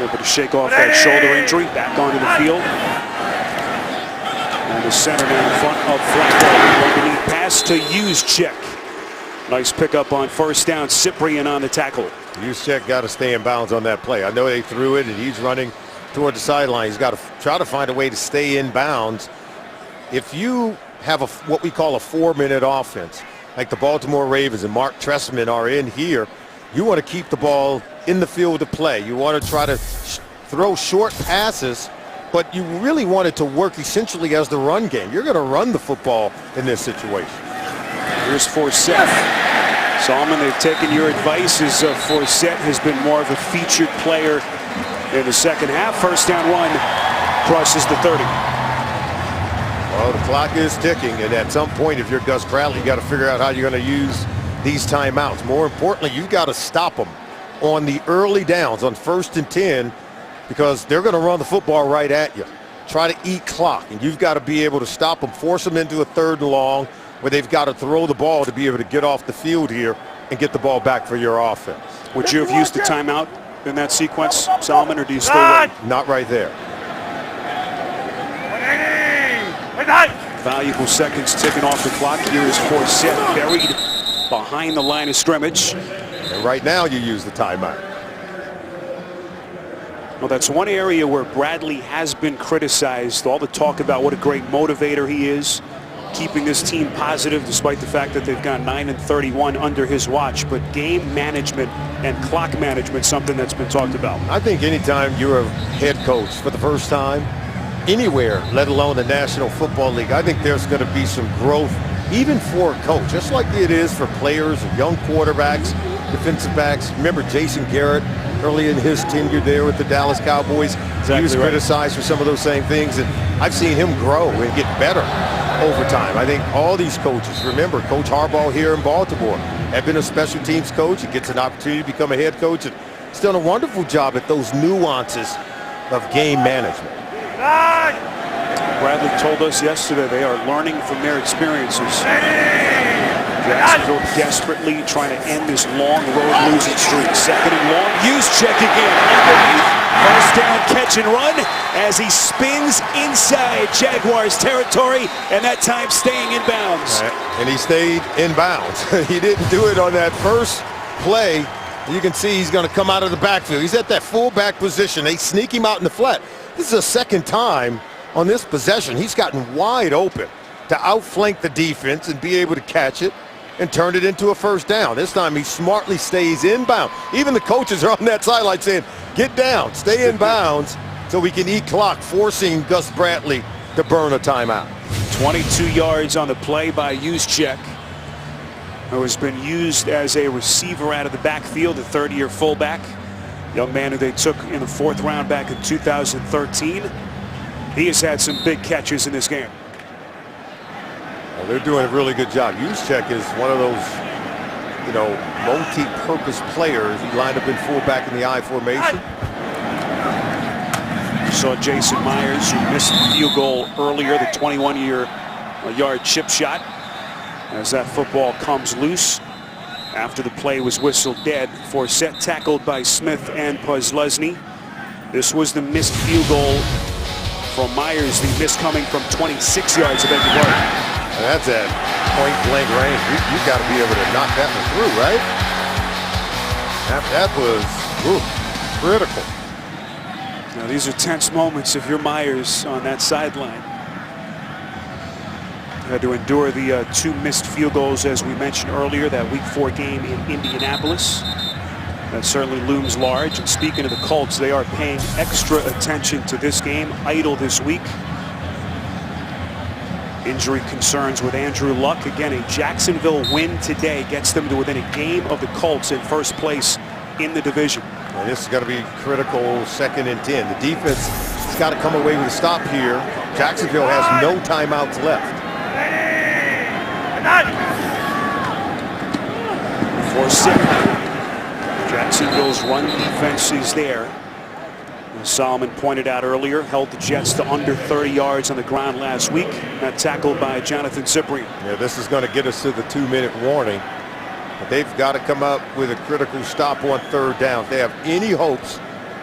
able to shake off that shoulder injury, back onto the field. And the center now in front of Flacco. Underneath pass to Juszczyk. Nice pickup on first down. Cyprian on the tackle. Juszczyk got to stay in bounds on that play. I know they threw it, and he's running toward the sideline. He's got to try to find a way to stay in bounds. If you have what we call a 4-minute offense, like the Baltimore Ravens and Mark Trestman are in here, you want to keep the ball in the field of play. You want to try to throw short passes, but you really want it to work essentially as the run game. You're going to run the football in this situation. Here's Forsett. Solomon, they've taken your advice as Forsett has been more of a featured player in the second half. First down run crosses the 30. Well, the clock is ticking, and at some point, if you're Gus Bradley, you got to figure out how you're going to use these timeouts. More importantly, you've got to stop them on the early downs on 1st and 10, because they're going to run the football right at you. Try to eat clock, and you've got to be able to stop them, force them into a 3rd and long, where they've got to throw the ball to be able to get off the field here and get the ball back for your offense. Would you have used the timeout in that sequence, Solomon, or do you still wait? Not right there. Valuable seconds ticking off the clock. Here is Forsett buried behind the line of scrimmage. And right now you use the timeout. Well, that's one area where Bradley has been criticized. All the talk about what a great motivator he is, keeping this team positive despite the fact that they've gone 9-31 under his watch. But game management and clock management, something that's been talked about. I think anytime you're a head coach for the first time, anywhere, let alone the National Football League, I think there's going to be some growth, even for a coach, just like it is for players, young quarterbacks, defensive backs. Remember Jason Garrett early in his tenure there with the Dallas Cowboys. Exactly, he was right. criticized for some of those same things, and I've seen him grow and get better over time. I think all these coaches, remember Coach Harbaugh here in Baltimore, had been a special teams coach. He gets an opportunity to become a head coach, and he's done a wonderful job at those nuances of game management. Bradley told us yesterday they are learning from their experiences. Jacksonville desperately trying to end this long road losing streak. 2nd and long. Juszczyk again underneath. First down catch and run as he spins inside Jaguars territory, and that time staying in bounds. And he stayed in bounds. He didn't do it on that first play. You can see he's going to come out of the backfield. He's at that fullback position. They sneak him out in the flat. This is the 2nd time on this possession he's gotten wide open to outflank the defense and be able to catch it and turn it into a first down. This time he smartly stays in bounds. Even the coaches are on that sideline saying, get down, stay in bounds so we can eat clock, forcing Gus Bradley to burn a timeout. 22 yards on the play by Juszczyk, who has been used as a receiver out of the backfield, the 30-year fullback. Young man who they took in the 4th round back in 2013. He has had some big catches in this game. Well, they're doing a really good job. Juszczyk is one of those, multi-purpose players. He lined up in fullback in the I formation. You saw Jason Myers, who missed the field goal earlier, the 21-yard chip shot, as that football comes loose after the play was whistled dead. Forsett tackled by Smith and Puzlesny. This was the missed field goal from Myers, the miss coming from 26 yards of every part. And that's at point-blank range. You've got to be able to knock that one through, right? That was critical. Now, these are tense moments if you're Myers on that sideline. Had to endure the 2 missed field goals, as we mentioned earlier, that Week 4 game in Indianapolis. That certainly looms large. And speaking of the Colts, they are paying extra attention to this game. Idle this week. Injury concerns with Andrew Luck. Again, a Jacksonville win today gets them to within a game of the Colts in first place in the division. And this is going to be critical 2nd and 10. The defense has got to come away with a stop here. Jacksonville has no timeouts left. Forsett. Jacksonville's run defense is there. As Solomon pointed out earlier, held the Jets to under 30 yards on the ground last week. That tackled by Jonathan Cyprien. Yeah, this is going to get us to the 2-minute warning. But they've got to come up with a critical stop on 3rd down if they have any hopes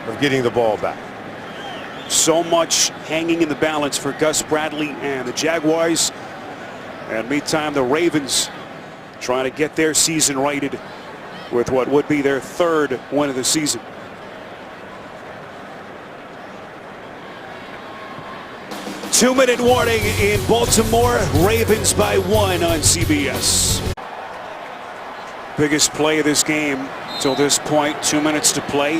of getting the ball back. So much hanging in the balance for Gus Bradley and the Jaguars. And meantime, the Ravens trying to get their season righted with what would be their 3rd win of the season. 2-minute warning in Baltimore. Ravens by 1 on CBS. Biggest play of this game till this point. 2 minutes to play.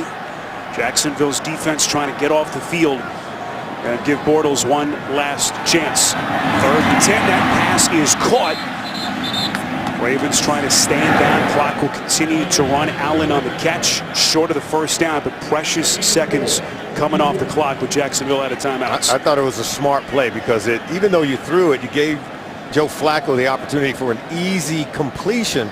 Jacksonville's defense trying to get off the field and give Bortles one last chance. 3rd and 10. That pass is caught. Ravens trying to stand down. Clock will continue to run. Allen on the catch. Short of the first down, but precious seconds coming off the clock with Jacksonville out of timeouts. I thought it was a smart play because even though you threw it, you gave Joe Flacco the opportunity for an easy completion,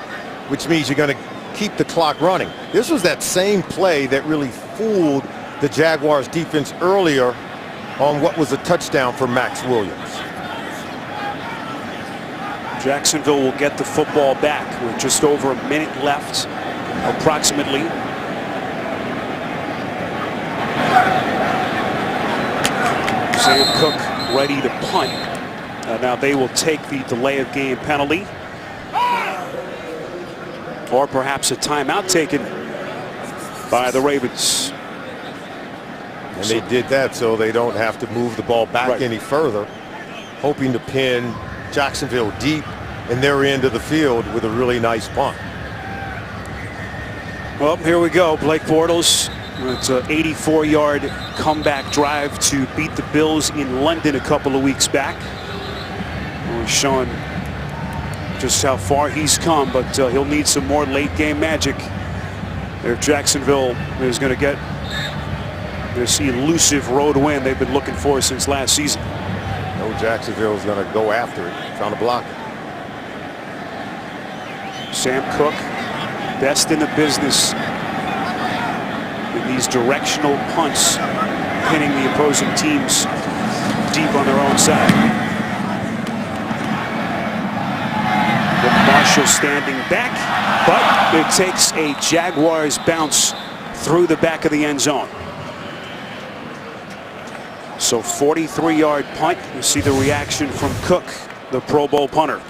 which means you're going to keep the clock running. This was that same play that really fooled the Jaguars defense earlier on what was a touchdown for Max Williams. Jacksonville will get the football back with just over a minute left, approximately. Sam Cook ready to punt. Now they will take the delay of game penalty, or perhaps a timeout taken by the Ravens. And they did that so they don't have to move the ball back any further, hoping to pin Jacksonville deep in their end of the field with a really nice punt. Well, here we go. Blake Bortles. It's an 84-yard comeback drive to beat the Bills in London a couple of weeks back. We're showing just how far he's come, but he'll need some more late-game magic if Jacksonville is going to get this elusive road win they've been looking for since last season. No, Jacksonville is going to go after it, trying to block it. Sam Cook, best in the business in these directional punts, pinning the opposing teams deep on their own side. With Marshall standing back, but it takes a Jaguars bounce through the back of the end zone. So 43-yard punt. You see the reaction from Cook, the Pro Bowl punter.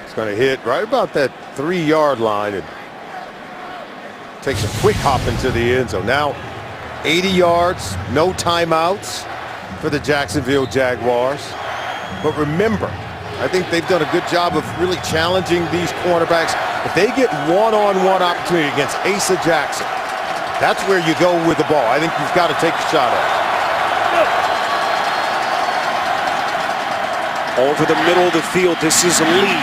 It's going to hit right about that 3-yard line. It takes a quick hop into the end zone. Now 80 yards, no timeouts for the Jacksonville Jaguars. But remember, I think they've done a good job of really challenging these cornerbacks. If they get one-on-one opportunity against Asa Jackson, that's where you go with the ball. I think you've got to take a shot at it. Over the middle of the field, this is Lee.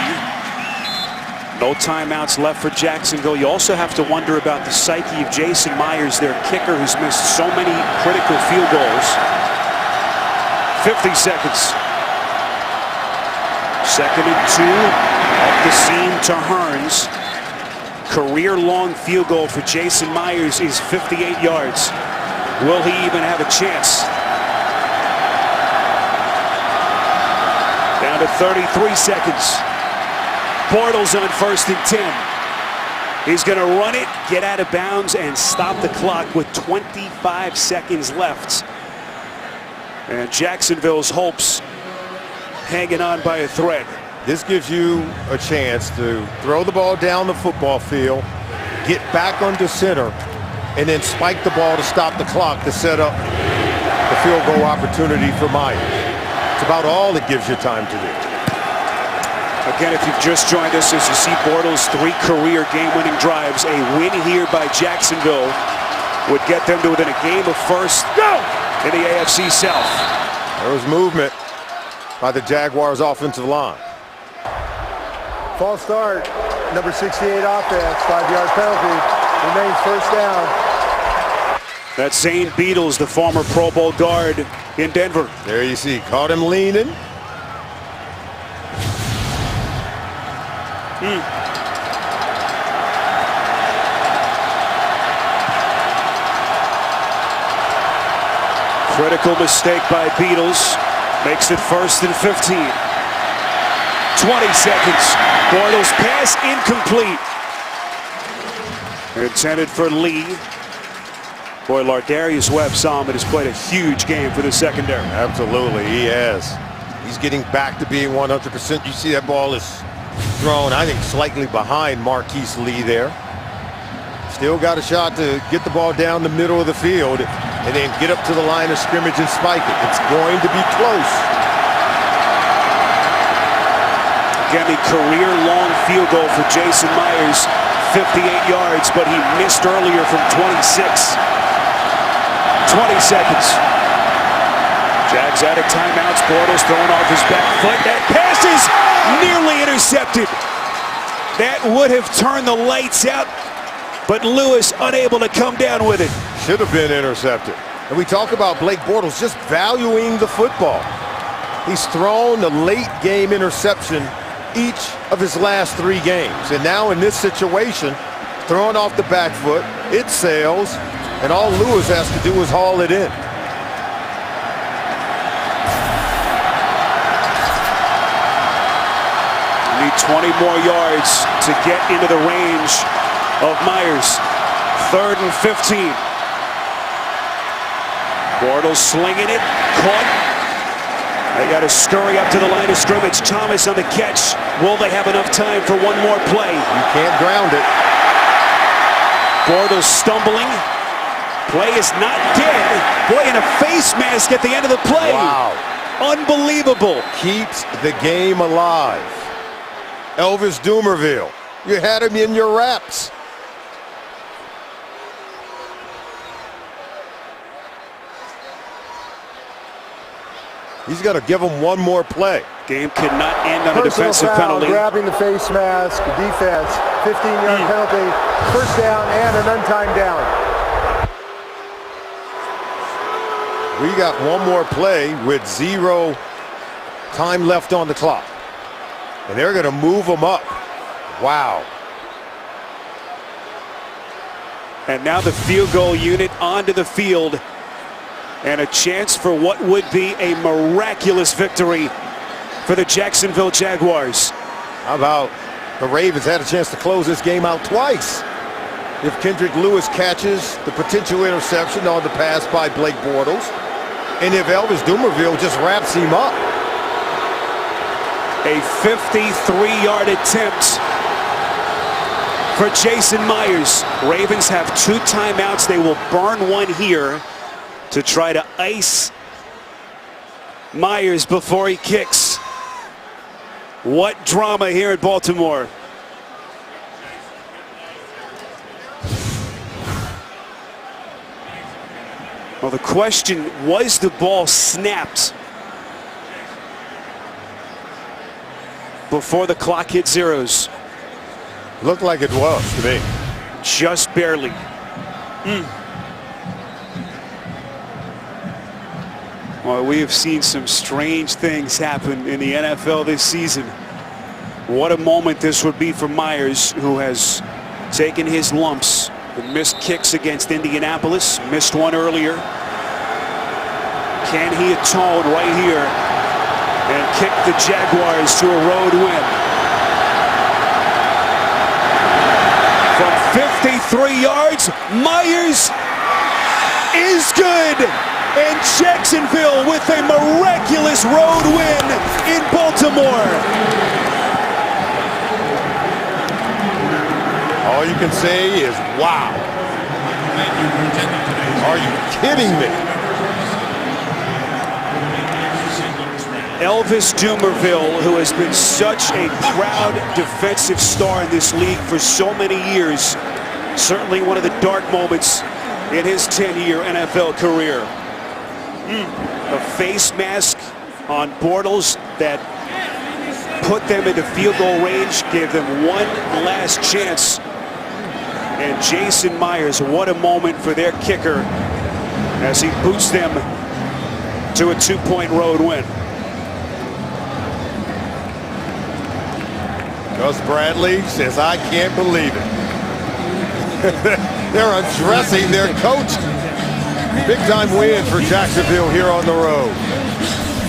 No timeouts left for Jacksonville. You also have to wonder about the psyche of Jason Myers, their kicker, who's missed so many critical field goals. 50 seconds. 2nd and 2. Up the seam to Hearns. Career-long field goal for Jason Myers is 58 yards. Will he even have a chance? Down to 33 seconds. Bortles on 1st and 10. He's going to run it, get out of bounds, and stop the clock with 25 seconds left. And Jacksonville's hopes hanging on by a thread. This gives you a chance to throw the ball down the football field, get back under center, and then spike the ball to stop the clock to set up the field goal opportunity for Myers. It's about all it gives you time to do. Again, if you've just joined us, as you see Bortles' 3 career game-winning drives, a win here by Jacksonville would get them to within a game of first in the AFC South. There was movement by the Jaguars' offensive line. False start, number 68 offense, 5-yard penalty, remains first down. That's Zane Beadles, the former Pro Bowl guard in Denver. There you see, caught him leaning. Critical mistake by Beadles. Makes it 1st and 15. 20 seconds. Bortles pass incomplete. Intended for Lee. Boy, Lardarius Webb saw him and has played a huge game for the secondary. Absolutely, he has. He's getting back to being 100%. You see that ball is thrown, I think, slightly behind Marquise Lee there. Still got a shot to get the ball down the middle of the field. and then get up to the line of scrimmage and spike it. It's going to be close. Again, the career-long field goal for Jason Myers, 58 yards, but he missed earlier from 26. 20 seconds. Jags out of timeouts. Bortles throwing off his back foot. That pass is nearly intercepted. That would have turned the lights out, but Lewis unable to come down with it. Should have been intercepted. And we talk about Blake Bortles just valuing the football. He's thrown a late game interception each of his last 3 games. And now in this situation, throwing off the back foot, it sails, and all Lewis has to do is haul it in. Need 20 more yards to get into the range of Myers. 3rd and 15. Bortles slinging it, caught. They got to scurry up to the line of scrimmage. Thomas on the catch. Will they have enough time for one more play? You can't ground it. Bortles stumbling. Play is not dead. Boy, in a face mask at the end of the play. Wow. Unbelievable. Keeps the game alive. Elvis Dumerville, you had him in your wraps. He's got to give him one more play. Game could not end on a Personal defensive foul, penalty. grabbing the face mask, defense, 15-yard penalty, first down and an untimed down. We got one more play with 0 time left on the clock. And they're going to move him up. Wow. And now the field goal unit onto the field. And a chance for what would be a miraculous victory for the Jacksonville Jaguars. How about the Ravens had a chance to close this game out twice? If Kendrick Lewis catches the potential interception on the pass by Blake Bortles, and if Elvis Dumerville just wraps him up. A 53-yard attempt for Jason Myers. Ravens have 2 timeouts. They will burn one here to try to ice Myers before he kicks. What drama here in Baltimore. Well, the question, was the ball snapped before the clock hit zeros? Looked like it was to me. Just barely. Well, we have seen some strange things happen in the NFL this season. What a moment this would be for Myers, who has taken his lumps and missed kicks against Indianapolis, missed one earlier. Can he atone right here and kick the Jaguars to a road win? From 53 yards, Myers is good. And Jacksonville with a miraculous road win in Baltimore. All you can say is, wow. Are you kidding me? Elvis Dumerville, who has been such a proud defensive star in this league for so many years, certainly one of the dark moments in his 10-year NFL career. A face mask on Bortles that put them into field goal range, gave them one last chance. And Jason Myers, what a moment for their kicker as he boots them to a 2-point road win. Gus Bradley says, I can't believe it. They're undressing their coach. Big-time win for Jacksonville here on the road.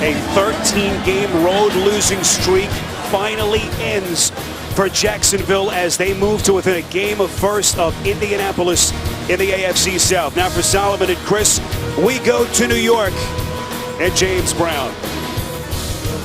A 13-game road losing streak finally ends for Jacksonville as they move to within a game of first of Indianapolis in the AFC South. Now for Solomon and Chris, we go to New York and James Brown.